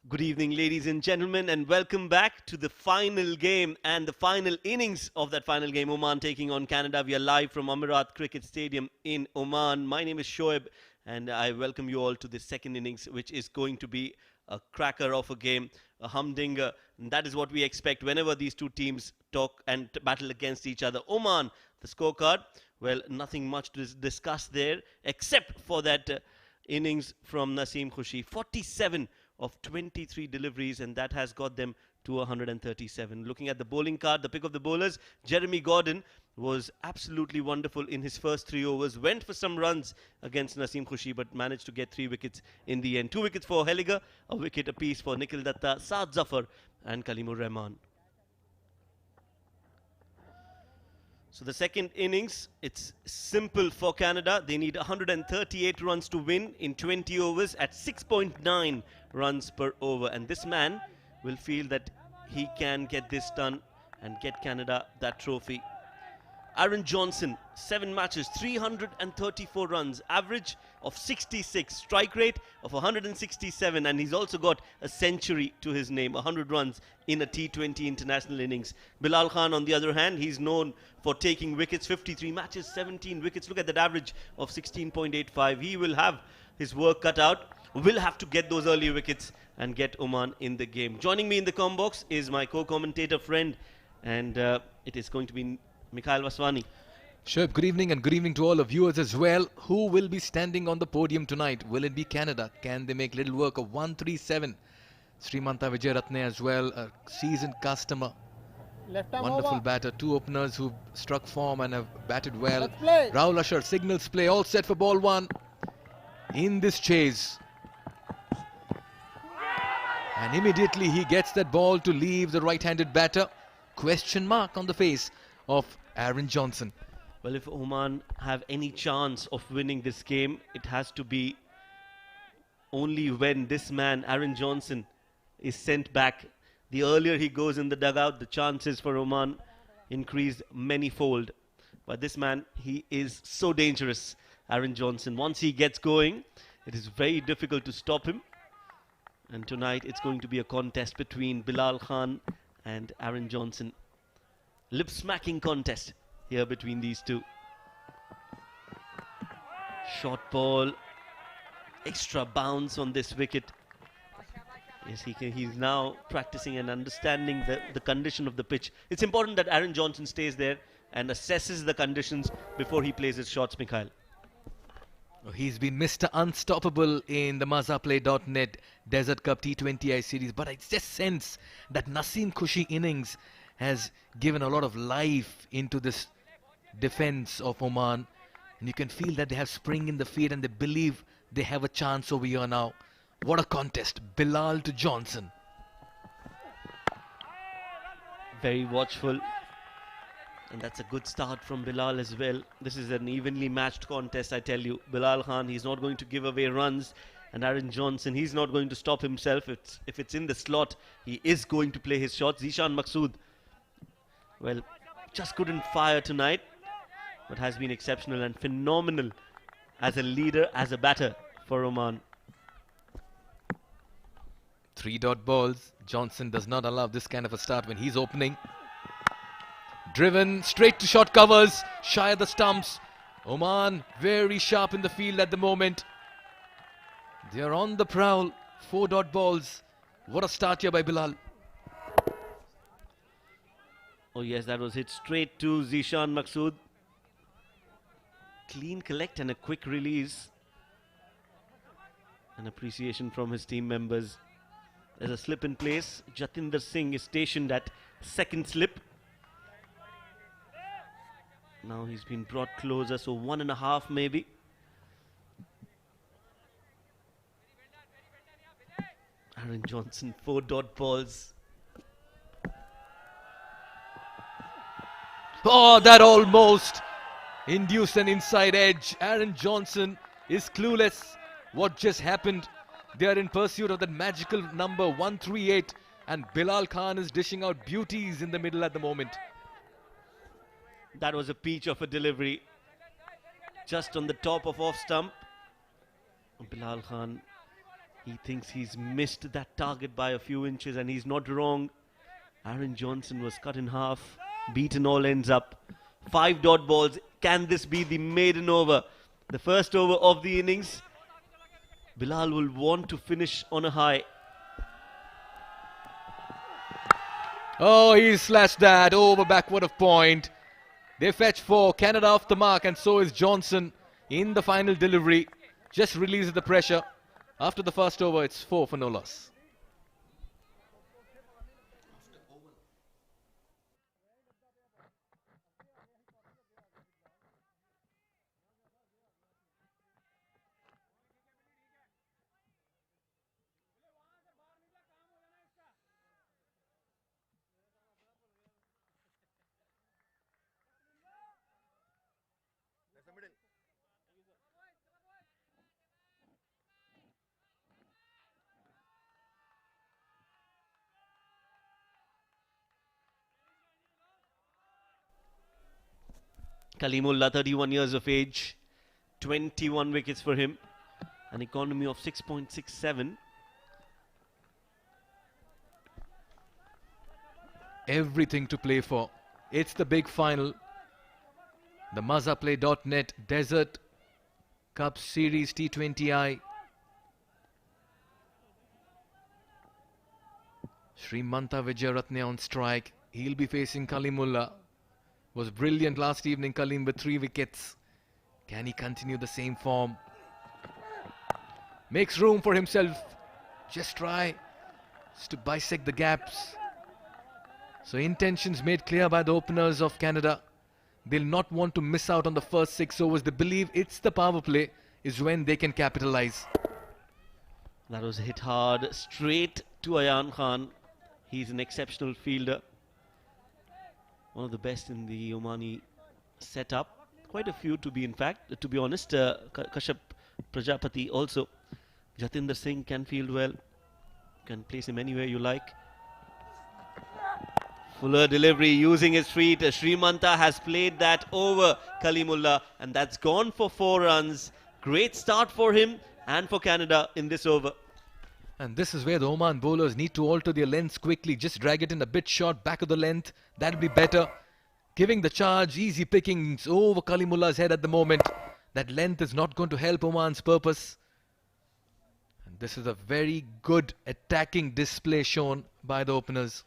Good evening, ladies and gentlemen, and welcome back to the final game and the final innings of that final game. Oman taking on Canada. We are live from Amirat Cricket Stadium in Oman. My name is Shoaib, and I welcome you all to the second innings, which is going to be a cracker of a game, a humdinger. And that is what we expect whenever these two teams talk and battle against each other. Oman, the scorecard, well, nothing much to discuss there, except for that innings from Naseem Khushi. 47 of 23 deliveries, and that has got them to 137. Looking at the bowling card, the pick of the bowlers, Jeremy Gordon was absolutely wonderful in his first 3 overs. Went for some runs against Naseem Khushi, but managed to get 3 wickets in the end. 2 wickets for Heliger, a wicket apiece for Nikhil Datta, Saad Zafar and Kalimur Rahman. So the second innings, it's simple for Canada. They need 138 runs to win in 20 overs at 6.9 runs per over. And this man will feel that he can get this done and get Canada that trophy. Aaron Johnson, 7 matches, 334 runs, average of 66, strike rate of 167, and he's also got a century to his name, 100 runs in a T20 international innings. Bilal Khan, on the other hand, he's known for taking wickets, 53 matches, 17 wickets. Look at that average of 16.85. He will have his work cut out, will have to get those early wickets and get Oman in the game. Joining me in the comm box is my co-commentator friend, and it is going to be Mikhail Vaswani. Shoaib, good evening and good evening to all of viewers as well. Who will be standing on the podium tonight? Will it be Canada? Can they make little work of 137? Srimanta Vijayaratne as well, a seasoned customer. Wonderful batter. 2 openers who've struck form and have batted well. Rahul Ashar signals play, all set for ball 1. In this chase. And immediately he gets that ball to leave the right-handed batter. Question mark on the face of Aaron Johnson. Well, if Oman have any chance of winning this game, it has to be only when this man, Aaron Johnson, is sent back. The earlier he goes in the dugout, the chances for Oman increase many-fold. But this man, he is so dangerous, Aaron Johnson. Once he gets going, it is very difficult to stop him. And tonight, it's going to be a contest between Bilal Khan and Aaron Johnson. Lip-smacking contest here between these two. Short ball, extra bounce on this wicket. Yes, he's now practicing and understanding the condition of the pitch. It's important that Aaron Johnson stays there and assesses the conditions before he plays his shots, Mikhail. He's been Mr. Unstoppable in the MazaPlay.net Desert Cup T20I series, but I just sense that Naseem Khushi innings has given a lot of life into this defense of Oman, and you can feel that they have spring in the feet and they believe they have a chance over here now. What a contest, Bilal to Johnson. Very watchful, and that's a good start from Bilal as well. This is an evenly matched contest, I tell you. Bilal Khan, he's not going to give away runs, and Aaron Johnson, he's not going to stop himself. If it's in the slot, he is going to play his shots. Zishan Maqsood, well, just couldn't fire tonight, but has been exceptional and phenomenal as a leader, as a batter for Oman. 3-dot balls. Johnson does not allow this kind of a start when he's opening. Driven straight to short covers, shy of the stumps. Oman very sharp in the field at the moment. They are on the prowl. 4-dot balls. What a start here by Bilal. Oh yes, that was hit straight to Zishan Maqsood. Clean collect and a quick release. An appreciation from his team members. There's a slip in place. Jatinder Singh is stationed at second slip. Now he's been brought closer, so 1.5 maybe. Aaron Johnson, 4-dot balls. Oh, that almost induced an inside edge. Aaron Johnson is clueless what just happened. They are in pursuit of that magical number 138, and Bilal Khan is dishing out beauties in the middle at the moment. That was a peach of a delivery. Just on the top of off stump. Bilal Khan, He thinks he's missed that target by a few inches, and he's not wrong. Aaron Johnson was cut in half, beaten all ends up. 5 dot balls. Can this be the maiden over? The first over of the innings. Bilal will want to finish on a high. Oh, he slashed that over backward of point. They fetch 4. Canada off the mark, and so is Johnson in the final delivery. Just releases the pressure. After the first over, it's 4 for no loss. Kalimullah, 31 years of age, 21 wickets for him, an economy of 6.67. Everything to play for. It's the big final. The MazaPlay.net Desert Cup Series T20I. Srimanta Vijayaratne on strike. He'll be facing Kalimullah. Was brilliant last evening, Kalim, with 3 wickets. Can he continue the same form? Makes room for himself. Just try to bisect the gaps. So intentions made clear by the openers of Canada. They'll not want to miss out on the first 6 overs. They believe it's the power play is when they can capitalize. That was hit hard straight to Ayan Khan. He's an exceptional fielder. One of the best in the Omani setup. Quite a few to be honest. Kashyap Prajapati also. Jatinder Singh can field well. Can place him anywhere you like. Fuller delivery using his feet. Srimanta has played that over Kalimullah, and that's gone for 4 runs. Great start for him and for Canada in this over. And this is where the Oman bowlers need to alter their lengths quickly. Just drag it in a bit short, back of the length. That'll be better. Giving the charge, easy pickings over Kalimullah's head at the moment. That length is not going to help Oman's purpose. And this is a very good attacking display shown by the openers.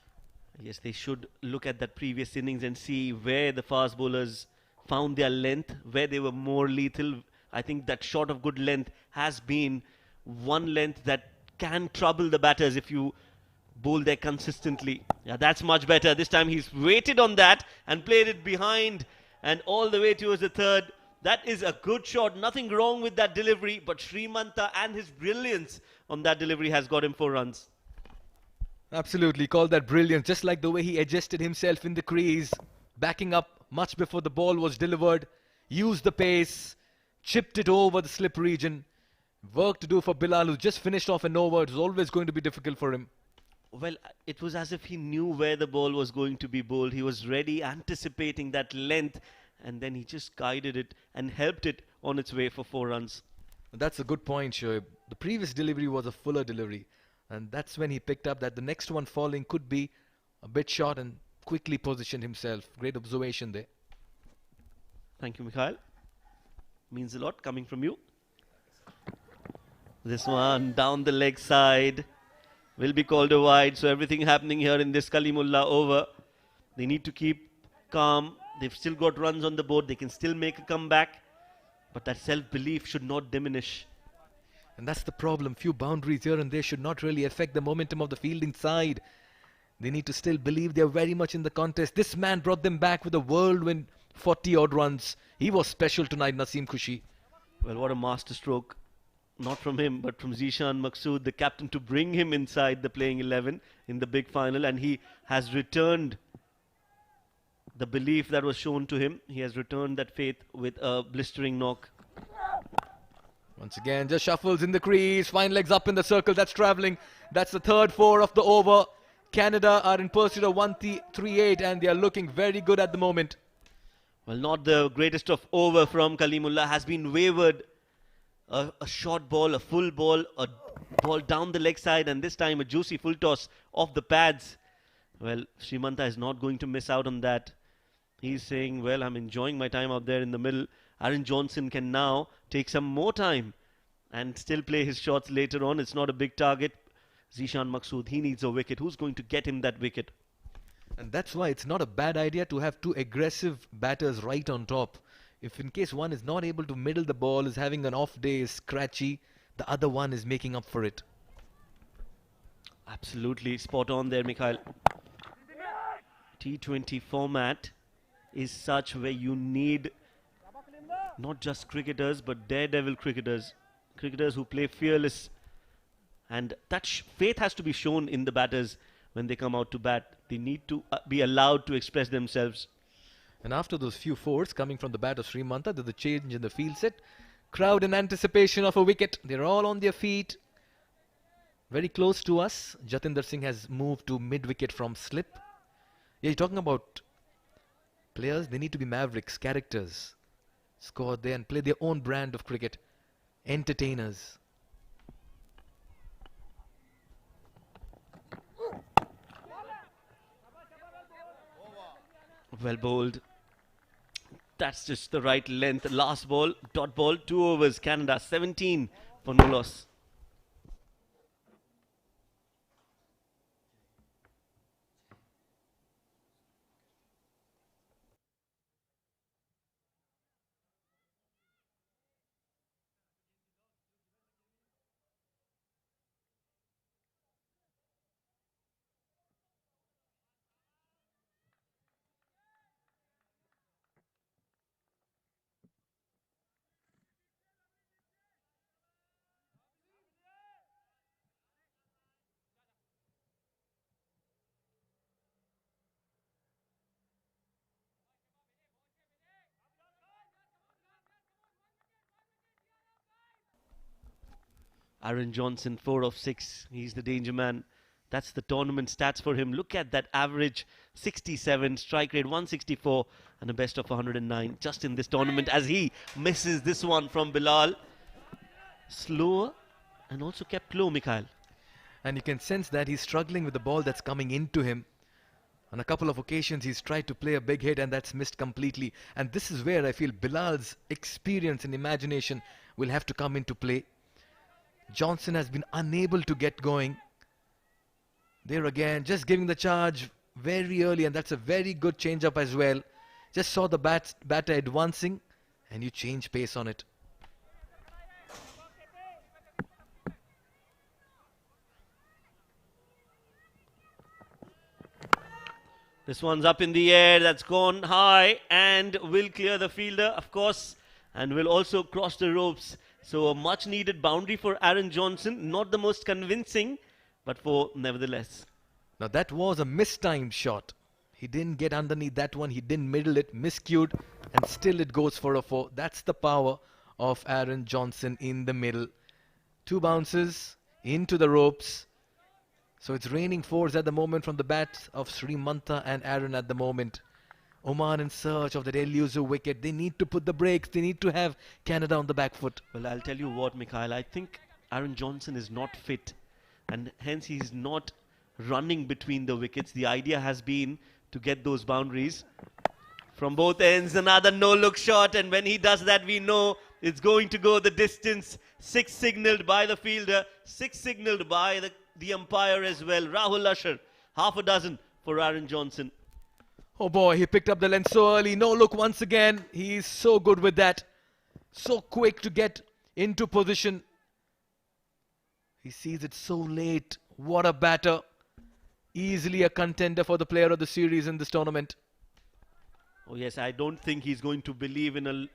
Yes, they should look at that previous innings and see where the fast bowlers found their length, where they were more lethal. I think that shot of good length has been one length that can trouble the batters if you bowl there consistently. Yeah, that's much better. This time he's waited on that and played it behind and all the way towards the third. That is a good shot. Nothing wrong with that delivery, but Srimanta and his brilliance on that delivery has got him 4 runs. Absolutely, call that brilliant. Just like the way he adjusted himself in the crease, backing up much before the ball was delivered, used the pace, chipped it over the slip region. Work to do for Bilal, who just finished off an over. It was always going to be difficult for him. Well, it was as if he knew where the ball was going to be bowled. He was ready, anticipating that length, and then he just guided it and helped it on its way for 4 runs. That's a good point, Shoaib. The previous delivery was a fuller delivery, and that's when he picked up that the next one falling could be a bit short and quickly positioned himself. Great observation there. Thank you, Mikhail. Means a lot coming from you. This one down the leg side will be called a wide. So everything happening here in this Kalimullah over. They need to keep calm. They've still got runs on the board. They can still make a comeback. But that self-belief should not diminish. And that's the problem. Few boundaries here and there should not really affect the momentum of the fielding side. They need to still believe they're very much in the contest. This man brought them back with a whirlwind 40-odd runs. He was special tonight, Naseem Khushi. Well, what a masterstroke. Not from him, but from Zishan Maqsood, the captain, to bring him inside the playing 11 in the big final. And he has returned the belief that was shown to him. He has returned that faith with a blistering knock. Once again, just shuffles in the crease. Fine legs up in the circle. That's travelling. That's the third 4 of the over. Canada are in pursuit of 138 and they are looking very good at the moment. Well, not the greatest of over from Kalimullah. Has been wavered a short ball, a full ball, a ball down the leg side, and this time a juicy full toss off the pads. Well, Srimanta is not going to miss out on that. He's saying, well, I'm enjoying my time out there in the middle. Aaron Johnson can now take some more time and still play his shots later on. It's not a big target. Zishan Maqsood, he needs a wicket. Who's going to get him that wicket? And that's why it's not a bad idea to have two aggressive batters right on top. If in case one is not able to middle the ball, is having an off day, is scratchy, the other one is making up for it. Absolutely spot on there, Mikhail. T20 format is such where you need not just cricketers but daredevil cricketers. Cricketers who play fearless. And that faith has to be shown in the batters when they come out to bat. They need to be allowed to express themselves. And after those few fours coming from the bat of Srimanta, there's a change in the field set. Crowd in anticipation of a wicket. They're all on their feet. Very close to us. Jatinder Singh has moved to mid-wicket from slip. Yeah, you're talking about players. They need to be mavericks, characters. Score there and play their own brand of cricket. Entertainers. Well bowled. That's just the right length. Last ball, dot ball, 2 overs. Canada 17 for no loss. Aaron Johnson, 4 of 6. He's the danger man. That's the tournament stats for him. Look at that average, 67, strike rate 164, and a best of 109 just in this tournament as he misses this one from Bilal. Slower and also kept low, Mikhail. And you can sense that he's struggling with the ball that's coming into him. On a couple of occasions, he's tried to play a big hit and that's missed completely. And this is where I feel Bilal's experience and imagination will have to come into play. Johnson has been unable to get going. There again, just giving the charge very early, and that's a very good change-up as well. Just saw the batter advancing, and you change pace on it. This one's up in the air, that's gone high and will clear the fielder, of course, and will also cross the ropes. So a much needed boundary for Aaron Johnson. Not the most convincing, but for nevertheless. Now that was a mistimed shot. He didn't get underneath that one. He didn't middle it, miscued, and still it goes for a 4. That's the power of Aaron Johnson in the middle. 2 bounces into the ropes. So it's raining 4s at the moment from the bat of Srimanta and Aaron at the moment. Oman in search of that elusive wicket. They need to put the brakes. They need to have Canada on the back foot. Well, I'll tell you what, Mikhail. I think Aaron Johnson is not fit, and hence he's not running between the wickets. The idea has been to get those boundaries from both ends. Another no-look shot, and when he does that, we know it's going to go the distance. 6 signalled by the fielder, 6 signalled by the umpire as well. Rahul Ashar, half a dozen for Aaron Johnson. Oh boy, he picked up the length so early. No look once again. He's so good with that. So quick to get into position. He sees it so late. What a batter. Easily a contender for the player of the series in this tournament. Oh yes, I don't think he's going to believe in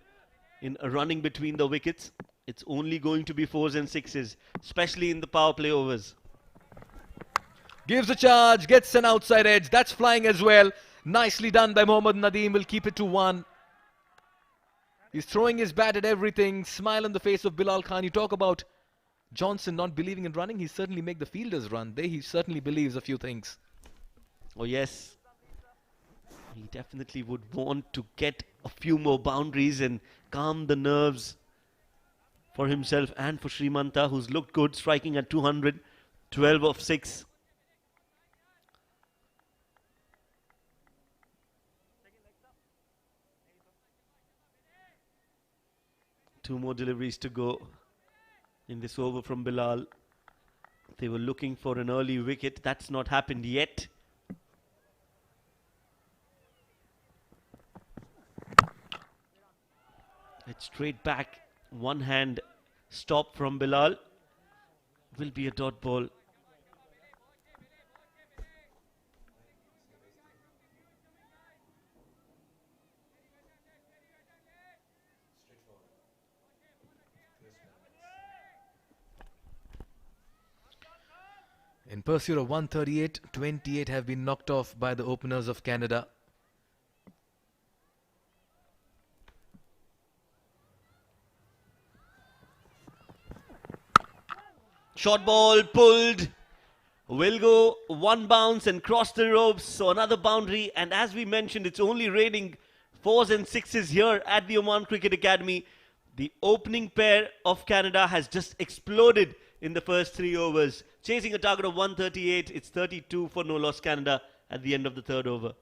a running between the wickets. It's only going to be 4s and 6s, especially in the power play overs. Gives a charge, gets an outside edge. That's flying as well. Nicely done by Mohammad Nadeem. Will keep it to 1. He's throwing his bat at everything. Smile on the face of Bilal Khan. You talk about Johnson not believing in running. He certainly make the fielders run. He certainly believes a few things. Oh yes. He definitely would want to get a few more boundaries and calm the nerves for himself and for Srimanta, who's looked good, striking at 200, 12 of 6. Two more deliveries to go in this over from Bilal. They were looking for an early wicket. That's not happened yet. It's straight back. One hand stop from Bilal. Will be a dot ball. In pursuit of 138, 28 have been knocked off by the openers of Canada. Short ball pulled. Will go one bounce and cross the ropes. So another boundary. And as we mentioned, it's only raining 4s and 6s here at the Oman Cricket Academy. The opening pair of Canada has just exploded in the first 3 overs. Chasing a target of 138. It's 32 for no loss Canada at the end of the 3rd over.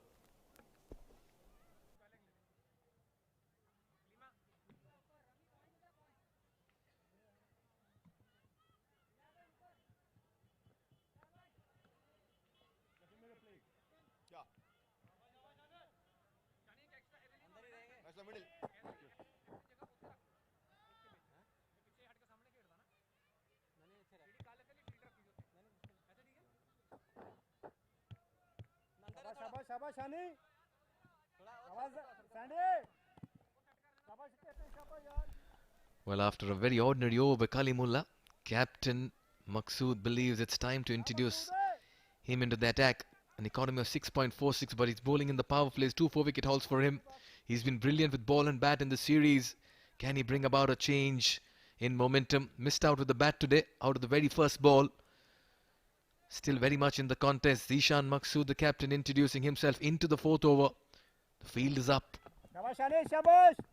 Well, after a very ordinary over by Kalimullah, Captain Maqsood believes it's time to introduce him into the attack. An economy of 6.46, but he's bowling in the power plays. 2 4-wicket hauls for him. He's been brilliant with ball and bat in the series. Can he bring about a change in momentum? Missed out with the bat today, out of the very first ball. Still very much in the contest. Zishan Maqsood, the captain, introducing himself into the 4th over. The field is up.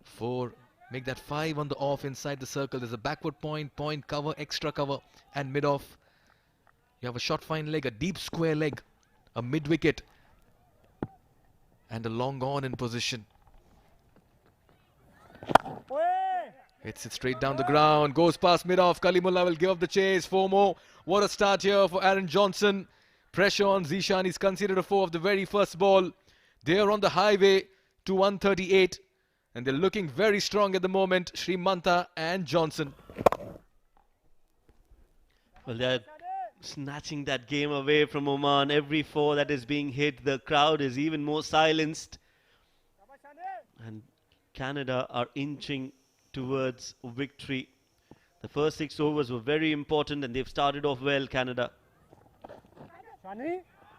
4. Make that 5 on the off inside the circle. There's a backward point, point cover, extra cover, and mid off. You have a short fine leg, a deep square leg, a mid wicket, and a long on in position. Hits it straight down the ground, goes past mid off. Kalimullah will give up the chase. 4 more. What a start here for Aaron Johnson. Pressure on Zishan. He's conceded a 4 of the very first ball. They are on the highway to 138. And they're looking very strong at the moment, Srimanta and Johnson. Well, they're snatching that game away from Oman. Every 4 that is being hit, the crowd is even more silenced. And Canada are inching towards victory. The first 6 overs were very important and they've started off well, Canada.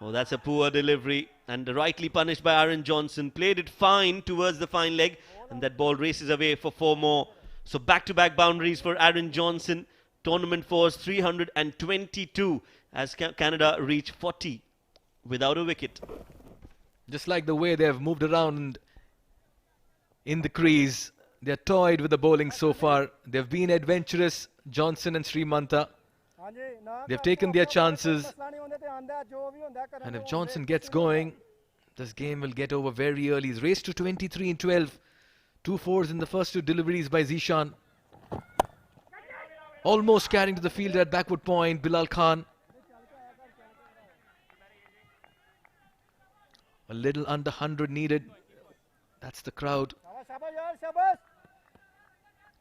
Oh, that's a poor delivery and rightly punished by Aaron Johnson. Played it fine towards the fine leg and that ball races away for 4 more. So back-to-back boundaries for Aaron Johnson. Tournament fours 322 as Canada reach 40 without a wicket. Just like the way they have moved around in the crease. They're toyed with the bowling so far. They've been adventurous, Johnson and Srimanta. They've taken their chances. And if Johnson gets going, this game will get over very early. He's raced to 23 in 12. 2 4s in the first 2 deliveries by Zishan. Almost carrying to the field at backward point, Bilal Khan. A little under 100 needed. That's the crowd.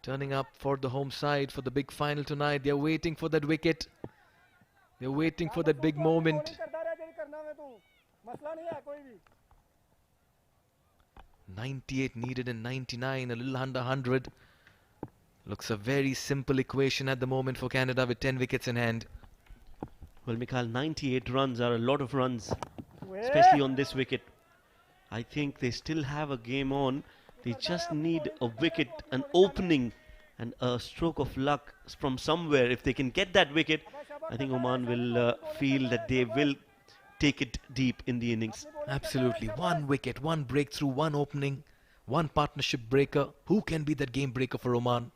Turning up for the home side for the big final tonight. They're waiting for that wicket. They're waiting for that big moment. 98 needed and 99, a little under 100. Looks a very simple equation at the moment for Canada with 10 wickets in hand. Well, Mikhail, 98 runs are a lot of runs, especially on this wicket. I think they still have a game on. They just need a wicket, an opening and a stroke of luck from somewhere. If they can get that wicket, I think Oman will feel that they will take it deep in the innings. Absolutely. 1 wicket, 1 breakthrough, 1 opening, 1 partnership breaker. Who can be that game breaker for Oman?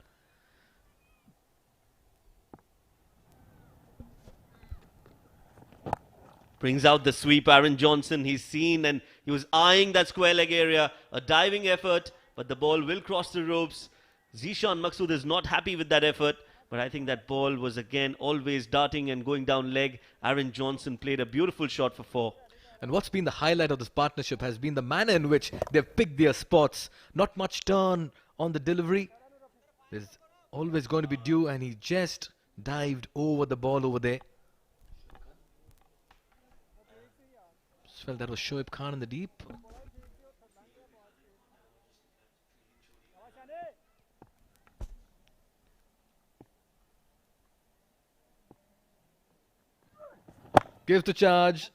Brings out the sweep, Aaron Johnson. He's seen and he was eyeing that square leg area. A diving effort, but the ball will cross the ropes. Zishan Maqsood is not happy with that effort, but I think that ball was again always darting and going down leg. Aaron Johnson played a beautiful shot for 4. And what's been the highlight of this partnership has been the manner in which they've picked their spots. Not much turn on the delivery. There's always going to be due, and he just dived over the ball over there. Just felt that was Shoaib Khan in the deep. Gives the charge.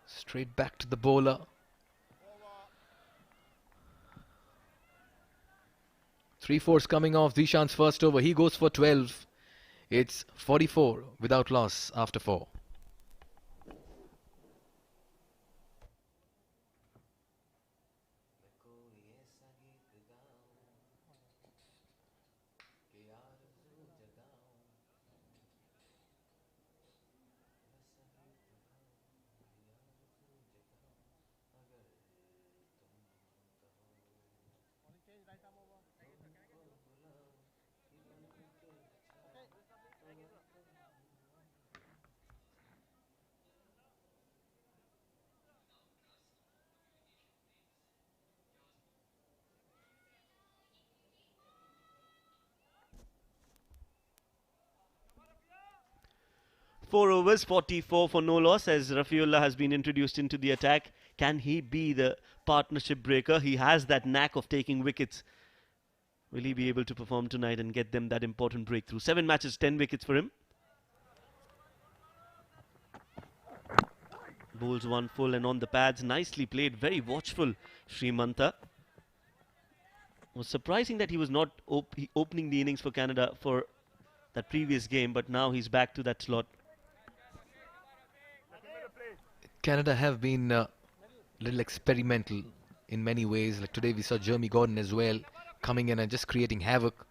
Straight back to the bowler. Three fours coming off Zishan's first over. He goes for 12. It's 44 without loss after 4. Four overs, 44 for no loss as Rafiullah has been introduced into the attack. Can he be the partnership breaker? He has that knack of taking wickets. Will he be able to perform tonight and get them that important breakthrough? 7 matches, 10 wickets for him. Bowls one full and on the pads. Nicely played, very watchful Srimanta. Was surprising that he was not opening the innings for Canada for that previous game, but now he's back to that slot. Canada have been a little experimental in many ways. Like today we saw Jeremy Gordon as well coming in and just creating havoc.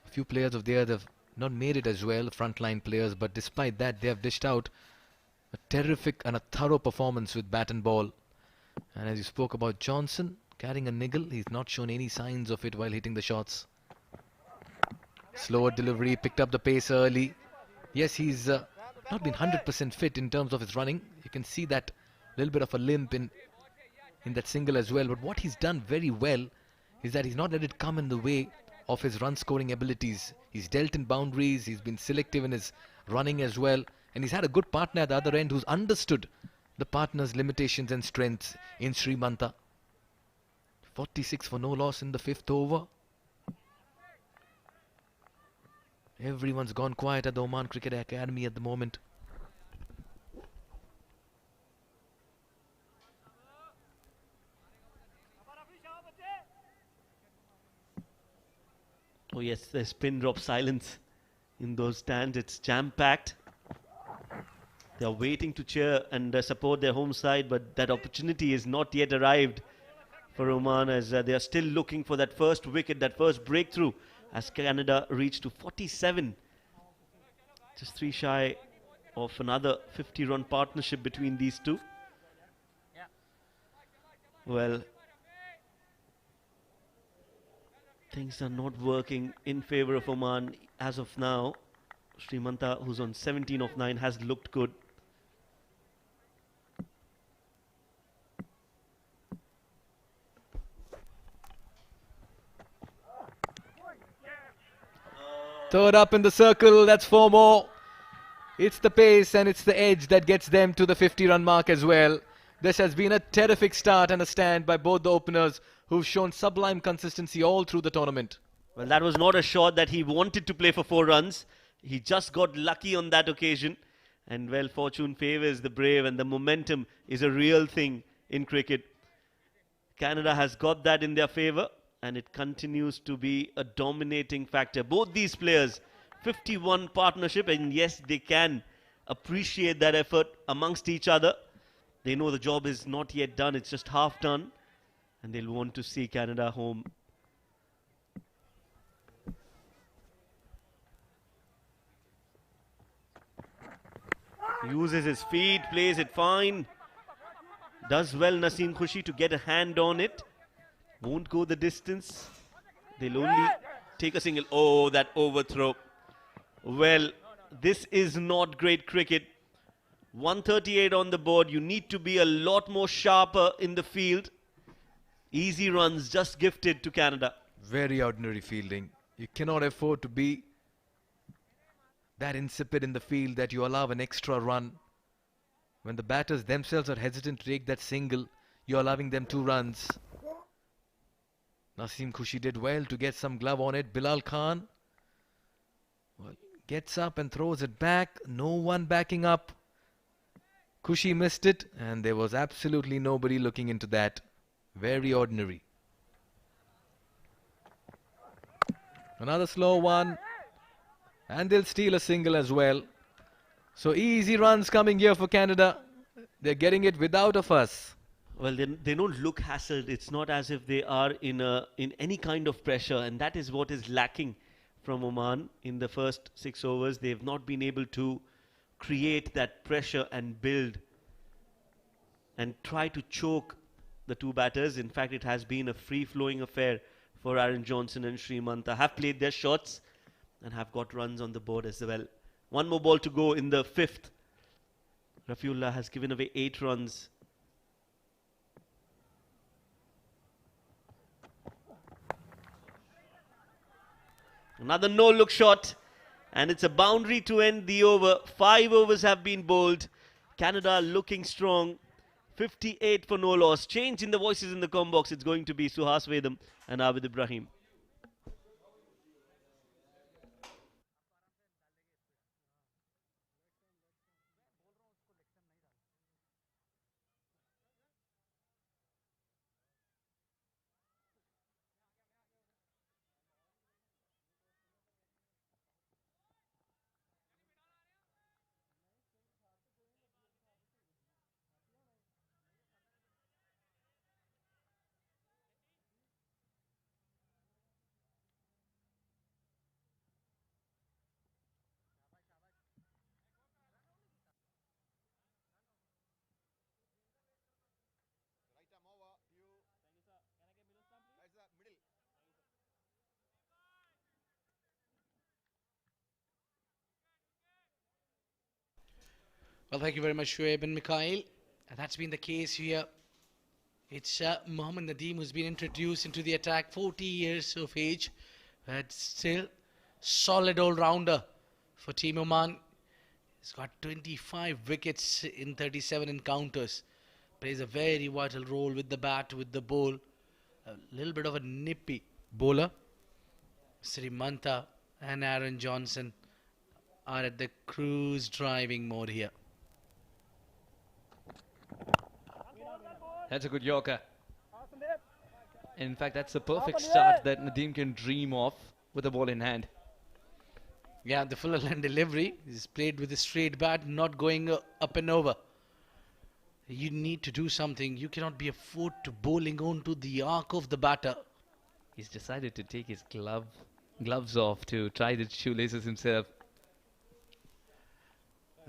A few players of theirs have not made it as well, frontline players, but despite that they have dished out a terrific and a thorough performance with bat and ball. And as you spoke about Johnson carrying a niggle, he's not shown any signs of it while hitting the shots. Slower delivery, picked up the pace early. Yes, he's not been 100% fit in terms of his running. You can see that little bit of a limp in that single as well. But what he's done very well is that he's not let it come in the way of his run scoring abilities. He's dealt in boundaries, he's been selective in his running as well, and he's had a good partner at the other end who's understood the partner's limitations and strengths in Srimanta. 46 for no loss in the 5th over. Everyone's gone quiet at the Oman Cricket Academy at the moment. Oh yes, there's pin drop silence in those stands. It's jam-packed. They're waiting to cheer and support their home side, but that opportunity is not yet arrived for Oman as they are still looking for that first wicket, that first breakthrough as Canada reached to 47. Just 3 shy of another 50-run partnership between these two. Well, things are not working in favour of Oman as of now. Srimanta, who's on 17 of 9, has looked good. Third up in the circle, that's 4 more. It's the pace and it's the edge that gets them to the 50-run mark as well. This has been a terrific start and a stand by both the openers who've shown sublime consistency all through the tournament. Well, that was not a shot that he wanted to play for 4 runs. He just got lucky on that occasion. And well, fortune favours the brave and the momentum is a real thing in cricket. Canada has got that in their favour and it continues to be a dominating factor. Both these players, 51 partnership, and yes, they can appreciate that effort amongst each other. They know the job is not yet done, it's just half done, and they'll want to see Canada home. Uses his feet, plays it fine. Does well Naseem Khushi to get a hand on it. Won't go the distance. They'll only take a single. Oh, that overthrow. Well, this is not great cricket. 138 on the board. You need to be a lot more sharper in the field. Easy runs just gifted to Canada. Very ordinary fielding. You cannot afford to be that insipid in the field that you allow an extra run. When the batters themselves are hesitant to take that single, you're allowing them 2 runs. Naseem Khushi did well to get some glove on it. Bilal Khan gets up and throws it back. No one backing up. Khushi missed it, and there was absolutely nobody looking into that. Very ordinary. Another slow one. And they'll steal a single as well. So easy runs coming here for Canada. They're getting it without a fuss. Well, they don't look hassled. It's not as if they are in any kind of pressure, and that is what is lacking from Oman in the first 6 overs. They've not been able to create that pressure and build and try to choke the 2 batters. In fact, it has been a free-flowing affair for Aaron Johnson and Srimanta. Have played their shots and have got runs on the board as well. 1 more ball to go in the 5th. Rafiullah has given away 8 runs. Another no-look shot, and it's a boundary to end the over. 5 overs have been bowled. Canada looking strong. 58 for no loss. Change in the voices in the com box. It's going to be Suhas Vedam and Abid Ibrahim. Well, thank you very much, Shoaib and Mikhail. And that's been the case here. It's Mohammad Nadeem who's been introduced into the attack, 40 years of age, but still solid all-rounder for Team Oman. He's got 25 wickets in 37 encounters. Plays a very vital role with the bat, with the ball. A little bit of a nippy bowler. Srimanta and Aaron Johnson are at the cruise driving mode here. That's a good Yorker. In fact, that's the perfect start that Nadeem can dream of with the ball in hand. Yeah, the full land delivery is played with a straight bat, not going up and over. You need to do something. You cannot be afford to bowling onto the arc of the batter. He's decided to take his gloves off to try the shoelaces himself.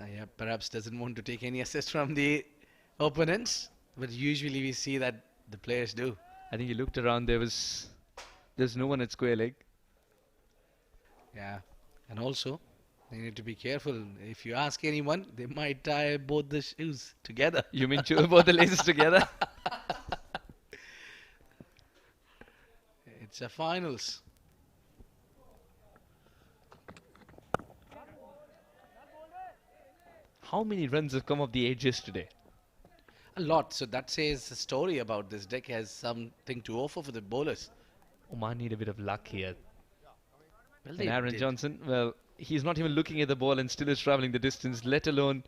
Yeah, perhaps doesn't want to take any assist from the opponents, but usually we see that the players do. I think he looked around. There's no one at square leg. Yeah, and also they need to be careful. If you ask anyone, they might tie both the shoes together. You mean both the laces together? It's a finals. How many runs have come off the edges today? A lot. So that says a story about this deck has something to offer for the bowlers. Oman need a bit of luck here. Well, And Aaron Johnson, well, he's not even looking at the ball and still is travelling the distance, let alone...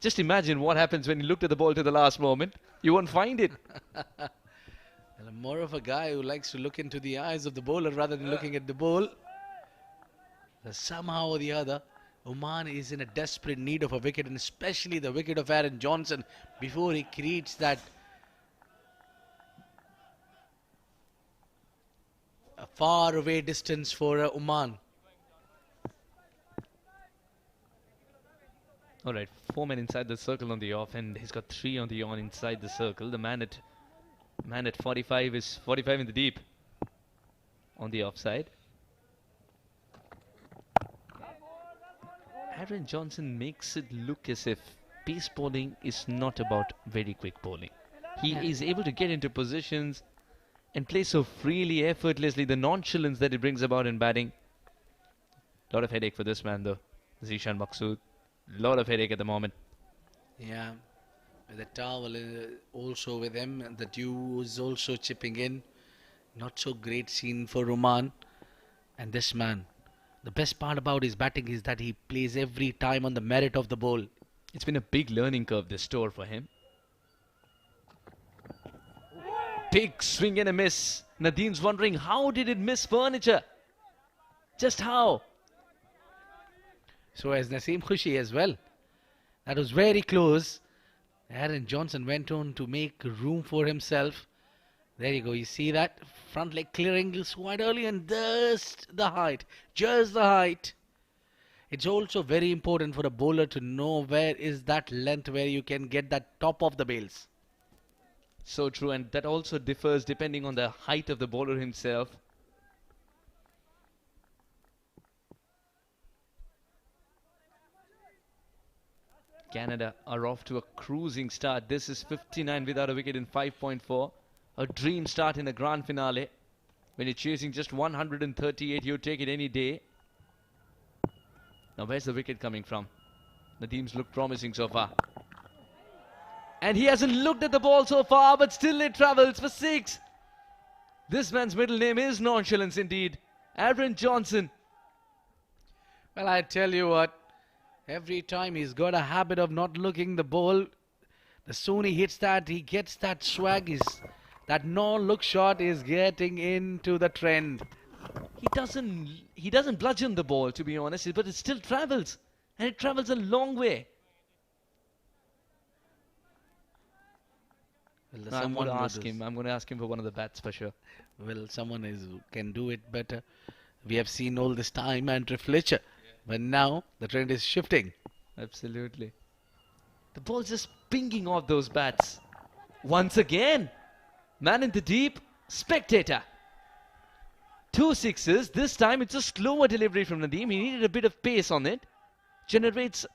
Just imagine what happens when you looked at the ball to the last moment. You won't find it. And I'm more of a guy who likes to look into the eyes of the bowler rather than looking at the ball. Somehow or the other, Oman is in a desperate need of a wicket, and especially the wicket of Aaron Johnson before he creates that far away distance for Oman. All right, 4 men inside the circle on the off, and he's got 3 on the on inside the circle. The man at 45 is 45 in the deep on the offside. Aaron Johnson makes it look as if pace bowling is not about very quick bowling. He is able to get into positions and play so freely, effortlessly. The nonchalance that he brings about in batting. Lot of headache for this man though, Zishan Maqsood. Lot of headache at the moment. Yeah, with the towel also with him, and the dew is also chipping in. Not so great scene for Oman. And this man, the best part about his batting is that he plays every time on the merit of the ball. It's been a big learning curve this tour for him. Big swing and a miss. Nadeem's wondering, how did it miss furniture? Just how? So as Naseem Khushi as well. That was very close. Aaron Johnson went on to make room for himself. There you go. You see that front leg clearing is quite early, and just the height. Just the height. It's also very important for a bowler to know where is that length where you can get that top of the bails. So true, and that also differs depending on the height of the bowler himself. Canada are off to a cruising start. This is 59 without a wicket in 5.4. A dream start in the grand finale. When you're chasing just 138, you take it any day. Now where's the wicket coming from? Nadeem's look promising so far. And he hasn't looked at the ball so far, but still it travels for 6. This man's middle name is nonchalance indeed. Aaron Johnson. Well, I tell you what, every time he's got a habit of not looking the ball. The soon he hits that, he gets that swag. That no-look shot is getting into the trend. He doesn't bludgeon the ball, to be honest, but it still travels. And it travels a long way. Well, I'm going to ask him. I'm going to ask him for one of the bats for sure. Well, someone can do it better. We have seen all this time Andrew Fletcher. But now the trend is shifting. Absolutely. The ball's just pinging off those bats. Once again, man in the deep, spectator. 2 sixes. This time it's a slower delivery from Nadeem. He needed a bit of pace on it. Generates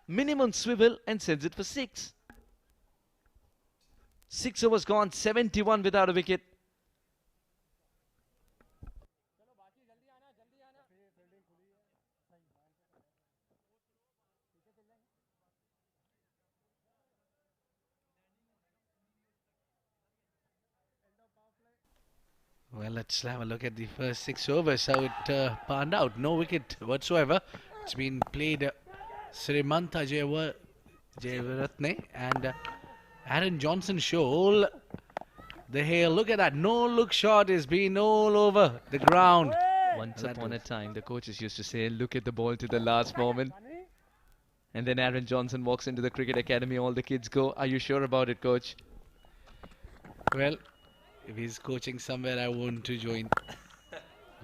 minimum swivel and sends it for 6. 6 overs gone, 71 without a wicket. Well, let's have a look at the first 6 overs, how it panned out. No wicket whatsoever. It's been played Srimanta Jayaratne and Aaron Johnson show. Look at that. No look shot is being all over the ground. Once upon a time, the coaches used to say, look at the ball to the last moment. And then Aaron Johnson walks into the Cricket Academy. All the kids go, are you sure about it, coach? Well, if he's coaching somewhere, I want to join.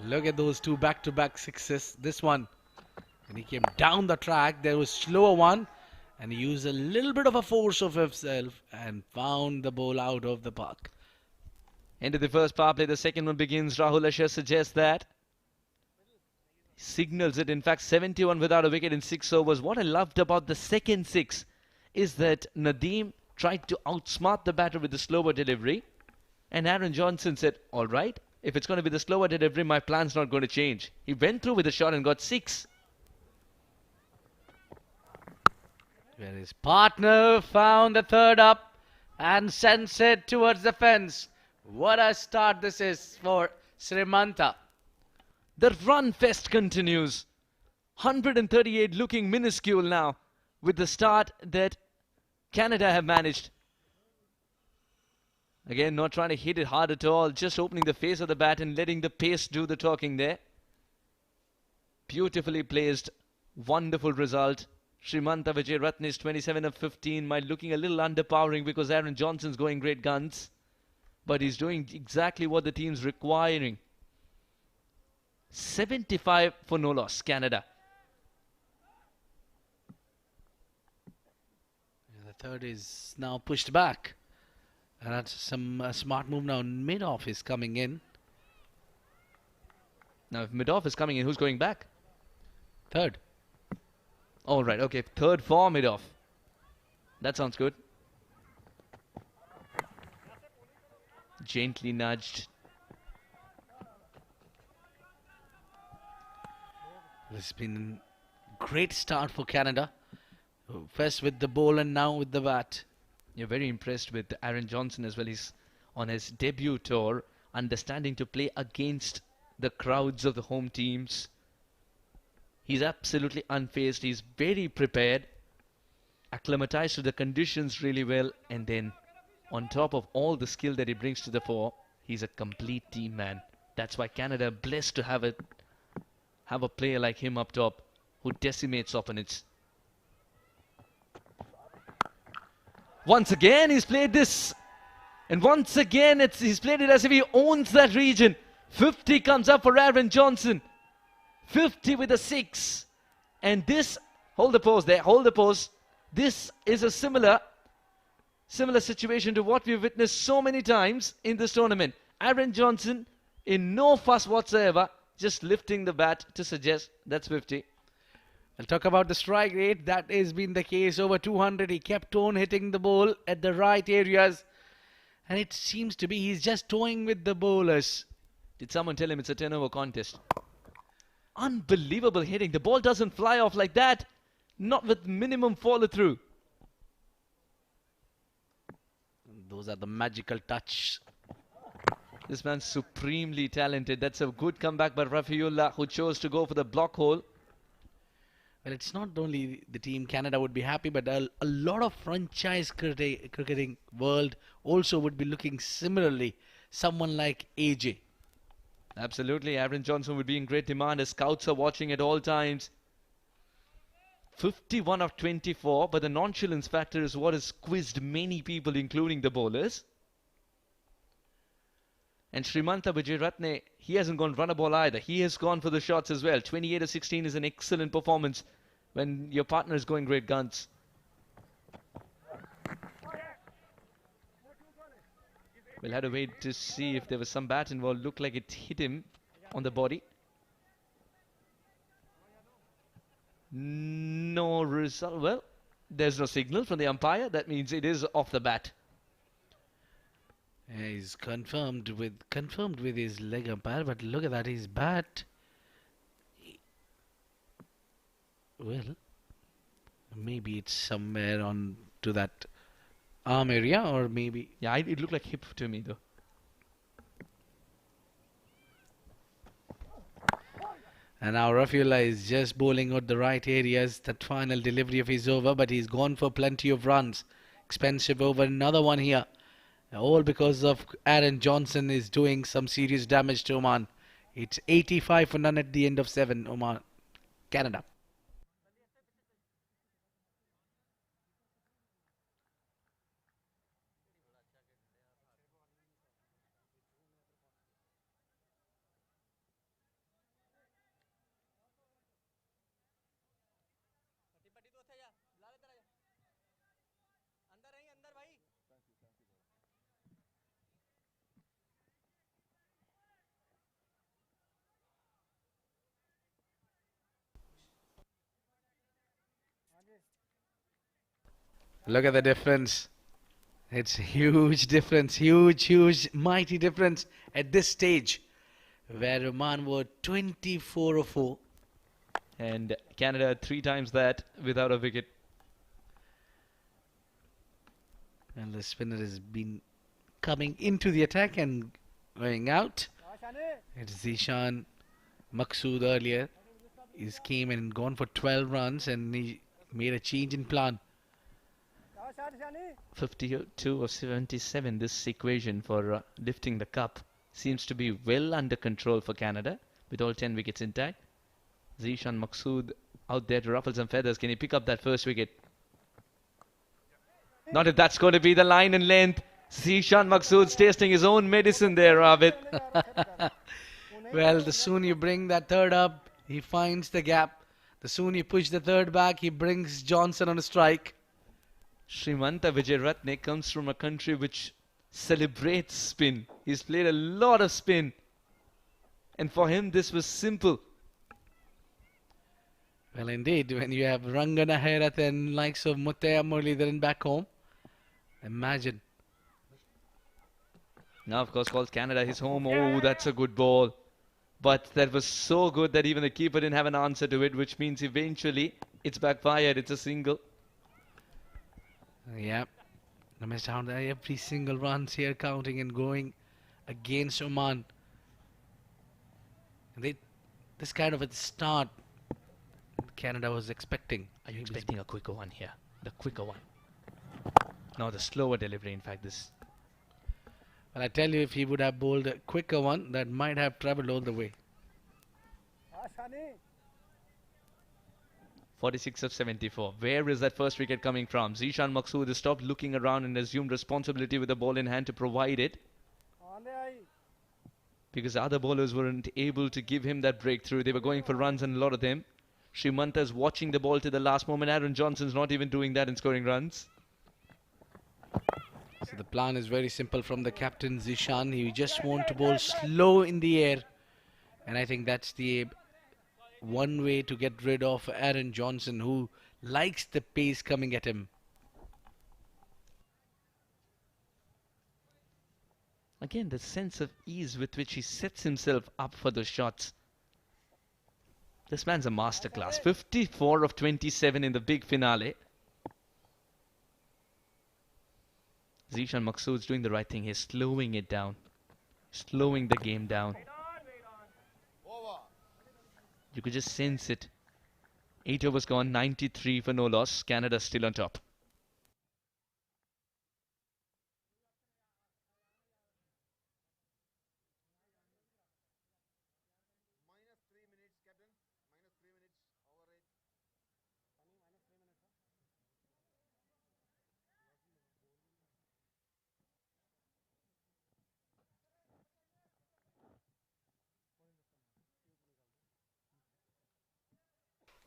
Look at those 2 back-to-back sixes. This one, when he came down the track, there was slower one. And he used a little bit of a force of himself and found the ball out of the park. Into the first power play, the second one begins. Rahul Asher suggests that. Signals it. In fact, 71 without a wicket in 6 overs. What I loved about the second 6 is that Nadeem tried to outsmart the batter with the slower delivery. And Aaron Johnson said, all right, if it's going to be the slower delivery, my plan's not going to change. He went through with a shot and got 6. Where his partner found the third up and sends it towards the fence. What a start this is for Srimanta. The run fest continues. 138 looking minuscule now with the start that Canada have managed. Again, not trying to hit it hard at all, just opening the face of the bat and letting the pace do the talking there. Beautifully placed, wonderful result. Srimanta Vijayaratne is 27 of 15, might looking a little underpowering because Aaron Johnson's going great guns. But he's doing exactly what the team's requiring. 75 for no loss, Canada. Third is now pushed back. And that's some smart move now. Mid-off is coming in. Now, if mid-off is coming in, who's going back? Third. All right, okay. Third for mid-off. That sounds good. Gently nudged. It's been a great start for Canada. First with the ball and now with the bat. You're very impressed with Aaron Johnson as well. He's on his debut tour, understanding to play against the crowds of the home teams. He's absolutely unfazed. He's very prepared, acclimatized to the conditions really well, and then on top of all the skill that he brings to the fore, he's a complete team man. That's why Canada are blessed to have a player like him up top who decimates opponents. Once again, he's played this. And once again, he's played it as if he owns that region. 50 comes up for Aaron Johnson. 50 with a 6. And this, hold the pose there, hold the pose. This is a similar situation to what we've witnessed so many times in this tournament. Aaron Johnson, in no fuss whatsoever, just lifting the bat to suggest that's 50. I'll talk about the strike rate. That has been the case. Over 200. He kept on hitting the ball at the right areas. And it seems to be he's just toying with the bowlers. Did someone tell him it's a 10-over contest? Unbelievable hitting. The ball doesn't fly off like that. Not with minimum follow-through. Those are the magical touch. This man's supremely talented. That's a good comeback by Rafiullah, who chose to go for the block hole. Well, it's not only the team Canada would be happy, but a lot of franchise cricketing world also would be looking similarly. Someone like AJ. Absolutely. Aaron Johnson would be in great demand as scouts are watching at all times. 51 of 24, but the nonchalance factor is what has quizzed many people, including the bowlers. And Srimanta Vijayaratne, he hasn't gone run a ball either. He has gone for the shots as well. 28 of 16 is an excellent performance when your partner is going great guns. We'll have to wait to see if there was some bat involved. Looked like it hit him on the body. No result. Well, there's no signal from the umpire. That means it is off the bat. Yeah, he's confirmed with his leg umpire, but look at that, his bat. Well, maybe it's somewhere on to that arm area, or maybe. Yeah, it looked like hip to me though. And now Rafiullah is just bowling out the right areas. That final delivery of his over, but he's gone for plenty of runs. Expensive over, another one here. All because of Aaron Johnson is doing some serious damage to Oman. It's 85 for none at the end of 7, Oman, Canada. Look at the difference. It's a huge difference. Huge, mighty difference at this stage, where Oman were 24 of 4. And Canada 3 times that without a wicket. And the spinner has been coming into the attack and going out. It's Zishan Maqsood earlier. He came and gone for 12 runs and he made a change in plan. 52 of 77, this equation for lifting the cup seems to be well under control for Canada with all 10 wickets intact. Zishan Maqsood out there to ruffle some feathers. Can he pick up that first wicket? Not if that's going to be the line and length. Zishan Maqsood's tasting his own medicine there, Ravid. Well, the soon you bring that third up, he finds the gap. The soon you push the third back, he brings Johnson on a strike. Srimanta Vijayratne comes from a country which celebrates spin. He's played a lot of spin. And for him, this was simple. Well, indeed, when you have Rangana Herath and likes of Muttaya Muralidharan back home, imagine. Now, of course, calls Canada his home. Oh, that's a good ball. But that was so good that even the keeper didn't have an answer to it, which means eventually it's backfired. It's a single. Yeah, no matter how every single runs here counting and going against Oman. This kind of a start Canada was expecting. Are you expecting a quicker one here? The quicker one. No, the slower delivery, in fact. This. Well, I tell you, if he would have bowled a quicker one, that might have travelled all the way. 46 of 74. Where is that first wicket coming from? Zishan Maqsood has stopped looking around and assumed responsibility with the ball in hand to provide it. Because other bowlers weren't able to give him that breakthrough. They were going for runs, and a lot of them. Srimanta's watching the ball to the last moment. Aaron Johnson's not even doing that and scoring runs. So the plan is very simple from the captain Zishan. He just wants to bowl slow in the air. And I think that's the one way to get rid of Aaron Johnson, who likes the pace coming at him. Again, the sense of ease with which he sets himself up for the shots. This man's a masterclass. 54 of 27 in the big finale. Zishan Maqsood's doing the right thing. He's slowing it down. Slowing the game down. You could just sense it. 8 overs gone, 93 for no loss. Canada still on top.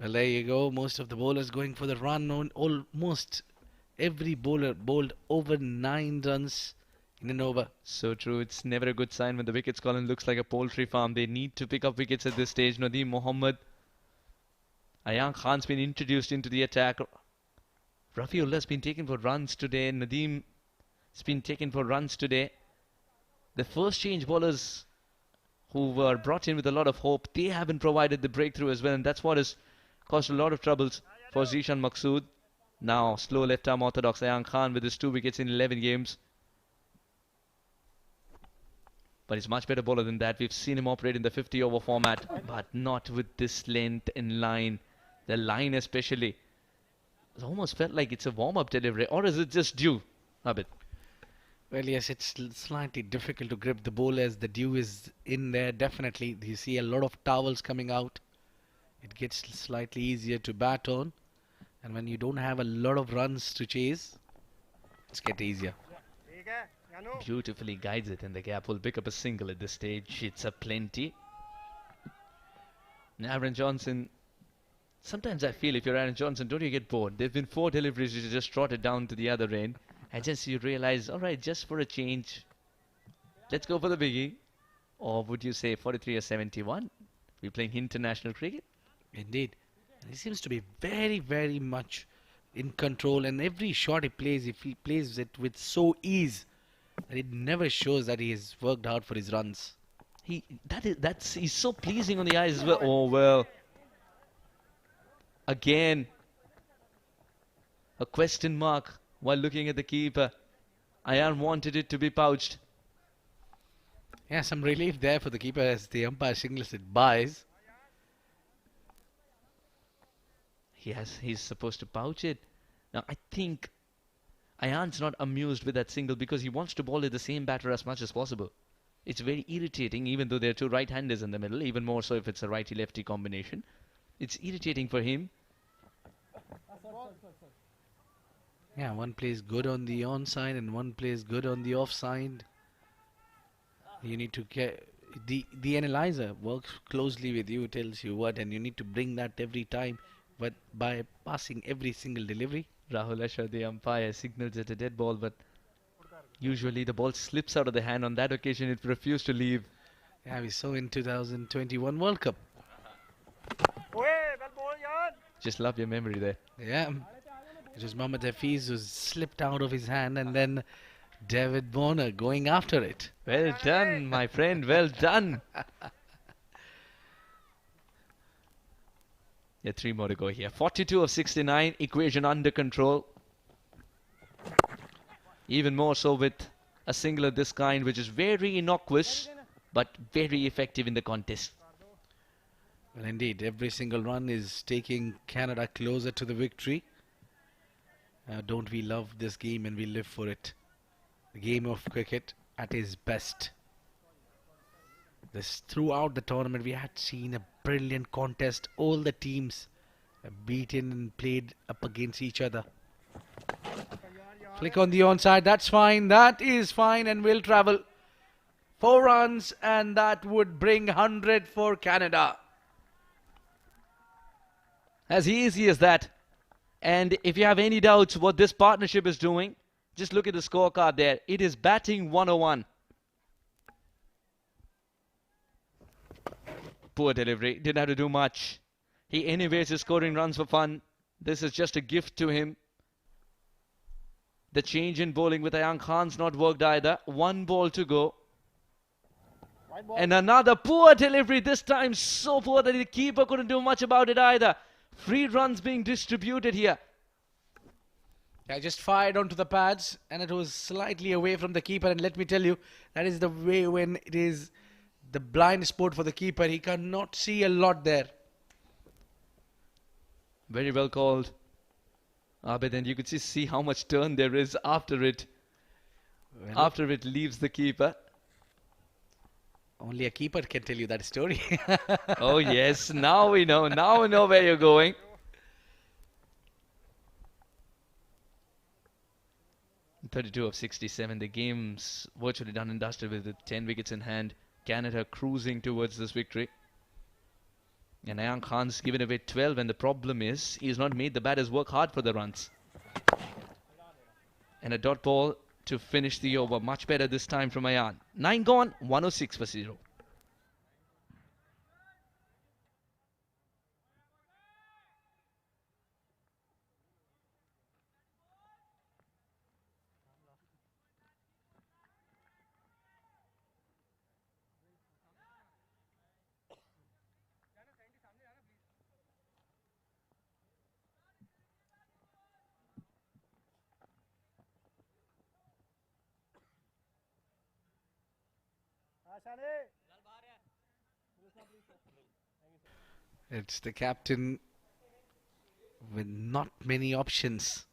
Well, there you go. Most of the bowlers going for the run. Almost every bowler bowled over 9 runs in an over. So true. It's never a good sign when the wickets column looks like a poultry farm. They need to pick up wickets at this stage. Nadeem Mohammed. Ayaan Khan's been introduced into the attack. Rafiullah's been taken for runs today. Nadeem's been taken for runs today. The first change bowlers who were brought in with a lot of hope, they haven't provided the breakthrough as well, and that's what has caused a lot of troubles for Zishan Maqsood. Now, slow left-arm orthodox Ayaan Khan with his 2 wickets in 11 games. But he's much better bowler than that. We've seen him operate in the 50-over format, but not with this length and line. The line especially. It almost felt like it's a warm-up delivery, or is it just due? Abid. Well, yes, it's slightly difficult to grip the ball as the dew is in there. Definitely, you see a lot of towels coming out. It gets slightly easier to bat on. And when you don't have a lot of runs to chase, it's get easier. Beautifully guides it in the gap. Will pick up a single at this stage. It's a plenty. Aaron Johnson. Sometimes I feel if you're Aaron Johnson, don't you get bored? There have been 4 deliveries you just trotted down to the other end. And just you realize, all right, just for a change, let's go for the biggie. Or would you say 43 or 71? We're playing international cricket. Indeed. And he seems to be very, very much in control. And every shot he plays, if he plays it with so ease, that it never shows that he has worked hard for his runs. He's so pleasing on the eyes as well. Oh, well. Again, a question mark while looking at the keeper. Ayaan wanted it to be pouched. Yeah, some relief there for the keeper as the umpire signals it buys. He's supposed to pouch it. Now, I think Ayaan's not amused with that single because he wants to bowl at the same batter as much as possible. It's very irritating, even though there are 2 right-handers in the middle, even more so if it's a righty-lefty combination. It's irritating for him. Yeah, one plays good on the onside and one plays good on the offside. You need to get the analyzer works closely with you, tells you what, and you need to bring that every time, but by passing every single delivery. Rahul Ashar, the umpire, signals at a dead ball, but usually the ball slips out of the hand. On that occasion, it refused to leave. Yeah, we saw in 2021 World Cup. Just love your memory there. Yeah, it was Mohammad Hafiz who slipped out of his hand and then David Warner going after it. Well done, my friend. Well done. Yeah, 3 more to go here. 42 of 69. Equation under control. Even more so with a single of this kind, which is very innocuous, but very effective in the contest. Well, indeed, every single run is taking Canada closer to the victory. Don't we love this game and we live for it? The game of cricket at its best. Throughout the tournament, we had seen a brilliant contest. All the teams beaten and played up against each other. Flick on the onside. That's fine. That is fine and will travel. 4 runs and that would bring 100 for Canada. As easy as that. And if you have any doubts what this partnership is doing, just look at the scorecard there. It is batting 101. Poor delivery. Didn't have to do much. He anyways is scoring runs for fun. This is just a gift to him. The change in bowling with Ayaan Khan's not worked either. 1 ball to go. And another poor delivery. This time so poor that the keeper couldn't do much about it either. Free runs being distributed here. I just fired onto the pads and it was slightly away from the keeper, and let me tell you, that is the way when it is the blind spot for the keeper. He cannot see a lot there. Very well called. But then you could see how much turn there is after it. Well, After it leaves the keeper. only a keeper can tell you that story. Oh yes, now we know. Now we know where you're going. .32 of 67. The game's virtually done and dusted with the 10 wickets in hand. Canada cruising towards this victory. And Ayaan Khan's given away 12, and the problem is he's not made the batters work hard for the runs. And a dot ball to finish the over. Much better this time from Ayaan. 9 gone, 106 for 0. It's the captain with not many options.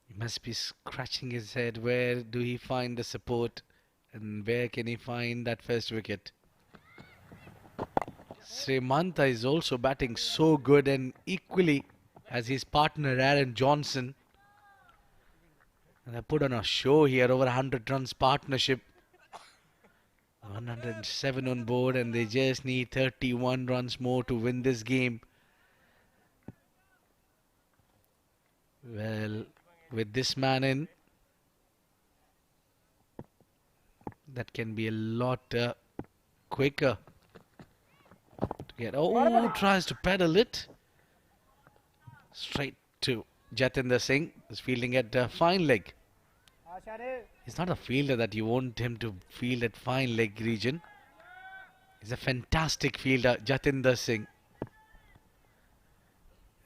He must be scratching his head. Where do he find the support and where can he find that first wicket? Srimanta is also batting so good and equally as his partner Aaron Johnson. And they put on a show here, over 100 runs partnership. 107 on board and they just need 31 runs more to win this game. Well, with this man in, that can be a lot quicker to get. Oh, tries to pedal it straight to Jatinder Singh, who's fielding at fine leg. He's not a fielder that you want him to field at fine leg region. He's a fantastic fielder, Jatinder Singh.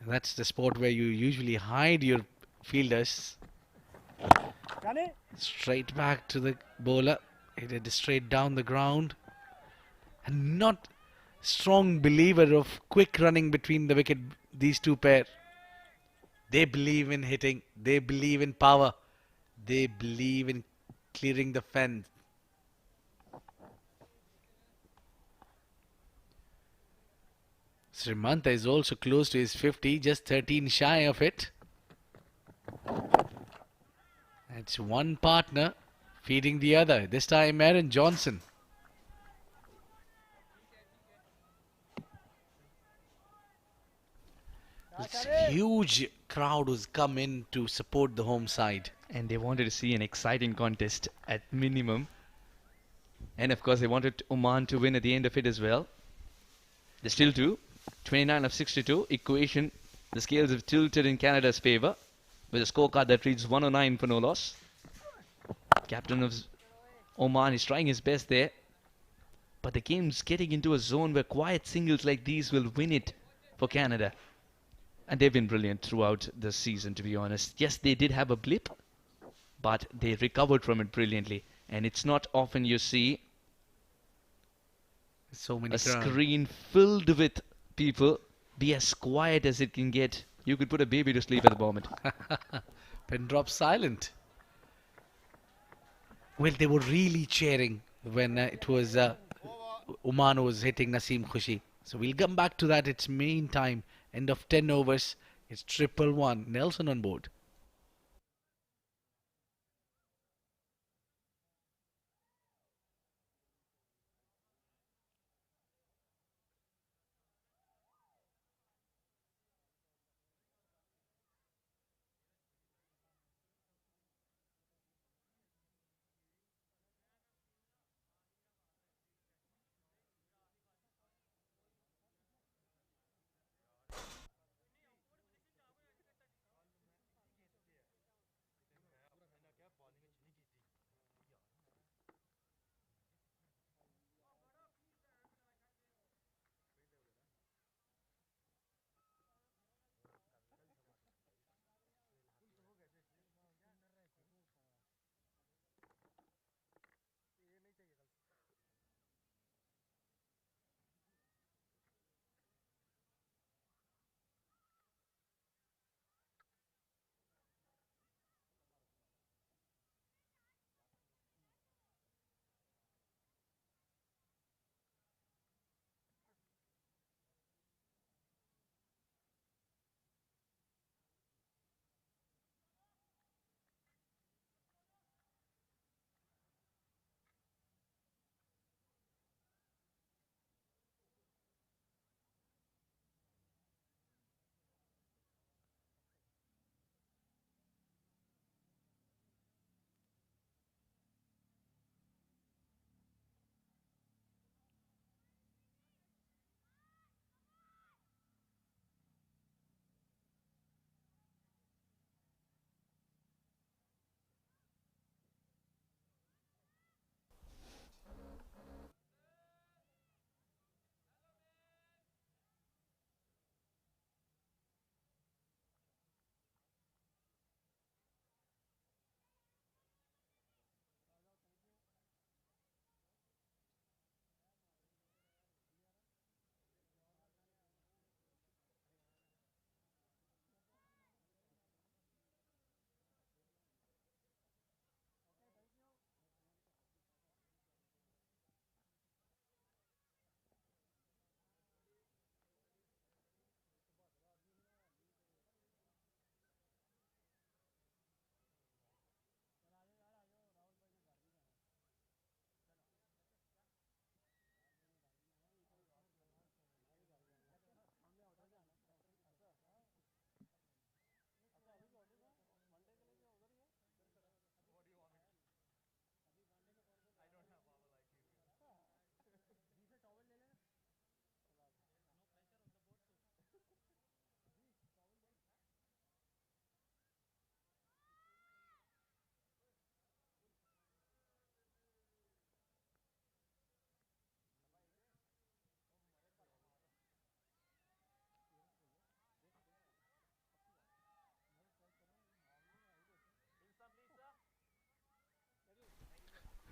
That's the sport where you usually hide your fielders. Straight back to the bowler. Hit it straight down the ground. And not strong believer of quick running between the wicket, these two pair. They believe in hitting. They believe in power. They believe in clearing the fence. Srimanta is also close to his 50, just 13 shy of it. It's one partner feeding the other. This time Aaron Johnson. This huge crowd who's come in to support the home side. And they wanted to see an exciting contest at minimum. And of course, they wanted Oman to win at the end of it as well. They still do. 29 of 62. Equation. The scales have tilted in Canada's favour, with a scorecard that reads 109 for no loss. Captain of Oman is trying his best there. But the game's getting into a zone where quiet singles like these will win it for Canada. And they've been brilliant throughout the season, to be honest. Yes, they did have a blip, but they recovered from it brilliantly. And it's not often you see So many a crowd. screen filled with people be as quiet as it can get. You could put a baby to sleep at the moment. Pin drop silent. Well, they were really cheering when it was Oman was hitting Naseem Khushi. So we'll come back to that. It's main time. End of 10 overs. It's 111. Nelson on board.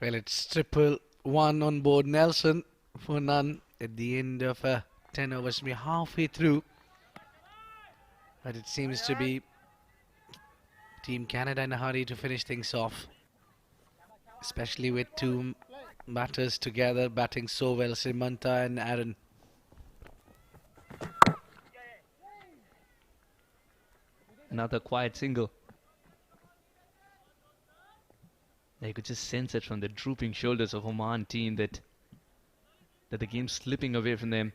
Well, it's 111 on board Nelson for none at the end of 10 overs. We're halfway through. But it seems to be Team Canada in a hurry to finish things off. Especially with two batters together batting so well, Simanta and Aaron. Another quiet single. You could just sense it from the drooping shoulders of Oman team that the game's slipping away from them.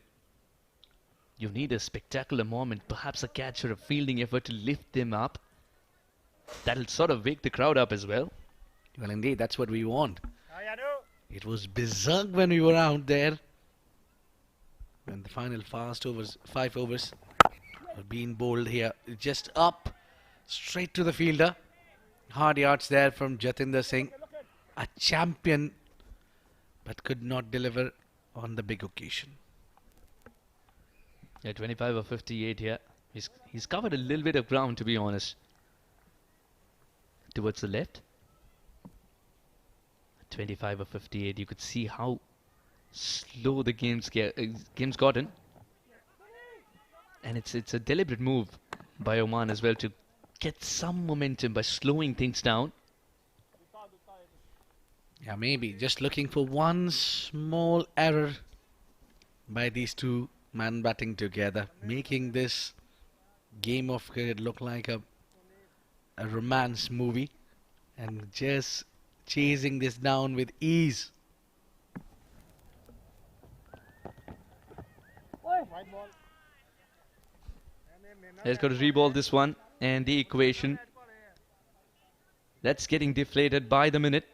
You need a spectacular moment, perhaps a catch or a fielding effort to lift them up. That'll sort of wake the crowd up as well. Well, indeed, that's what we want. It was berserk when we were out there. When the final 5 overs were being bowled here. Just up, straight to the fielder. Hard yards there from Jatinder Singh. A champion, but could not deliver on the big occasion. Yeah, 25 or 58 here. He's covered a little bit of ground, to be honest. Towards the left. 25 or 58. You could see how slow the game's gotten. And it's a deliberate move by Oman as well to get some momentum by slowing things down. Yeah, maybe just looking for one small error by these two men batting together, making this game of cricket look like a romance movie, and just chasing this down with ease. He's got to reball this one, and the equation that's getting deflated by the minute.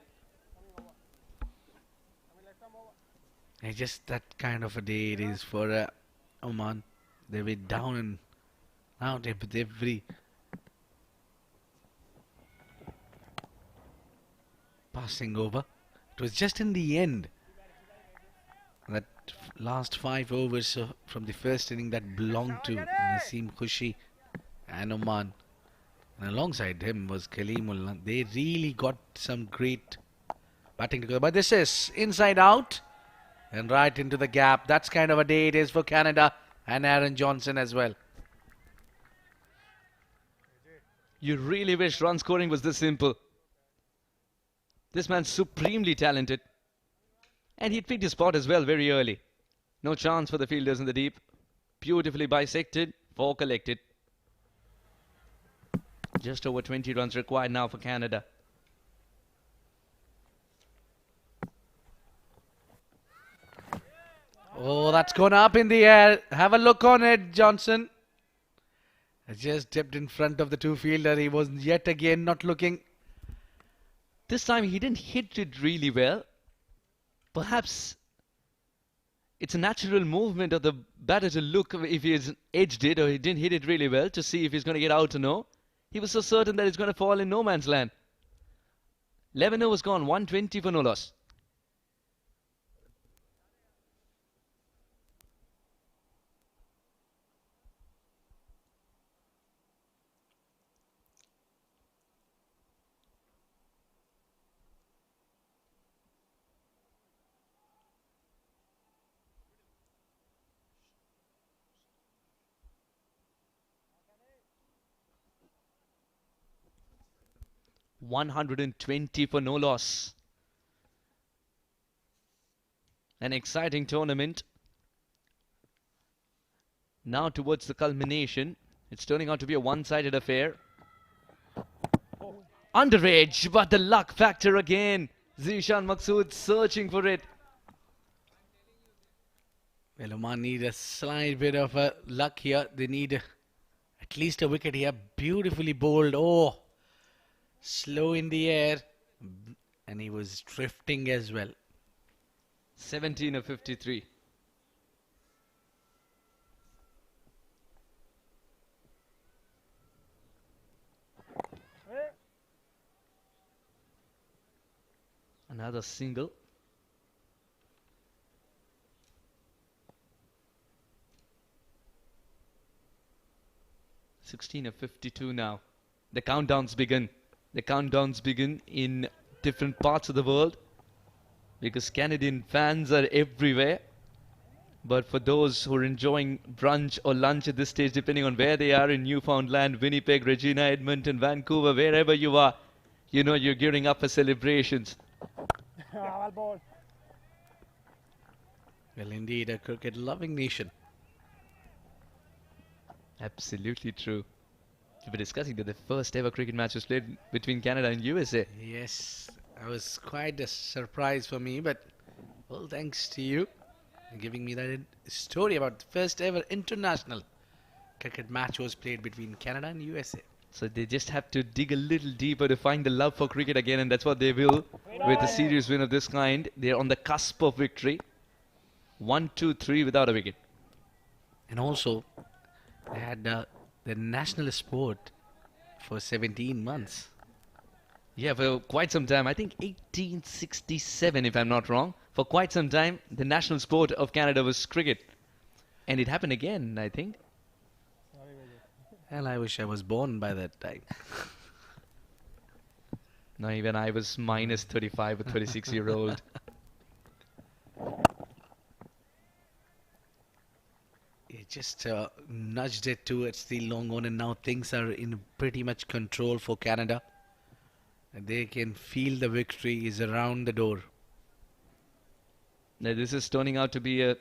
It's just that kind of a day it is for Oman. They were down and out with every passing over. It was just in the end, that last 5 overs from the first inning, that belonged to Naseem Khushi and Oman. And alongside him was Kalimullah. They really got some great batting together. But this is inside out and right into the gap. That's kind of a day it is for Canada and Aaron Johnson as well. You really wish run scoring was this simple. This man's supremely talented. And he'd picked his spot as well very early. No chance for the fielders in the deep. Beautifully bisected, 4 collected. Just over 20 runs required now for Canada. Oh, that's gone up in the air. Have a look on it, Johnson. It just dipped in front of the two fielder. He was yet again not looking. This time he didn't hit it really well. Perhaps it's a natural movement of the batter to look if he has edged it or he didn't hit it really well to see if he's going to get out or no. He was so certain that it's going to fall in no man's land. 11 overs gone, 120 for no loss. $120 for no loss. An exciting tournament. Now towards the culmination. It's turning out to be a one-sided affair. Under edge, but the luck factor again. Zishan Maqsood searching for it. Well, Oman need a slight bit of luck here. They need at least a wicket here. Beautifully bowled. Oh, slow in the air. And he was drifting as well. 17 of 53. Another single. (16 of 52) now. The countdowns begin. The countdowns begin in different parts of the world because Canadian fans are everywhere. But for those who are enjoying brunch or lunch at this stage, depending on where they are in Newfoundland, Winnipeg, Regina, Edmonton, Vancouver, wherever you are, you know you're gearing up for celebrations. Well, indeed, a cricket-loving nation. Absolutely true. We were discussing that the first ever cricket match was played between Canada and USA. Yes, that was quite a surprise for me, but well, thanks to you. giving me that story about the first ever international cricket match was played between Canada and USA. So they just have to dig a little deeper to find the love for cricket again, and that's what they will with a series win of this kind. They're on the cusp of victory. 1, 2, 3 without a wicket. And also, they had the national sport for 17 months. Yeah, for quite some time. I think 1867, if I'm not wrong. For quite some time, the national sport of Canada was cricket. And it happened again, I think. Well, I wish I was born by that time. No, even I was minus 35 or 36-year-old. It just nudged it towards the long on, and now things are in pretty much control for Canada. And they can feel the victory is around the door. Now, this is turning out to be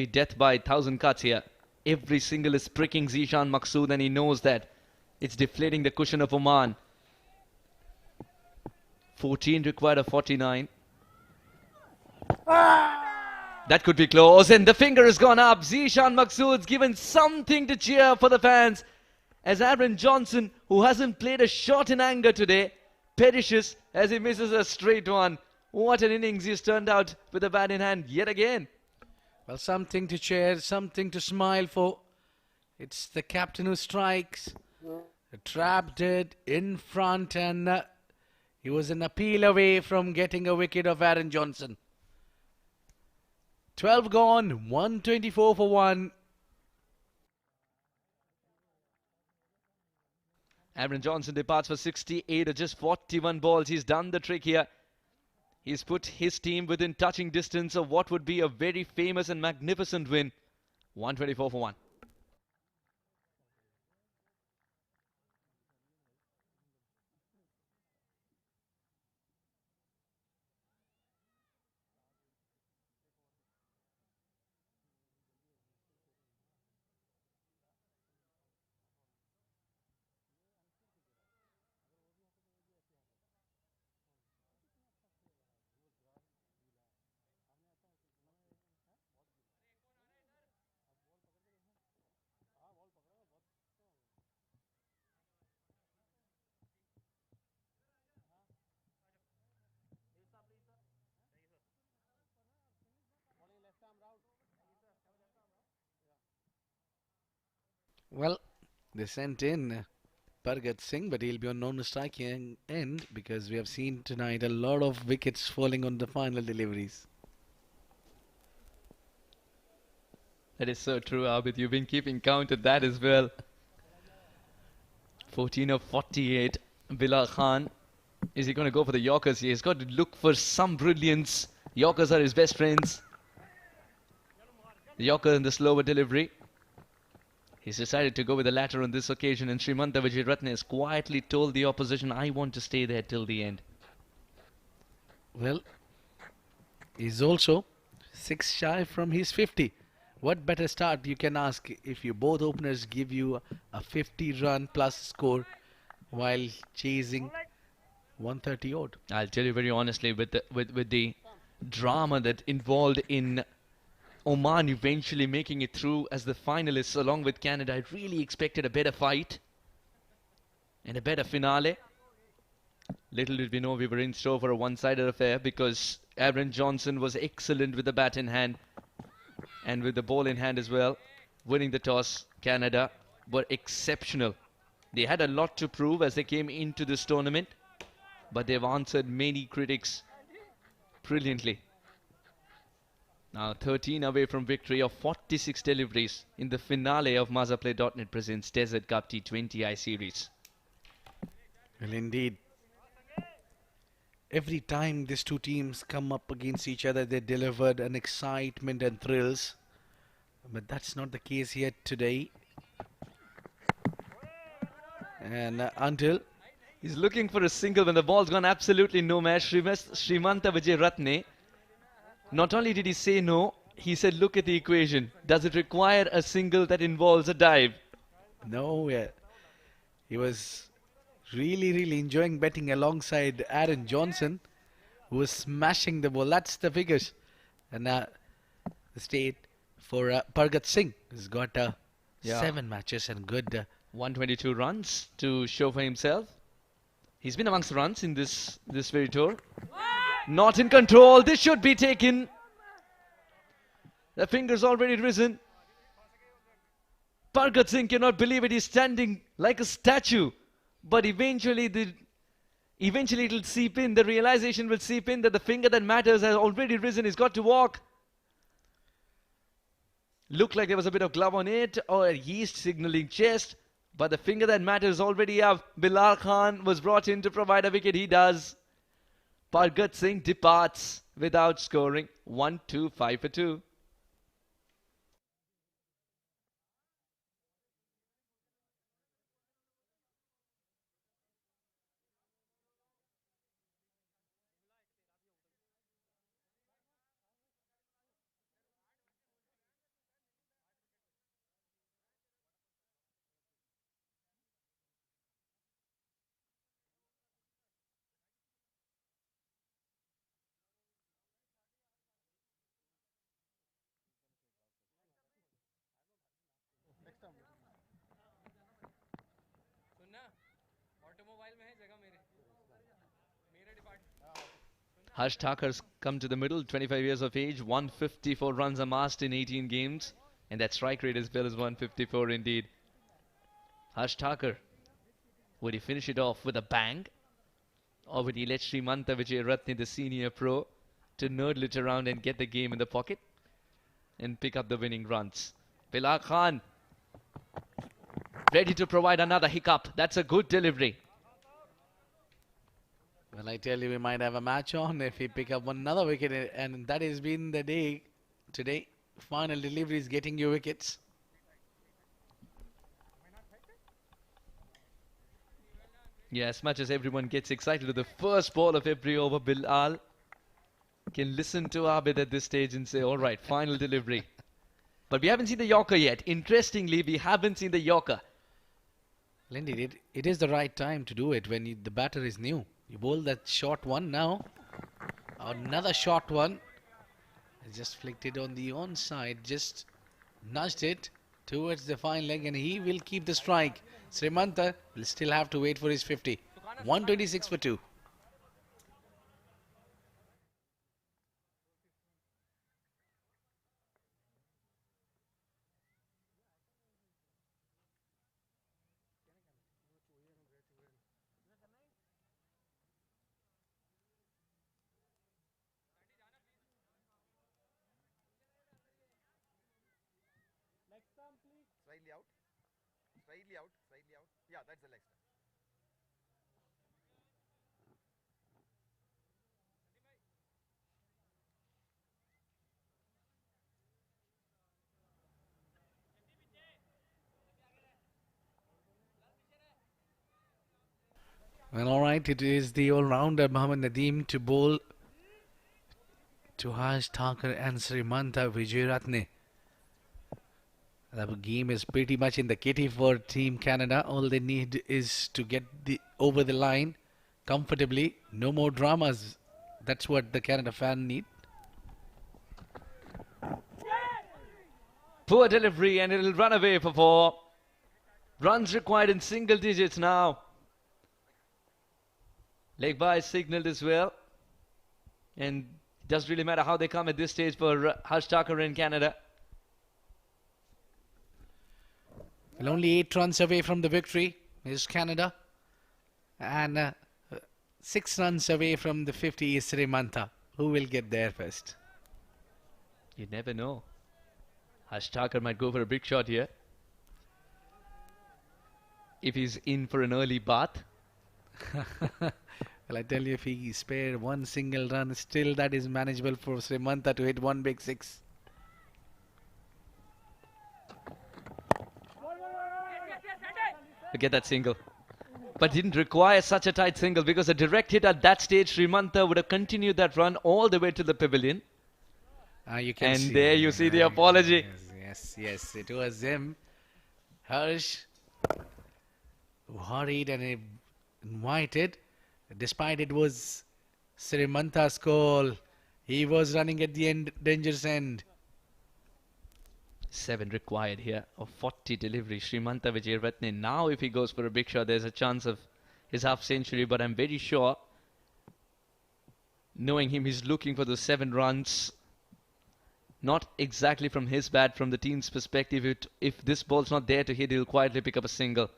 death by 1,000 cuts here. Every single is pricking Zishan Maqsood, and he knows that it's deflating the cushion of Oman. 14 required of 49. That could be close, and the finger has gone up. Zishan Maqsood's given something to cheer for the fans, as Aaron Johnson, who hasn't played a shot in anger today, perishes as he misses a straight one. What an innings he's turned out with the bat in hand yet again. Well, something to cheer, something to smile for. It's the captain who strikes. Trapped it in front, and he was an appeal away from getting a wicket of Aaron Johnson. 12 gone, 124 for 1. Aaron Johnson departs for 68 or just 41 balls. He's done the trick here. He's put his team within touching distance of what would be a very famous and magnificent win. 124 for 1. Well, they sent in Pargat Singh, but he'll be on non-striking end because we have seen tonight a lot of wickets falling on the final deliveries. That is so true, Abid. You've been keeping count of that as well. 14 of 48. Bilal Khan. Is he going to go for the Yorkers? He's got to look for some brilliance. Yorkers are his best friends. The Yorker in the slower delivery. He's decided to go with the latter on this occasion, and Srimanta Vijayaratne has quietly told the opposition, I want to stay there till the end. Well, he's also 6 shy from his 50. What better start you can ask if you both openers give you a 50-run plus score while chasing 130 odd. I'll tell you very honestly, with the drama that involved in Oman eventually making it through as the finalists along with Canada, I really expected a better fight and a better finale. Little did we know we were in store for a one-sided affair, because Aaron Johnson was excellent with the bat in hand and with the ball in hand as well. Winning the toss, Canada were exceptional. They had a lot to prove as they came into this tournament, but they've answered many critics brilliantly. Now 13 away from victory of 46 deliveries in the finale of Mazaplay.net presents Desert Cup T20I series. Well, indeed. Every time these two teams come up against each other, they delivered an excitement and thrills. But that's not the case here today. And until... He's looking for a single when the ball's gone absolutely nowhere. Srimanta Vijayaratne. Not only did he say no, he said, look at the equation. Does it require a single that involves a dive? No, he was really enjoying betting alongside Aaron Johnson, who was smashing the ball. That's the figures. And the state for Pargat Singh has got Yeah. 7 matches and good. 122 runs to show for himself. He's been amongst the runs in this very tour. Not in control. This should be taken. The finger's already risen. Pargat Singh cannot believe it. He's standing like a statue. But eventually it'll seep in. The realization will seep in that the finger that matters has already risen. He's got to walk. Looked like there was a bit of glove on it or yeast signaling chest. But the finger that matters already up. Bilal Khan was brought in to provide a wicket. He does. Pargat Singh departs without scoring. 1-2, 5 for 2. Harsh Thakur's come to the middle, 25 years of age, 154 runs amassed in 18 games. And that strike rate as well as 154 indeed. Harsh Thakur, would he finish it off with a bang? Or would he let Srimanta Vijayaratne, the senior pro, to nurdle it around and get the game in the pocket and pick up the winning runs? Bilal Khan, ready to provide another hiccup. That's a good delivery. Well, I tell you, we might have a match on if we pick up another wicket, and that has been the day today. Final delivery is getting you wickets. Yeah, as much as everyone gets excited with the first ball of every over, Bilal can listen to Abid at this stage and say, all right, final delivery. But we haven't seen the Yorker yet. Interestingly, we haven't seen the Yorker. Lindy, it is the right time to do it when the batter is new. You bowl that short one now. Another short one. Just flicked it on the onside. Just nudged it towards the fine leg, and he will keep the strike. Srimanta will still have to wait for his 50. 126 for 2. Slightly out. Slightly out. Slightly out. Yeah, that's the leg stump. Well, alright, it is the all-rounder Mohammad Nadeem to bowl to Harsh Thakur and Srimanta Vijayaratne. The game is pretty much in the kitty for Team Canada. All they need is to get over the line comfortably. No more dramas. That's what the Canada fan need. Poor delivery, and it'll run away for 4. Runs required in single digits now. Leg by signaled as well. And it doesn't really matter how they come at this stage for Harsh Thakur in Canada. Well, only 8 runs away from the victory is Canada. And 6 runs away from the 50 is Srimanta. Who will get there first? You never know. Harsh Thakur might go for a big shot here. If he's in for an early bath. Well, I tell you, if he spared one single run, still that is manageable for Srimanta to hit one big 6. To get that single. But didn't require such a tight single, because a direct hit at that stage, Srimanta would have continued that run all the way to the pavilion. You can and see. there you see the apology. Yes, it was him. Harsh worried and invited. Despite it was Srimanta's call, He was running at the end, dangerous end. 7 required here of 40 delivery. Srimanta Vijayratne. Now if he goes for a big shot, there's a chance of his half century, but I'm very sure, knowing him, he's looking for the 7 runs. Not exactly from his bat, from the team's perspective. If this ball's not there to hit, he'll quietly pick up a single.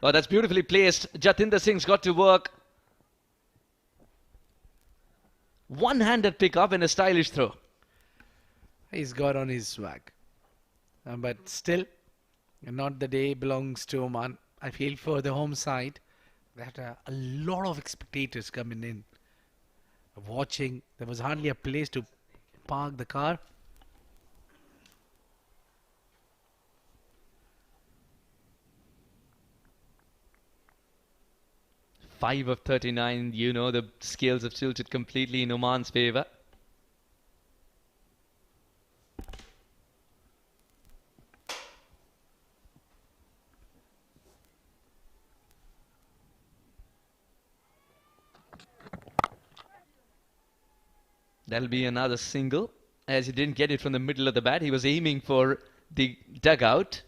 Oh, that's beautifully placed. Jatinder Singh's got to work. One-handed pick up and a stylish throw. He's got on his swag. But still, not the day belongs to Oman. I feel for the home side that a lot of spectators coming in, watching. There was hardly a place to park the car. Five of 39, you know, the scales have tilted completely in Oman's favour. That'll be another single, as he didn't get it from the middle of the bat. He was aiming for the dugout.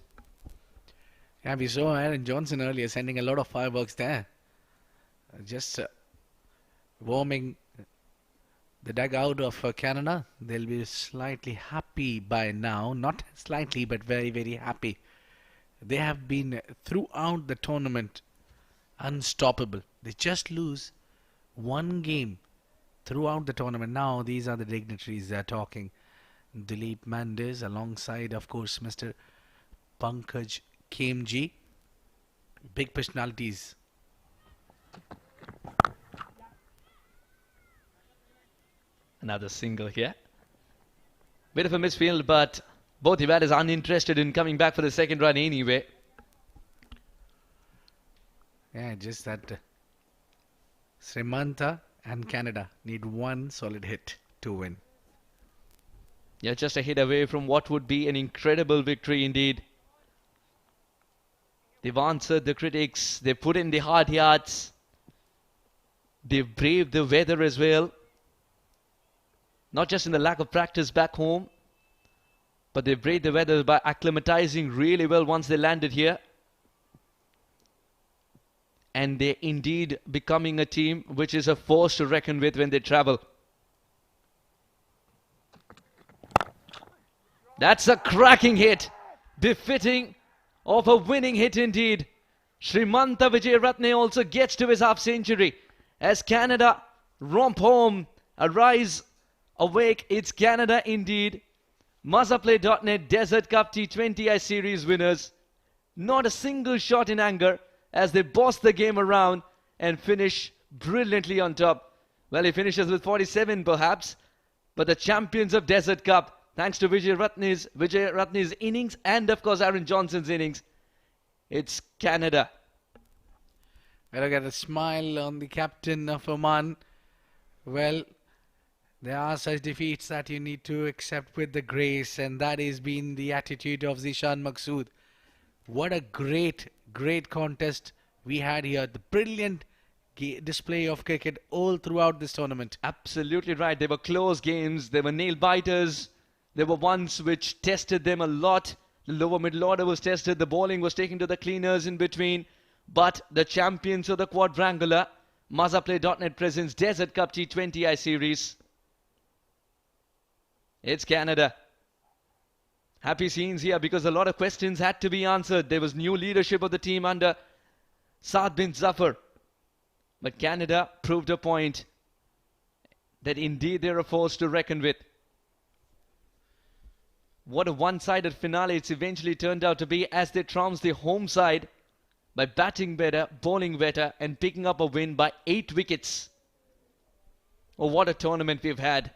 Yeah, we saw Aaron Johnson earlier sending a lot of fireworks there. Just warming the dugout of Canada. They'll be slightly happy by now. Not slightly, but very, very happy. They have been throughout the tournament unstoppable. They just lose one game throughout the tournament. Now these are the dignitaries that are talking. Dilip Mendes alongside, of course, Mr. Pankaj Khemji. Big personalities. Another single here. Bit of a misfield, but both the batters uninterested in coming back for the second run anyway. Yeah, just that Srimanta and Canada need one solid hit to win. Yeah, just a hit away from what would be an incredible victory indeed. They've answered the critics. They've put in the hard yards. They've braved the weather as well. Not just in the lack of practice back home, but they've braved the weather by acclimatizing really well once they landed here. And they're indeed becoming a team which is a force to reckon with when they travel. That's a cracking hit, befitting of a winning hit indeed. Srimanta Vijayratne also gets to his half century as Canada romp home. Arise, awake, it's Canada indeed. Mazaplay.net Desert Cup T20I series winners. Not a single shot in anger as they boss the game around and finish brilliantly on top. Well, he finishes with 47 perhaps, but the champions of Desert Cup, thanks to Vijayratne's innings and of course Aaron Johnson's innings, it's Canada. I look at the smile on the captain of Oman. Well, there are such defeats that you need to accept with the grace, and that has been the attitude of Zishan Maqsood. What a great contest we had here. The brilliant display of cricket all throughout this tournament. Absolutely right. They were close games. They were nail biters. There were ones which tested them a lot. The lower middle order was tested. The bowling was taken to the cleaners in between. But the champions of the quadrangular, Mazaplay.net presents Desert Cup T20I series. It's Canada. Happy scenes here because a lot of questions had to be answered. There was new leadership of the team under Saad bin Zafar. But Canada proved a point that indeed they're a force to reckon with. What a one-sided finale it's eventually turned out to be as they trounced the home side by batting better, bowling better and picking up a win by 8 wickets. Oh, what a tournament we've had.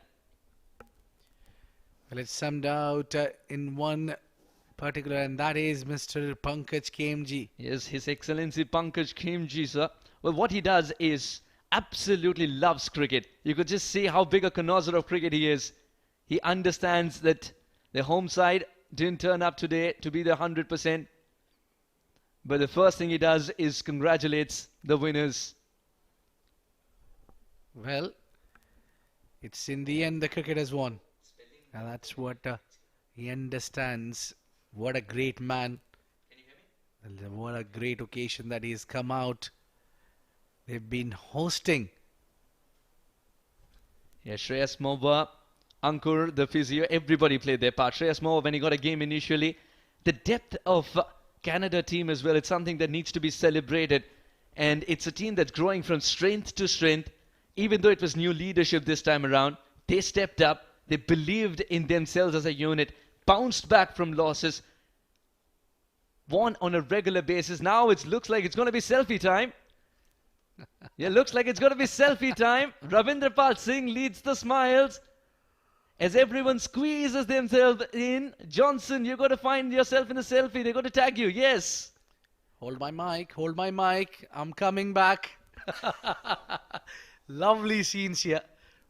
Well, it's summed out in one particular, and that is Mr. Pankaj Khemji. Yes, His Excellency Pankaj Khemji, sir. Well, what he does is absolutely loves cricket. You could just see how big a connoisseur of cricket he is. He understands that the home side didn't turn up today to be the 100%. But the first thing he does is congratulates the winners. Well, it's in the end the cricket has won. And that's what he understands. What a great man. And what a great occasion that he's come out. They've been hosting. Yeah, Shreyas Mova, Ankur, the physio, everybody played their part. Shreyas Mova, when he got a game initially, the depth of Canada team as well, it's something that needs to be celebrated. And it's a team that's growing from strength to strength. Even though it was new leadership this time around, they stepped up, they believed in themselves as a unit, bounced back from losses, won on a regular basis. Now it looks like it's going to be selfie time. Yeah, looks like it's going to be selfie time. Ravindrapal Singh leads the smiles as everyone squeezes themselves in. Johnson, you're going to find yourself in a selfie. They're going to tag you. Yes. Hold my mic, hold my mic. I'm coming back. Lovely scenes here.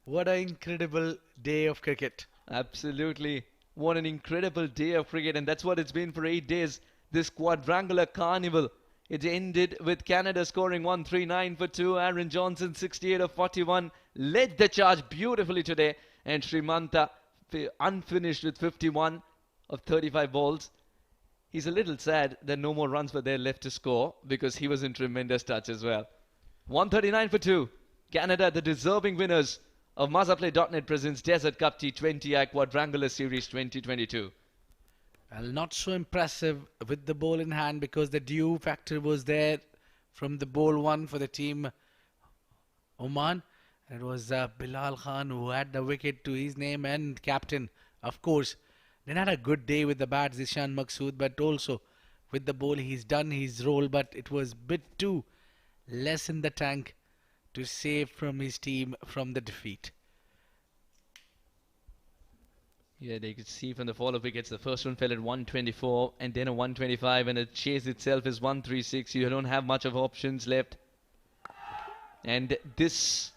What an incredible day of cricket. Absolutely. What an incredible day of cricket, and that's what it's been for 8 days. This quadrangular carnival. It ended with Canada scoring 139 for 2. Aaron Johnson, 68 of 41, led the charge beautifully today. And Srimanta unfinished with 51 of 35 balls. He's a little sad that no more runs were there left to score because he was in tremendous touch as well. 139 for 2. Canada, the deserving winners of Mazaplay.net presents Desert Cup T20I Quadrangular Series 2022. Well, not so impressive with the ball in hand because the due factor was there from the ball one for the team Oman. It was Bilal Khan who had the wicket to his name and captain, of course. Then had a good day with the bat, Zishan Maqsood, but also with the ball he's done his role, but it was bit too less in the tank to save from his team from the defeat. Yeah, they could see from the fall of wickets, the first one fell at 124 and then a 125, and the chase itself is 136. You don't have much of options left. And this...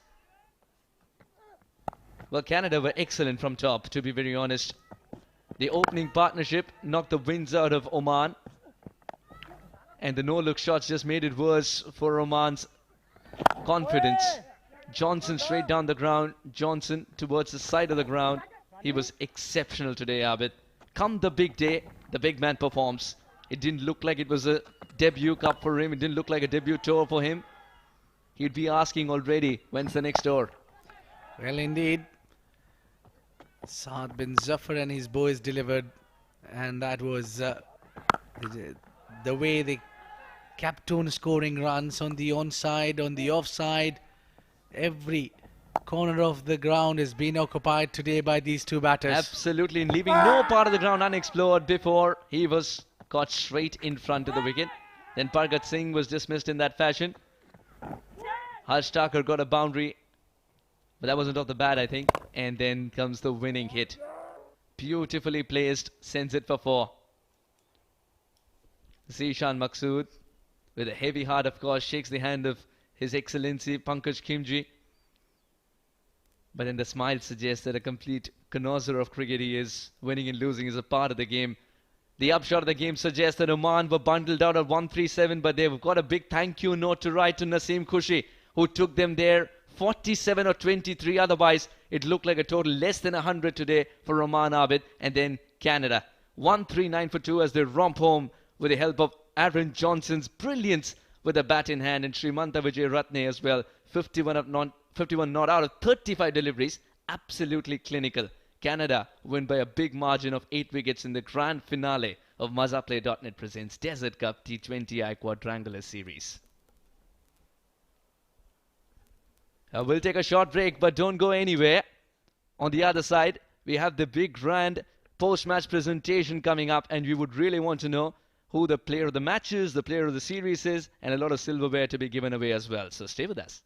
Well, Canada were excellent from top, to be very honest. The opening partnership knocked the winds out of Oman. And the no-look shots just made it worse for Oman's confidence. Johnson straight down the ground. Johnson towards the side of the ground. He was exceptional today, Abid. Come the big day, the big man performs. It didn't look like it was a debut cup for him. It didn't look like a debut tour for him. He'd be asking already, when's the next tour? Well, indeed. Saad bin Zafar and his boys delivered, and that was the way they kept on scoring runs on the onside, on the offside. Every corner of the ground has been occupied today by these two batters. Absolutely, and leaving no part of the ground unexplored before he was caught straight in front of the wicket. Then Pargat Singh was dismissed in that fashion. Harsh Thakur got a boundary, but that wasn't off the bat, I think. And then comes the winning hit. Beautifully placed, sends it for 4. Zishan Maqsood, with a heavy heart, of course, shakes the hand of His Excellency Pankaj Khimji. But then the smile suggests that a complete connoisseur of cricket he is. Winning and losing is a part of the game. The upshot of the game suggests that Oman were bundled out at 137, but they've got a big thank you note to write to Naseem Khushi, who took them there 47 or 23. Otherwise, it looked like a total less than 100 today for Oman Abid. And then Canada, 139 for 2 as they romp home with the help of Aaron Johnson's brilliance with a bat in hand, and Srimanta Vijay Ratne as well. 51 not out of 35 deliveries. Absolutely clinical. Canada win by a big margin of 8 wickets in the grand finale of Mazaplay.net presents Desert Cup T20I Quadrangular Series. We'll take a short break, but don't go anywhere. On the other side, we have the big grand post-match presentation coming up, and we would really want to know who the player of the match is, the player of the series is, and a lot of silverware to be given away as well. So stay with us.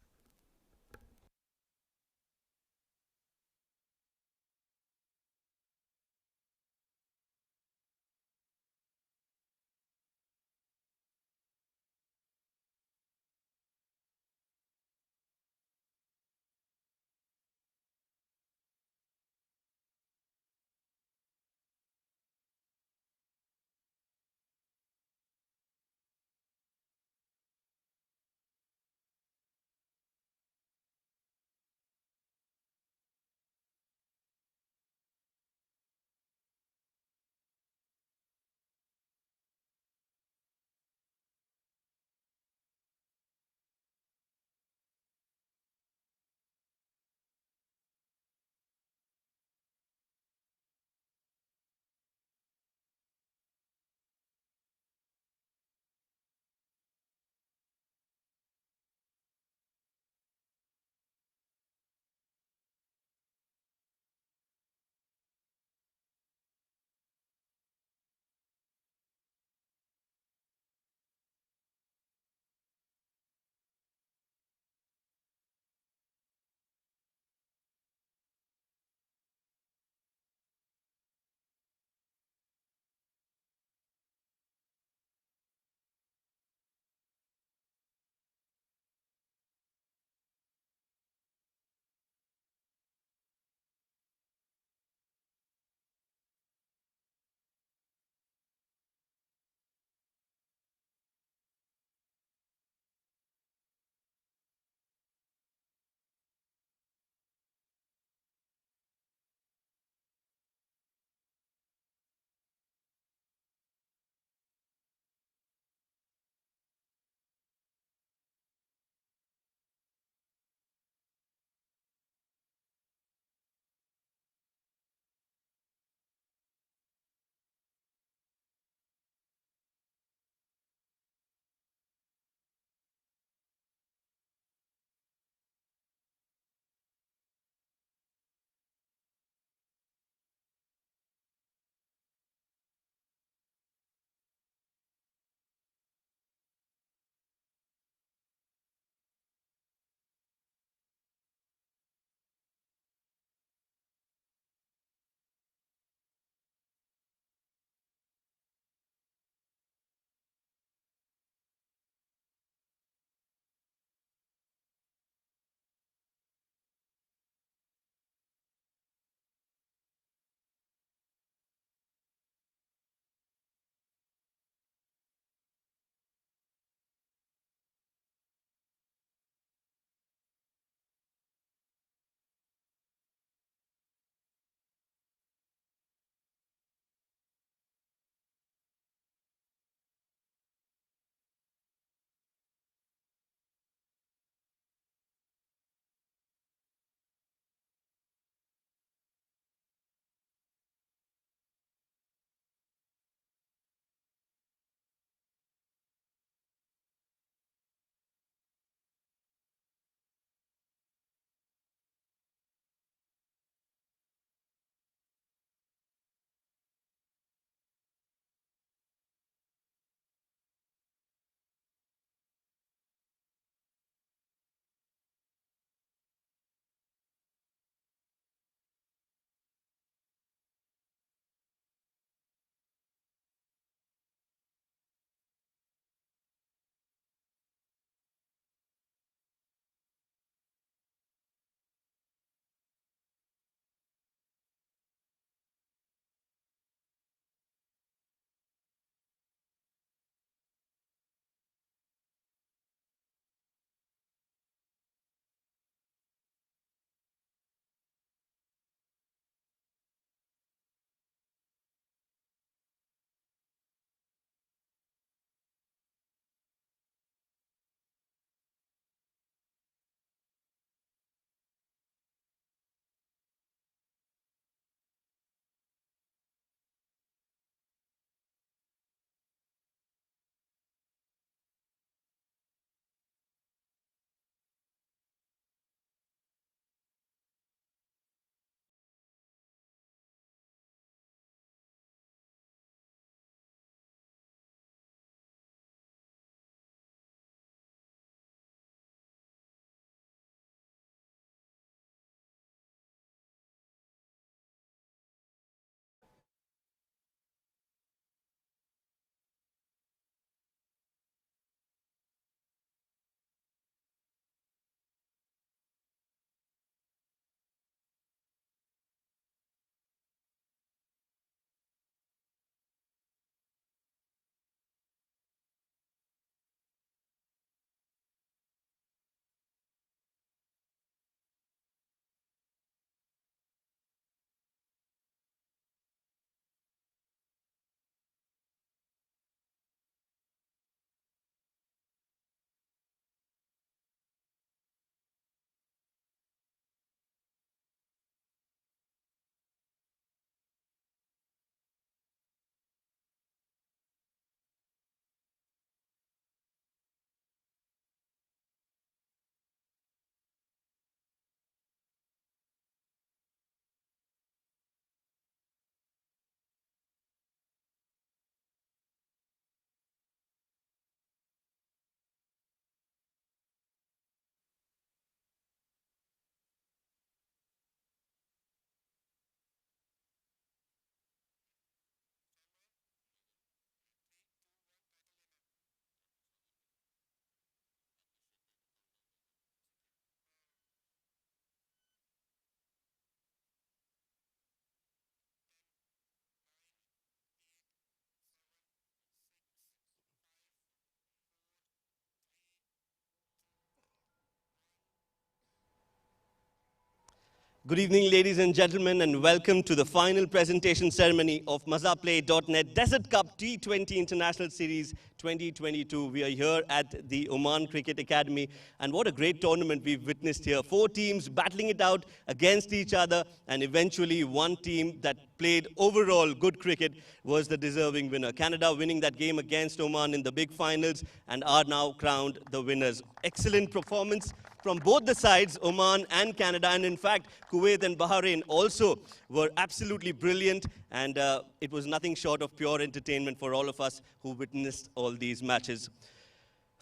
Good evening, ladies and gentlemen, and welcome to the final presentation ceremony of Mazaplay.net Desert Cup T20 International Series 2022. We are here at the Oman Cricket Academy, and what a great tournament we've witnessed here. 4 teams battling it out against each other, and eventually one team that played overall good cricket was the deserving winner. Canada winning that game against Oman in the big finals and are now crowned the winners. Excellent performance from both the sides, Oman and Canada, and in fact, Kuwait and Bahrain also were absolutely brilliant, and it was nothing short of pure entertainment for all of us who witnessed all these matches.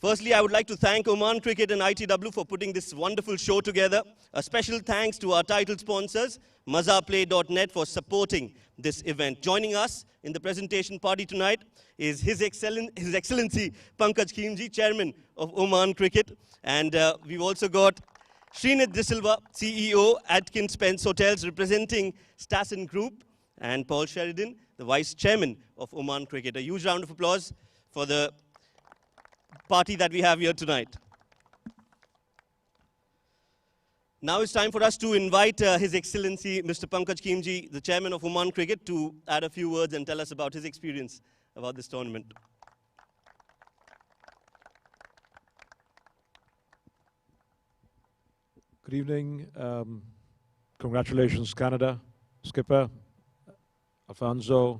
Firstly, I would like to thank Oman Cricket and ITW for putting this wonderful show together. A special thanks to our title sponsors, Mazaplay.net, for supporting this event. Joining us in the presentation party tonight is His Excellency Pankaj Khimji, Chairman of Oman Cricket. And we've also got Srinit De Silva, CEO, Atkins Spence Hotels, representing Stassen Group, and Paul Sheridan, the Vice Chairman of Oman Cricket. A huge round of applause for the party that we have here tonight. Now it's time for us to invite His Excellency Mr. Pankaj Khimji, the Chairman of Oman Cricket, to add a few words and tell us about his experience about this tournament. Good evening. Congratulations, Canada. Skipper, Alfonso,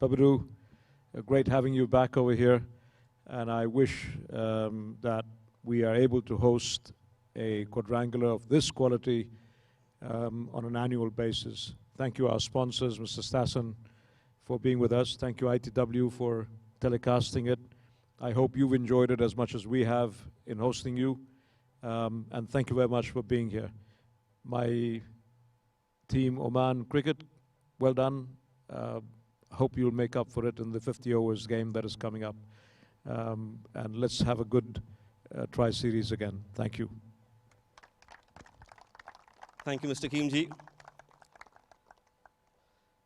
Babaru. Great having you back over here. And I wish that we are able to host a quadrangular of this quality on an annual basis. Thank you, our sponsors, Mr. Stassen, for being with us. Thank you, ITW, for telecasting it. I hope you've enjoyed it as much as we have in hosting you. And thank you very much for being here. My team, Oman Cricket, well done. Hope you'll make up for it in the 50 overs game that is coming up. And let's have a good tri-series again. Thank you. Thank you, Mr. Khimji.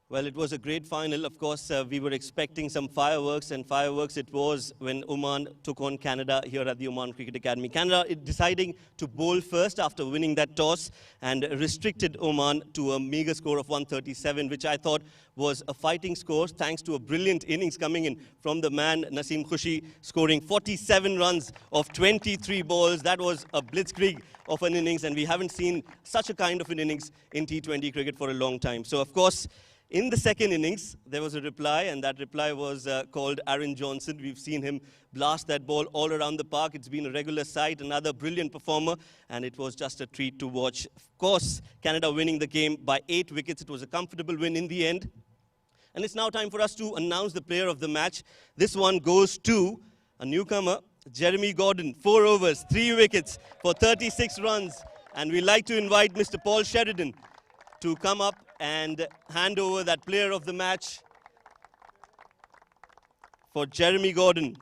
Well, it was a great final. Of course, we were expecting some fireworks, and fireworks it was when Oman took on Canada here at the Oman Cricket Academy. Canada deciding to bowl first after winning that toss and restricted Oman to a meager score of 137, which I thought was a fighting score, thanks to a brilliant innings coming in from the man Naseem Khushi, scoring 47 runs of 23 balls. That was a blitzkrieg of an innings, and we haven't seen such a kind of an innings in T20 cricket for a long time. So, of course, in the second innings, there was a reply, and that reply was called Aaron Johnson. We've seen him blast that ball all around the park. It's been a regular sight, another brilliant performer, and it was just a treat to watch. Of course, Canada winning the game by 8 wickets. It was a comfortable win in the end. And it's now time for us to announce the player of the match. This one goes to a newcomer, Jeremy Gordon. 4 overs, 3 wickets for 36 runs. And we'd like to invite Mr. Paul Sheridan to come up and hand over that player of the match for Jeremy Gordon.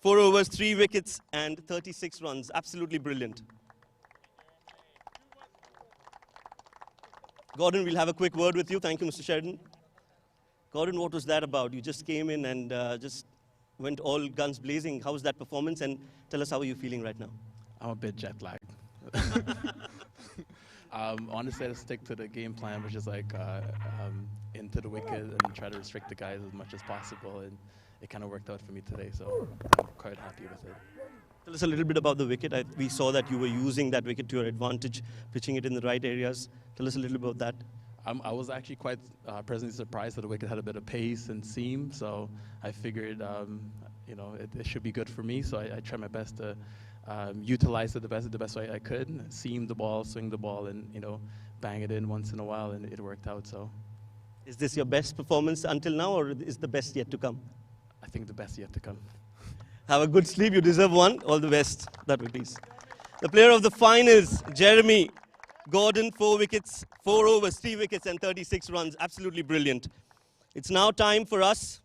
4 overs, 3 wickets and 36 runs. Absolutely brilliant. Gordon, we'll have a quick word with you. Thank you, Mr. Sheridan. Gordon, what was that about? You just came in and just went all guns blazing. How was that performance? And tell us, how are you feeling right now? I'm a bit jet lagged. Honestly, I stick to the game plan, which is like into the wicket and try to restrict the guys as much as possible. And it kind of worked out for me today, so I'm quite happy with it. Tell us a little bit about the wicket. We saw that you were using that wicket to your advantage, pitching it in the right areas. Tell us a little about that. I was actually quite pleasantly surprised that the wicket had a bit of pace and seam, so I figured you know, it should be good for me. So I tried my best to utilize it the best way I could, seam the ball, swing the ball, and you know, bang it in once in a while, and it worked out. So, is this your best performance until now, or is the best yet to come? I think the best yet to come. Have a good sleep. You deserve one. All the best. That would please. The player of the finals, Jeremy Gordon, 4 wickets, 4 overs, 3 wickets, and 36 runs. Absolutely brilliant. It's now time for us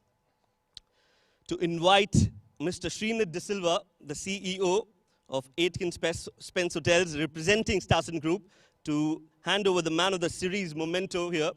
to invite Mr. Srinit De Silva, the CEO of Aitken Spence Hotels, representing Stassen Group, to hand over the man of the series memento here.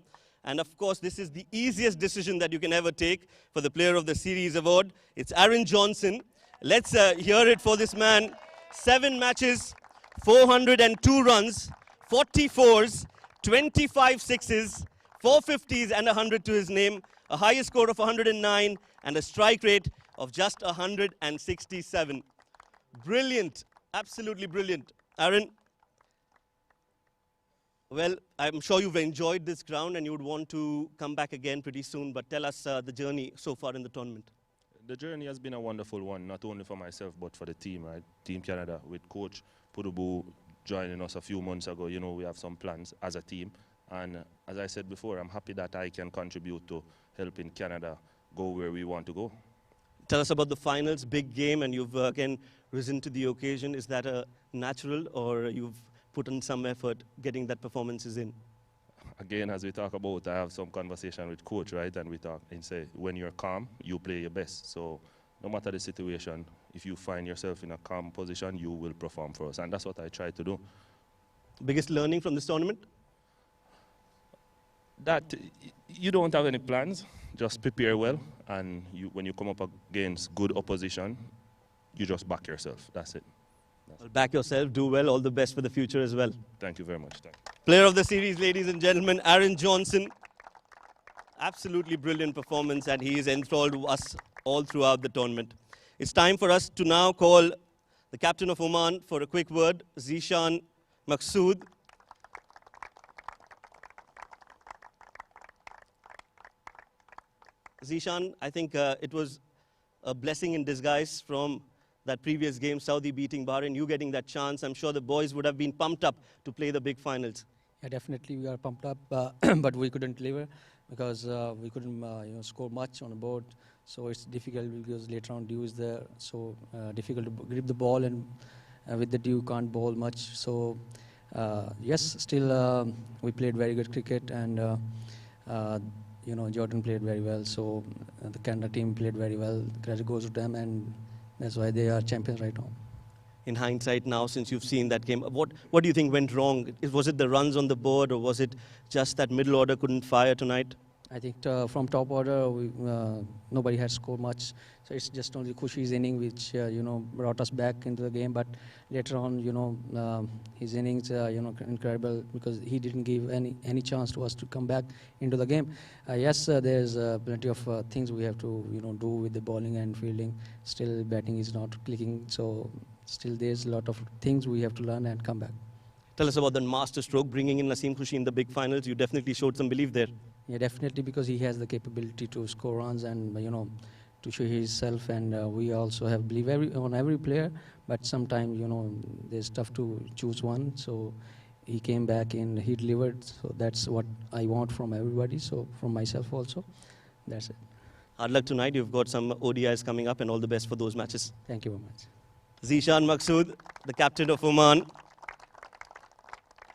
And of course, this is the easiest decision that you can ever take for the player of the series award. It's Aaron Johnson. Let's hear it for this man. 7 matches, 402 runs, 44s, 25 sixes, 450s and 100 to his name, a highest score of 109 and a strike rate of just 167. Brilliant, absolutely brilliant. Aaron, well, I'm sure you've enjoyed this ground and you would want to come back again pretty soon, but tell us the journey so far in the tournament. The journey has been a wonderful one, not only for myself, but for the team, right? Team Canada, with Coach Pudubu joining us a few months ago. You know, we have some plans as a team. And as I said before, I'm happy that I can contribute to helping Canada go where we want to go. Tell us about the finals, big game, and you've again risen to the occasion. Is that a natural, or you've put in some effort getting that performances in? Again, as we talk about, I have some conversation with Coach, right? And we talk and say, when you're calm, you play your best. So no matter the situation, if you find yourself in a calm position, you will perform for us. And that's what I try to do. Biggest learning from this tournament? That you don't have any plans, just prepare well. And when you come up against good opposition, you just back yourself. That's it. Well, back yourself, do well, all the best for the future as well. Thank you very much. Thank you. Player of the series, ladies and gentlemen, Aaron Johnson. Absolutely brilliant performance, and he has enthralled us all throughout the tournament. It's time for us to now call the captain of Oman for a quick word, Zishan Maqsood. Zishan, I think it was a blessing in disguise from that previous game, Saudi beating Bahrain, you getting that chance. I'm sure the boys would have been pumped up to play the big finals. Yeah, definitely we are pumped up, but we couldn't deliver because we couldn't score much on the board. So it's difficult because later on dew is there, so difficult to grip the ball, and with the dew can't bowl much. So yes, still we played very good cricket, and Jordan played very well. So the Canada team played very well. Credit goes to them, and that's why they are champions right now. In hindsight now, since you've seen that game, what do you think went wrong? Was it the runs on the board, or was it just that middle order couldn't fire tonight? I think from top order, nobody had scored much. So it's just only Khushi's inning which brought us back into the game. But later on, his innings, incredible, because he didn't give any chance to us to come back into the game. Yes, there's plenty of things we have to do with the bowling and fielding. Still, batting is not clicking. So still, there's a lot of things we have to learn and come back. Tell us about the master stroke, bringing in Naseem Khushi in the big finals. You definitely showed some belief there. Yeah, definitely, because he has the capability to score runs and to show himself, and we also have belief on every player. But sometimes it's tough to choose one. So he came back and he delivered. So that's what I want from everybody. So from myself also, that's it. Hard luck tonight. You've got some ODIs coming up, and all the best for those matches. Thank you very much. Zishan Maqsood, the captain of Oman,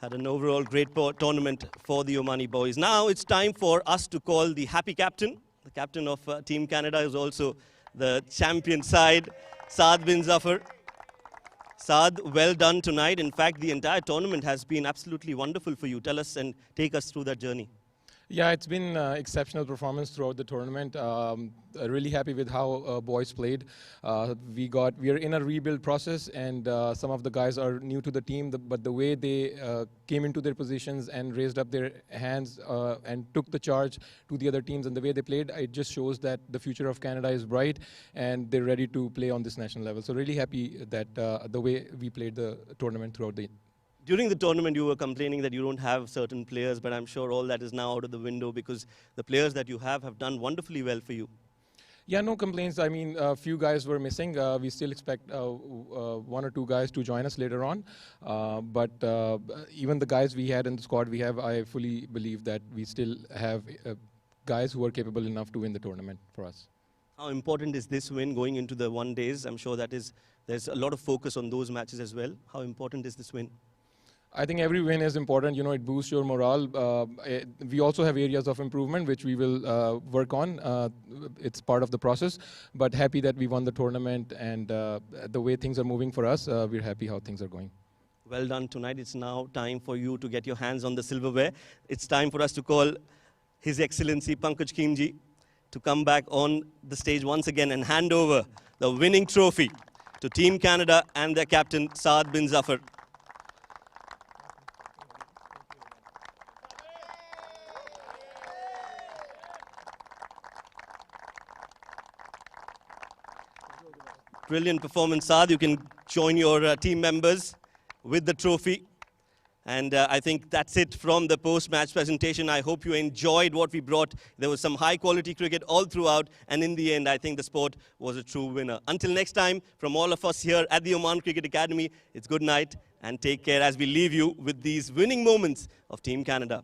had an overall great tournament for the Omani boys. Now it's time for us to call the happy captain. The captain of Team Canada is also the champion side, Saad bin Zafar. Saad, well done tonight. In fact, the entire tournament has been absolutely wonderful for you. Tell us and take us through that journey. Yeah, it's been exceptional performance throughout the tournament. Really happy with how boys played. We are in a rebuild process, and some of the guys are new to the team, but the way they came into their positions and raised up their hands and took the charge to the other teams, and the way they played, it just shows that the future of Canada is bright and they're ready to play on this national level. So really happy that the way we played the tournament throughout the. During the tournament, you were complaining that you don't have certain players, but I'm sure all that is now out of the window because the players that you have done wonderfully well for you. Yeah, no complaints. I mean, a few guys were missing. We still expect one or two guys to join us later on. But even the guys we had in the squad I fully believe that we still have guys who are capable enough to win the tournament for us. How important is this win going into the one days? I'm sure there's a lot of focus on those matches as well. How important is this win? I think every win is important. It boosts your morale. We also have areas of improvement which we will work on. It's part of the process. But happy that we won the tournament, and the way things are moving for us, we're happy how things are going. Well done tonight. It's now time for you to get your hands on the silverware. It's time for us to call His Excellency Pankaj Khimji to come back on the stage once again and hand over the winning trophy to Team Canada and their captain Saad bin Zafar. Brilliant performance, Saad. You can join your team members with the trophy. And I think that's it from the post-match presentation. I hope you enjoyed what we brought. There was some high-quality cricket all throughout. And in the end, I think the sport was a true winner. Until next time, from all of us here at the Oman Cricket Academy, it's good night and take care as we leave you with these winning moments of Team Canada.